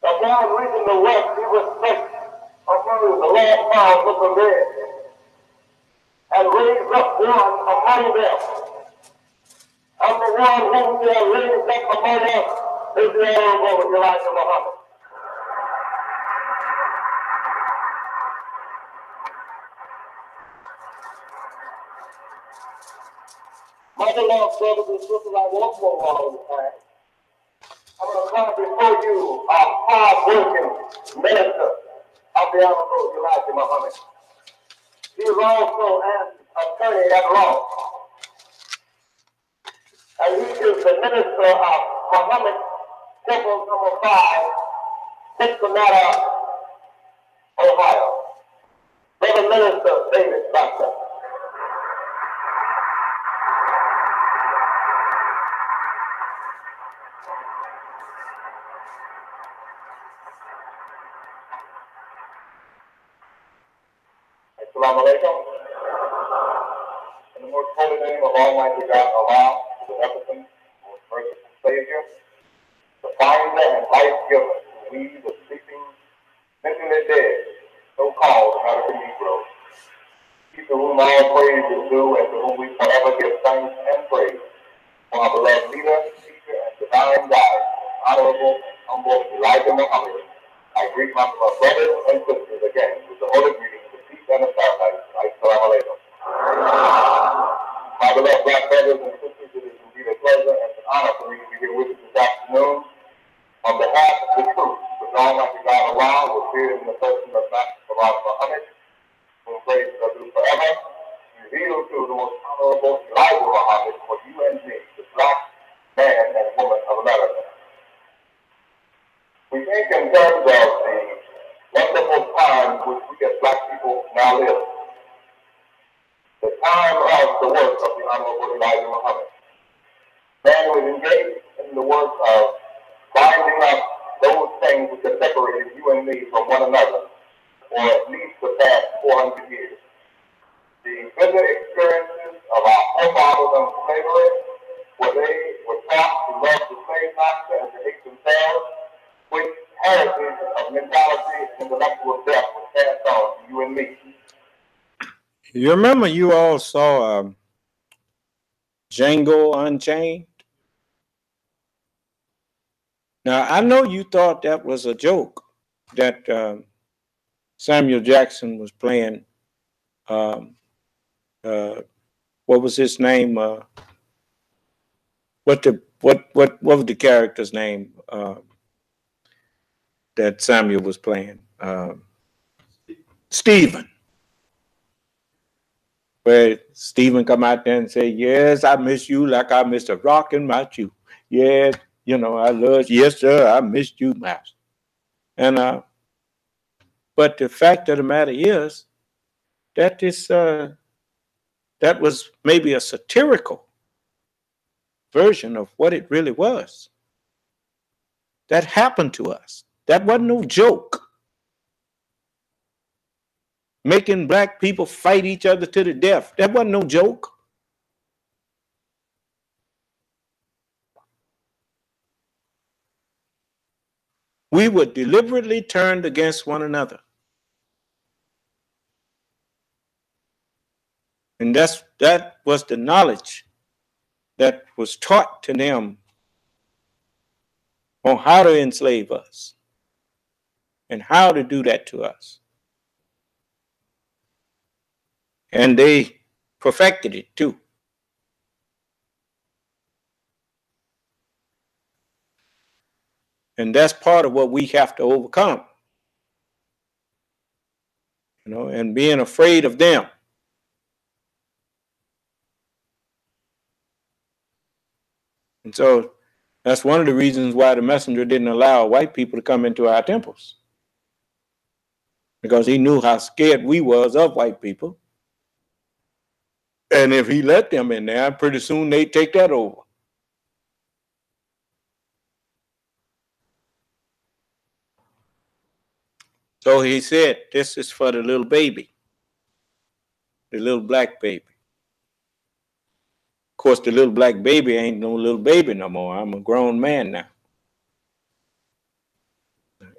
Upon reaching the west, he was placed among the last pounds of the dead and raised up one among them. And the one whom they are raised up among us is the Honorable Elijah Muhammad. My beloved brothers and sisters, I won't go all the time. I'm going to come before you, a hard-working minister of the Honorable Elijah Muhammad. He is also an attorney at law. And he is the minister of Muhammad Temple Number 5, Cincinnati, Ohio. Brother Minister David Buster. alaikum. In the most holy name of Almighty God, Allah, the beneficent, most merciful Savior, the finder and life giver, we, the sleeping, mentally dead, so-called American Negroes, to whom all praise is due and to whom we forever give thanks and praise. For our beloved leader, teacher, and divine guide, honorable and humble Elijah Muhammad, I greet my brothers and sisters again with the holy greetings of peace and of paradise. Assalamu alaikum. My beloved black brothers and sisters, it is indeed a pleasure and an honor for me to be here with you this afternoon. On behalf of the truth, which Almighty God Allah was here in the person of Master Muhammad, whom praise shall do forever, revealed to the most honorable Elijah Muhammad for you and me, the black man and woman of America. We think in terms of the wonderful time which we as black people now live. The time of the work of the Honorable Elijah Muhammad. Man was engaged in the work of binding up those things which have separated you and me from one another for at least the past 400 years. The bitter experiences of our forefathers on slavery, where they were taught to love the slave master and to hate themselves, which heritage of mentality and intellectual depth was passed on to you and me. You remember you all saw Django Unchained? Now, I know you thought that was a joke, that Samuel Jackson was playing, what was his name? What was the character's name that Samuel was playing? Stephen. Where Stephen come out there and say, yes, I miss you like I miss a rock in my shoe. Yes, you know, I love you. Yes, sir, I missed you, master. And but the fact of the matter is that that was maybe a satirical version of what it really was. That happened to us. That wasn't no joke. Making black people fight each other to the death. That wasn't no joke. We were deliberately turned against one another. And that was the knowledge that was taught to them on how to enslave us and how to do that to us. And they perfected it too. And that's part of what we have to overcome. You know, and being afraid of them. And so that's one of the reasons why the messenger didn't allow white people to come into our temples. Because he knew how scared we was of white people. And if he let them in there, pretty soon they'd take that over. So he said, this is for the little baby, the little black baby. Of course, the little black baby ain't no little baby no more. I'm a grown man now.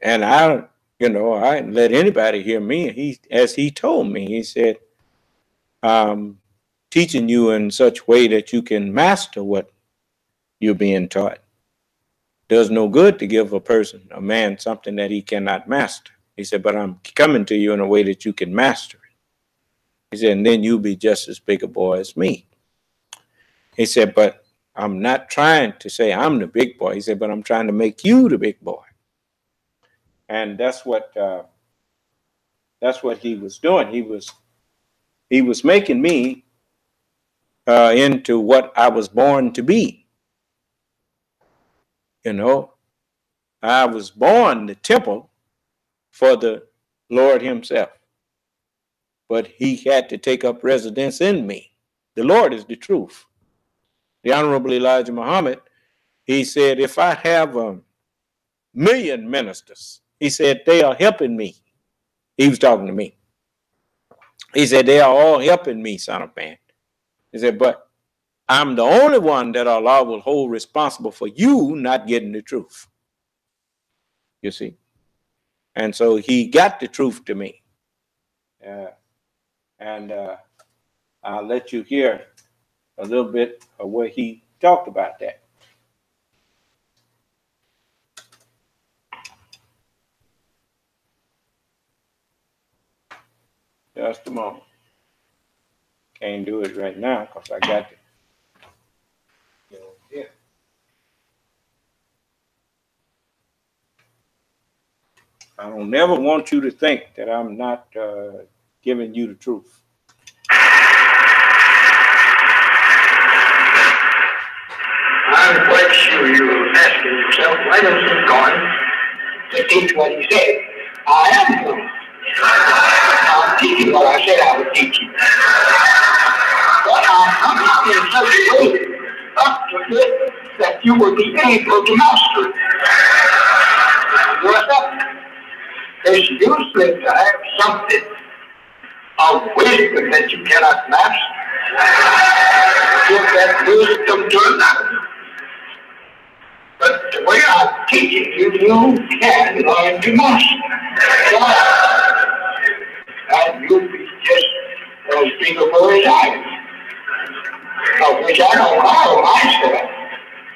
And I didn't let anybody hear me. As he told me, he said, teaching you in such way that you can master what you're being taught. Does no good to give a man, something that he cannot master. He said, but I'm coming to you in a way that you can master it. He said, and then you'll be just as big a boy as me. He said, but I'm not trying to say I'm the big boy. He said, but I'm trying to make you the big boy. And that's what he was doing. He was making me into what I was born to be. You know, I was born the temple for the Lord himself. But he had to take up residence in me. The Lord is the truth. The Honorable Elijah Muhammad, he said, if I have 1,000,000 ministers, he said, they are helping me. He was talking to me. He said, they are all helping me, son of man. He said, but I'm the only one that Allah will hold responsible for you not getting the truth. You see? And so he got the truth to me. And I'll let you hear a little bit of where he talked about that. Just a moment. Can't do it right now because I got to get over here. I don't never want you to think that I'm not giving you the truth. I'm quite sure you're asking yourself, why does he going to teach what he said? I am going. I'm teaching what I said I would teach you. But I'm not in such a way up to it that you will be able to master it. Yourself. It's useless to have something of wisdom that you cannot master. Give that wisdom to another. But the way I'm teaching you, you can learn to master. And you'll be just as beautiful as I am. Of which I don't know myself.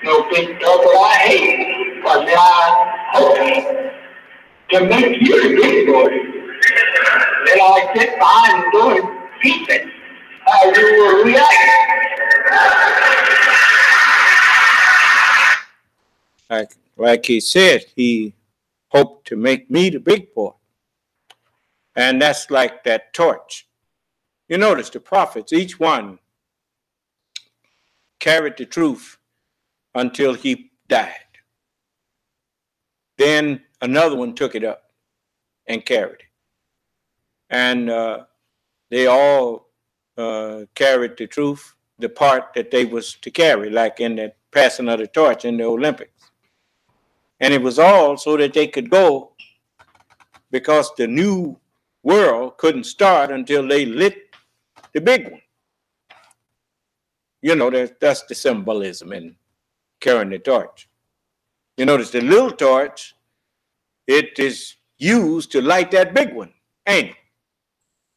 No big trouble I hate. But I hope to make you the big boy. Then I get behind the door and peeping how you will react. Like he said, he hoped to make me the big boy. And that's like that torch. You notice the prophets, each one carried the truth until he died. Then another one took it up and carried it. And they all carried the truth, the part that they was to carry, like in the passing of the torch in the Olympics. And it was all so that they could go, because the new world couldn't start until they lit the big one. You know, that's the symbolism in carrying the torch. You notice the little torch, it is used to light that big one, ain't it?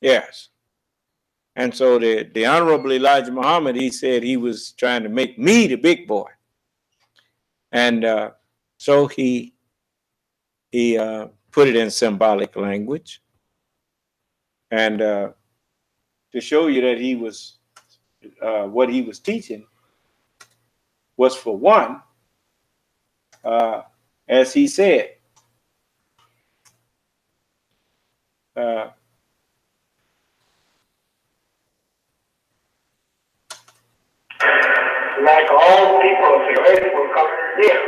Yes. And so the Honorable Elijah Muhammad, he said he was trying to make me the big boy. And so he put it in symbolic language. And to show you that he was, what he was teaching was, for one, as he said, Like all people of the earth will come here.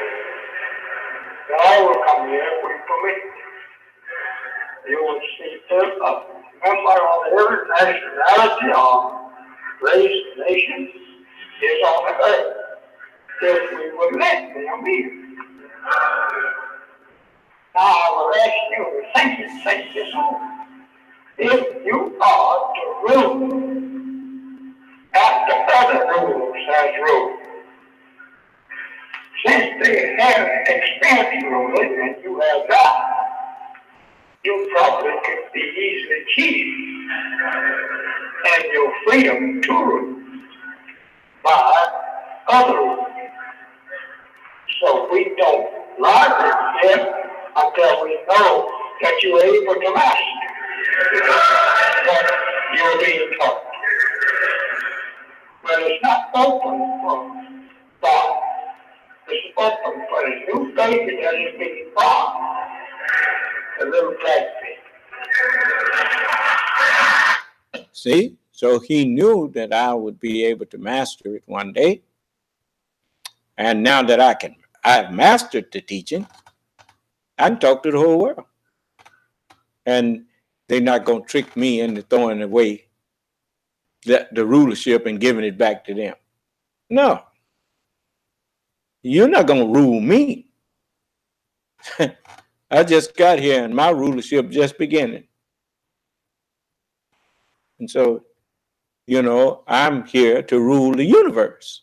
They all will come here if we permit. You will see a member of every nationality or race, nation is on the earth. If we would let them in. Now I will ask you to think this over. If you are to rule after other rulers has ruled, since they have experienced ruling and you have not, you probably could be easily cheated and your freedom to rule by other rulers. So we don't largely them until we know that you're able to master what you're being taught. But it's not open for God. It's open for the new baby that is being born, the little black baby. See? So he knew that I would be able to master it one day. And now that I've mastered the teaching, I can talk to the whole world. And they're not going to trick me into throwing away the rulership and giving it back to them. No. You're not going to rule me. I just got here and my rulership just beginning. And so, I'm here to rule the universe.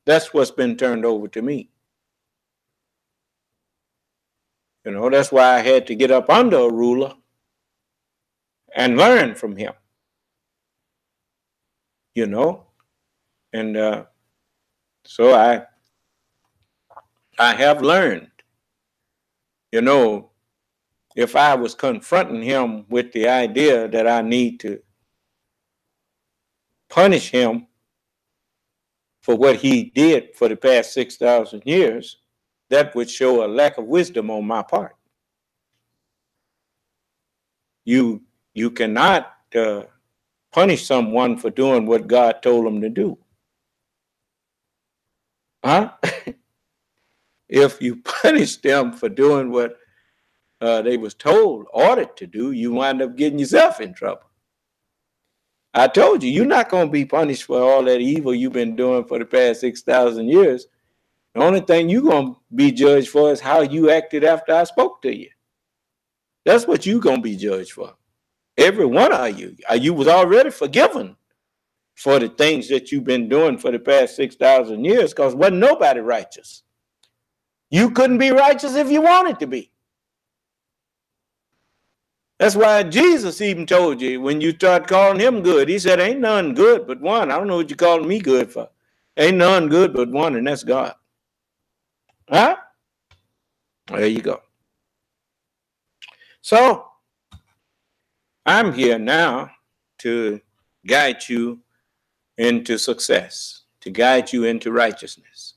That's what's been turned over to me. That's why I had to get up under a ruler and learn from him. And so I have learned, if I was confronting him with the idea that I need to punish him for what he did for the past 6,000 years, that would show a lack of wisdom on my part. You cannot punish someone for doing what God told them to do. Huh? If you punish them for doing what they was told, ordered to do, you wind up getting yourself in trouble. I told you, you're not going to be punished for all that evil you've been doing for the past 6,000 years. The only thing you're going to be judged for is how you acted after I spoke to you. That's what you're going to be judged for. Every one of you. You was already forgiven for the things that you've been doing for the past 6,000 years because wasn't nobody righteous. You couldn't be righteous if you wanted to be. That's why Jesus even told you when you start calling him good, he said, ain't none good but one. I don't know what you're calling me good for. Ain't none good but one, and that's God. Huh? There you go. So I'm here now to guide you into success, to guide you into righteousness.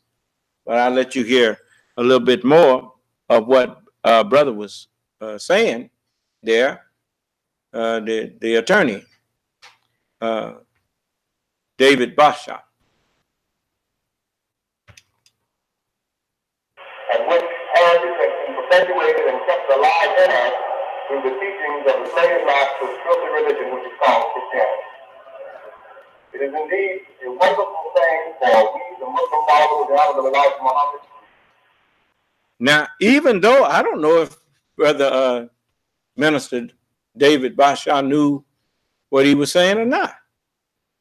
But I'll let you hear a little bit more of what brother was saying there, the attorney, David Basha. And which heritage has been perpetuated and kept alive in us through the teachings of the slave master's filthy religion, which is called Christianity. It is indeed a wonderful thing for we, the Muslim followers of the Honorable Elijah Muhammad. Now, even though I don't know if Brother Minister David Basha knew what he was saying or not,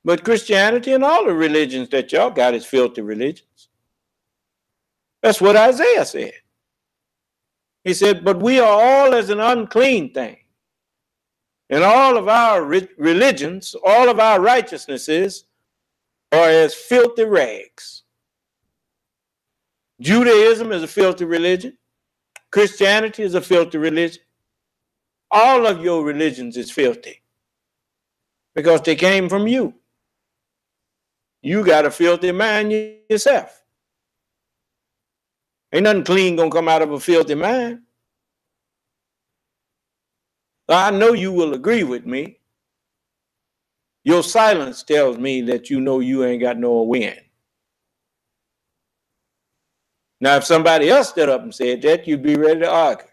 but Christianity and all the religions that y'all got is filthy religions. That's what Isaiah said. He said, but we are all as an unclean thing. And all of our religions, all of our righteousnesses are as filthy rags. Judaism is a filthy religion. Christianity is a filthy religion. All of your religions is filthy because they came from you. You got a filthy mind yourself. Ain't nothing clean gonna come out of a filthy mind. I know you will agree with me. Your silence tells me that you know you ain't got no win. Now, if somebody else stood up and said that, you'd be ready to argue.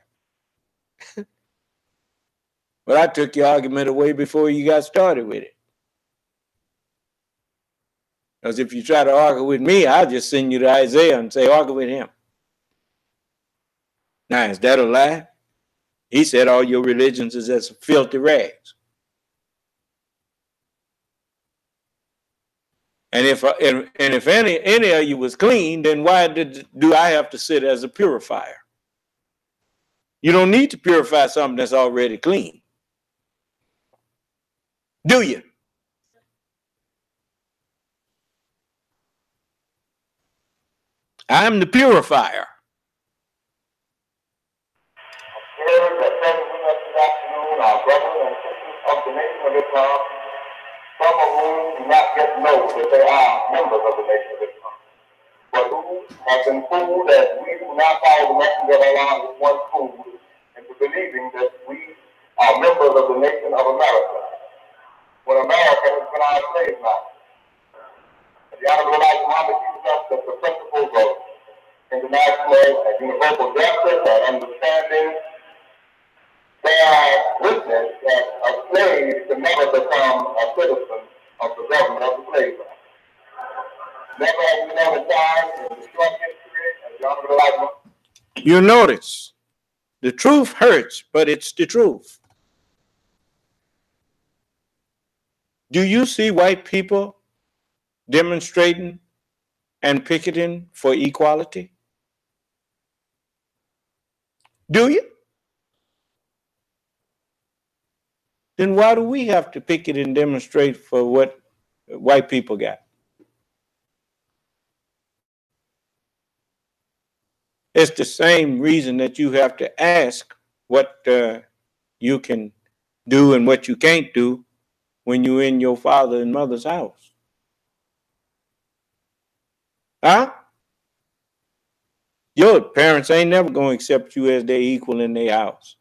But I took your argument away before you got started with it. Because if you try to argue with me, I'll just send you to Isaiah and say, argue with him. Now, is that a lie? He said all your religions is as filthy rags. And if any of you was clean, then why do I have to sit as a purifier? You don't need to purify something that's already clean. Do you? I'm the purifier. Here that present with us this afternoon are brothers and sisters of the Nation of Islam, some of whom do not yet know that they are members of the Nation of Islam, but who have been fooled as we do not follow the message of Allah is once fooled into believing that we are members of the nation of America, when America has been our slave master. The Honorable Elijah Muhammad teaches us that the principles of international and universal justice and understanding bear witness that a slave can never become a citizen of the government of the slave master. Never has been ever time in the short history as the Honorable Elijah Muhammad. You notice, the truth hurts, but it's the truth. Do you see white people demonstrating and picketing for equality? Do you? Then why do we have to picket and demonstrate for what white people got? It's the same reason that you have to ask what you can do and what you can't do when you're in your father and mother's house. Huh? Your parents ain't never going to accept you as their equal in their house.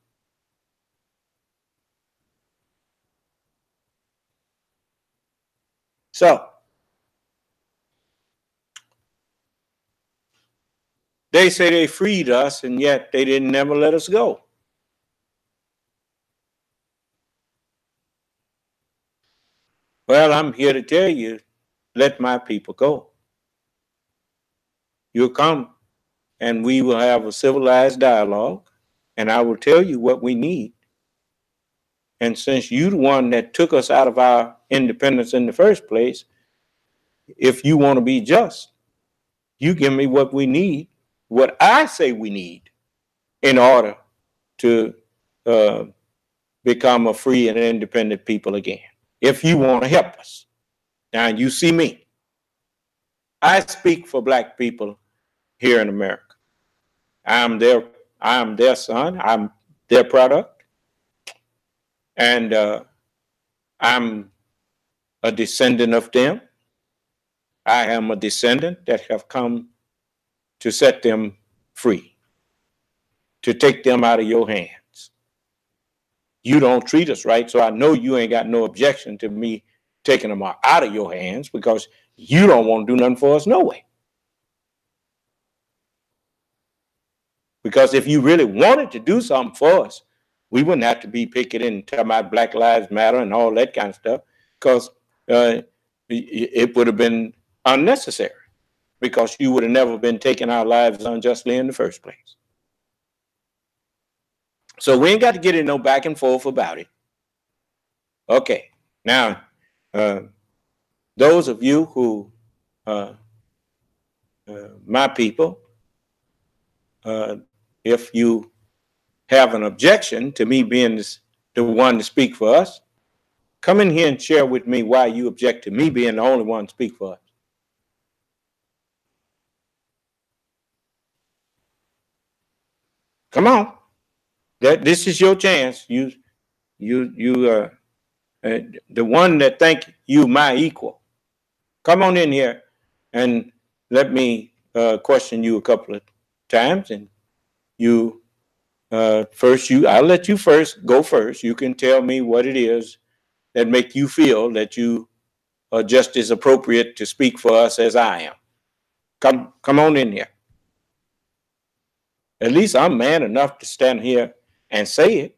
So, they say they freed us, and yet they didn't never let us go. Well, I'm here to tell you, let my people go. You'll come, and we will have a civilized dialogue, and I will tell you what we need. And since you're the one that took us out of our independence in the first place, if you want to be just, you give me what we need, what I say we need, in order to become a free and independent people again. If you want to help us. Now, you see me. I speak for black people here in America. I'm their son. I'm their product. And I'm a descendant of them. I am a descendant that have come to set them free, to take them out of your hands. You don't treat us right, so I know you ain't got no objection to me taking them out of your hands because you don't want to do nothing for us no way. Because if you really wanted to do something for us, we wouldn't have to be picketing and talking about Black Lives Matter and all that kind of stuff, because it would have been unnecessary, because you would have never been taking our lives unjustly in the first place. So we ain't got to get in no back and forth about it. Okay, now, those of you who, my people, if you have an objection to me being the one to speak for us, come in here and share with me why you object to me being the only one to speak for us. Come on. This is your chance. The one that think you my equal. Come on in here and let me question you a couple of times, and you I'll let you go first. You can tell me what it is that make you feel that you are just as appropriate to speak for us as I am. Come on in here. At least I'm man enough to stand here and say it.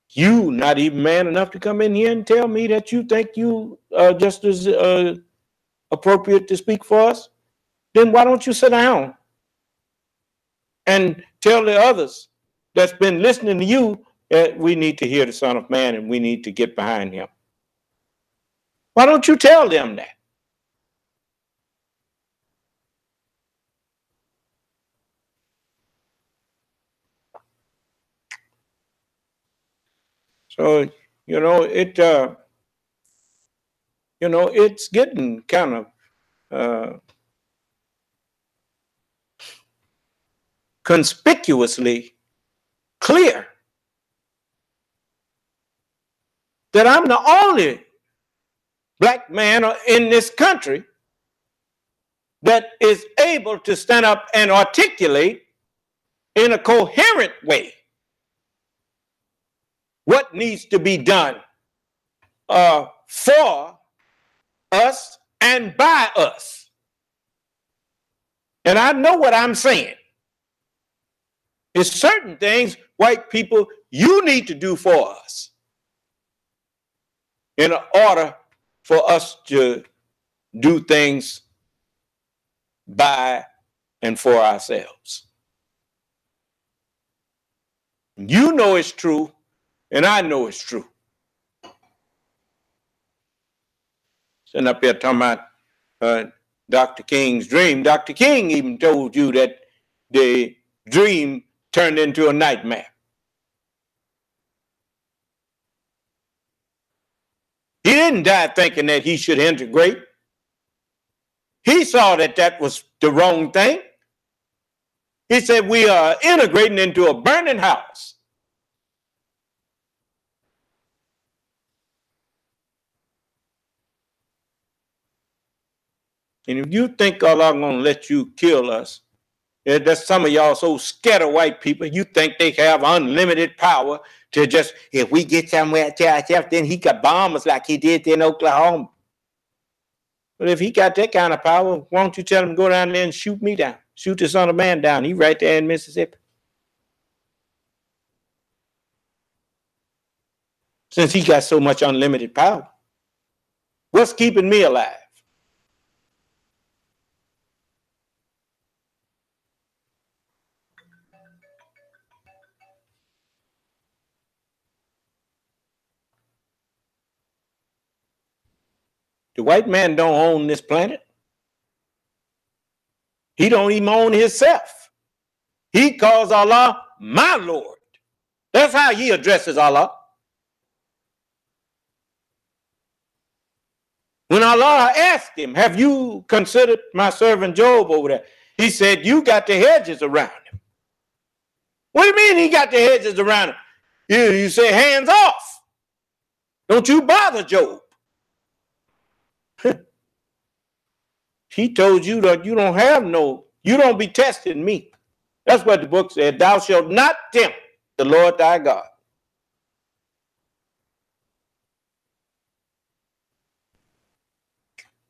You not even man enough to come in here and tell me that you think you are just as appropriate to speak for us. Then why don't you sit down and tell the others that's been listening to you that we need to hear the Son of Man and we need to get behind him? Why don't you tell them that? So, it's getting kind of conspicuously clear that I'm the only black man in this country that is able to stand up and articulate in a coherent way what needs to be done for us and by us. And I know what I'm saying. It's certain things, white people, you need to do for us in order for us to do things by and for ourselves. You know it's true, and I know it's true. Sitting up here talking about Dr. King's dream. Dr. King even told you that the dream turned into a nightmare. He didn't die thinking that he should integrate. He saw that that was the wrong thing. He said, we are integrating into a burning house. And if you think Allah going to let you kill us, that's some of y'all so scared of white people, you think they have unlimited power to just, if we get somewhere to ourselves, then he could bomb us like he did in Oklahoma. But if he got that kind of power, why don't you tell him to go down there and shoot me down? Shoot the Son of Man down. He's right there in Mississippi. Since he got so much unlimited power, what's keeping me alive? The white man don't own this planet. He don't even own himself. He calls Allah my Lord. That's how he addresses Allah. When Allah asked him, have you considered my servant Job over there? He said, you got the hedges around him. What do you mean he got the hedges around him? You say, hands off. Don't you bother Job. He told you that you don't be testing me. That's what the book said. Thou shalt not tempt the Lord thy God.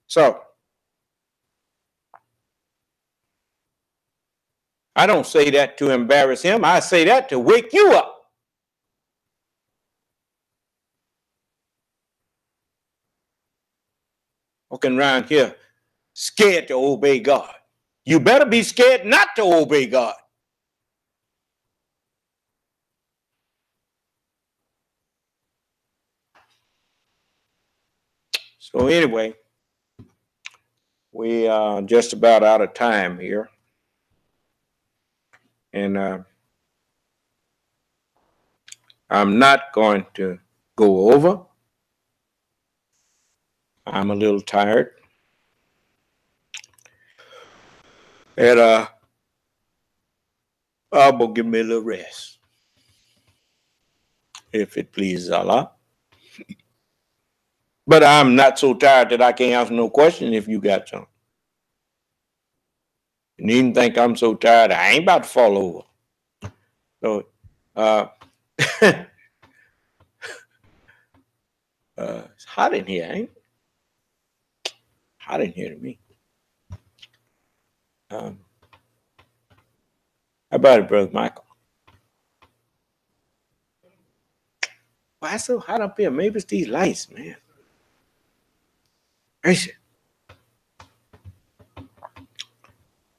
So, I don't say that to embarrass him. I say that to wake you up. Walking around here scared to obey God. You better be scared not to obey God. So anyway, we are just about out of time here. And I'm not going to go over. I'm a little tired. And I'm going to give me a little rest, if it pleases Allah. But I'm not so tired that I can't answer no question if you got some. You needn't think I'm so tired, I ain't about to fall over. So, it's hot in here, ain't it? Hot in here to me. How about it, Brother Michael? Why it's so hot up here? Maybe it's these lights, man.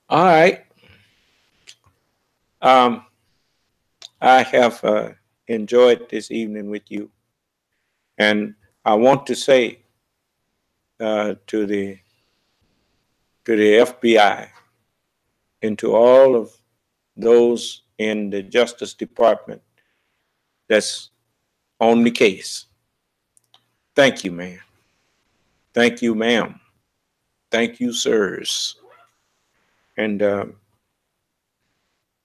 All right. I have enjoyed this evening with you. And I want to say to the FBI and to all of those in the Justice Department that's on the case, thank you, man. Thank you, ma'am. Thank you, sirs. And I'm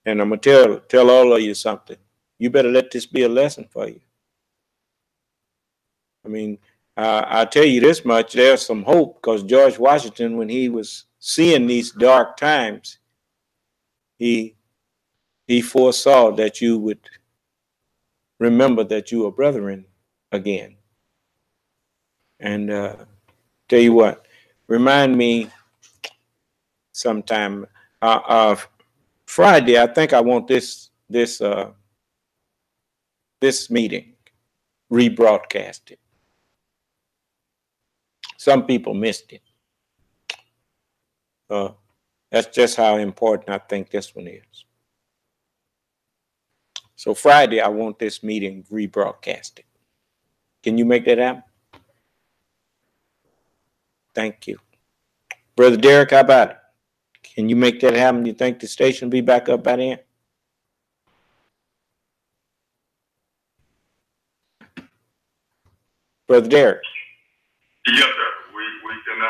gonna tell all of you something. You better let this be a lesson for you. I mean, I'll tell you this much, there's some hope, because George Washington, when he was seeing these dark times, he foresaw that you would remember that you are brethren again. And tell you what, remind me sometime. Friday, I think I want this meeting rebroadcasted. Some people missed it. That's just how important I think this one is. So Friday, I want this meeting rebroadcasted. Can you make that happen? Thank you. Brother Derek, how about it? Can you make that happen? You think the station will be back up by then? Brother Derek. Yes, sir. We can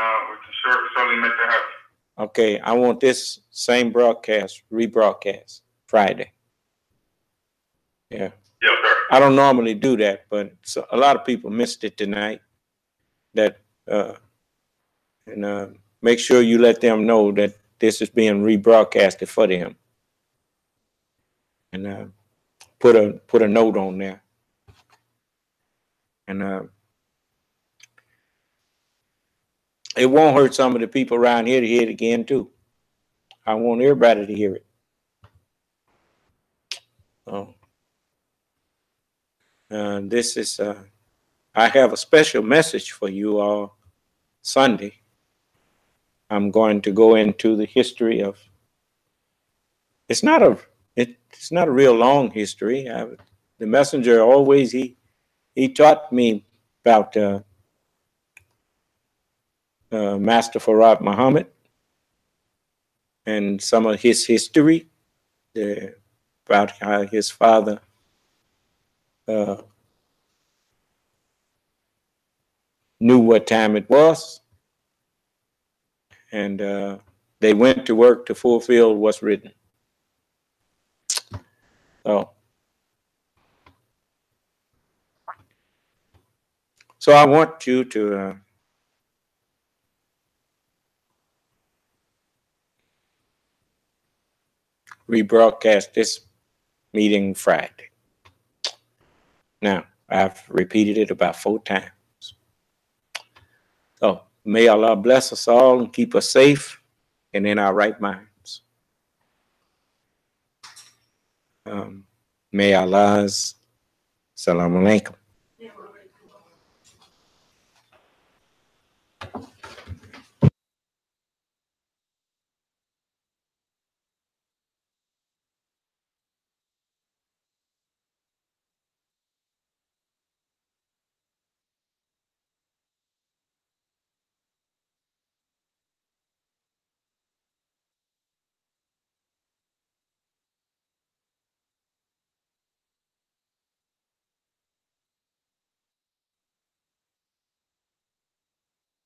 certainly make that happen. Okay, I want this same broadcast rebroadcast Friday. Yeah. Yes, sir. I don't normally do that, but a lot of people missed it tonight. Make sure you let them know that this is being rebroadcasted for them, and put a note on there, and it won't hurt some of the people around here to hear it again too. I want everybody to hear it. Oh, this is I have a special message for you all Sunday. I'm going to go into the history of. It's not a real long history. The messenger always he taught me about Master Farad Muhammad and some of his history, about how his father knew what time it was, and they went to work to fulfill what's written. So I want you to rebroadcast this meeting Friday. Now, I've repeated it about 4 times. So may Allah bless us all and keep us safe and in our right minds. May Allah's Assalamu alaikum.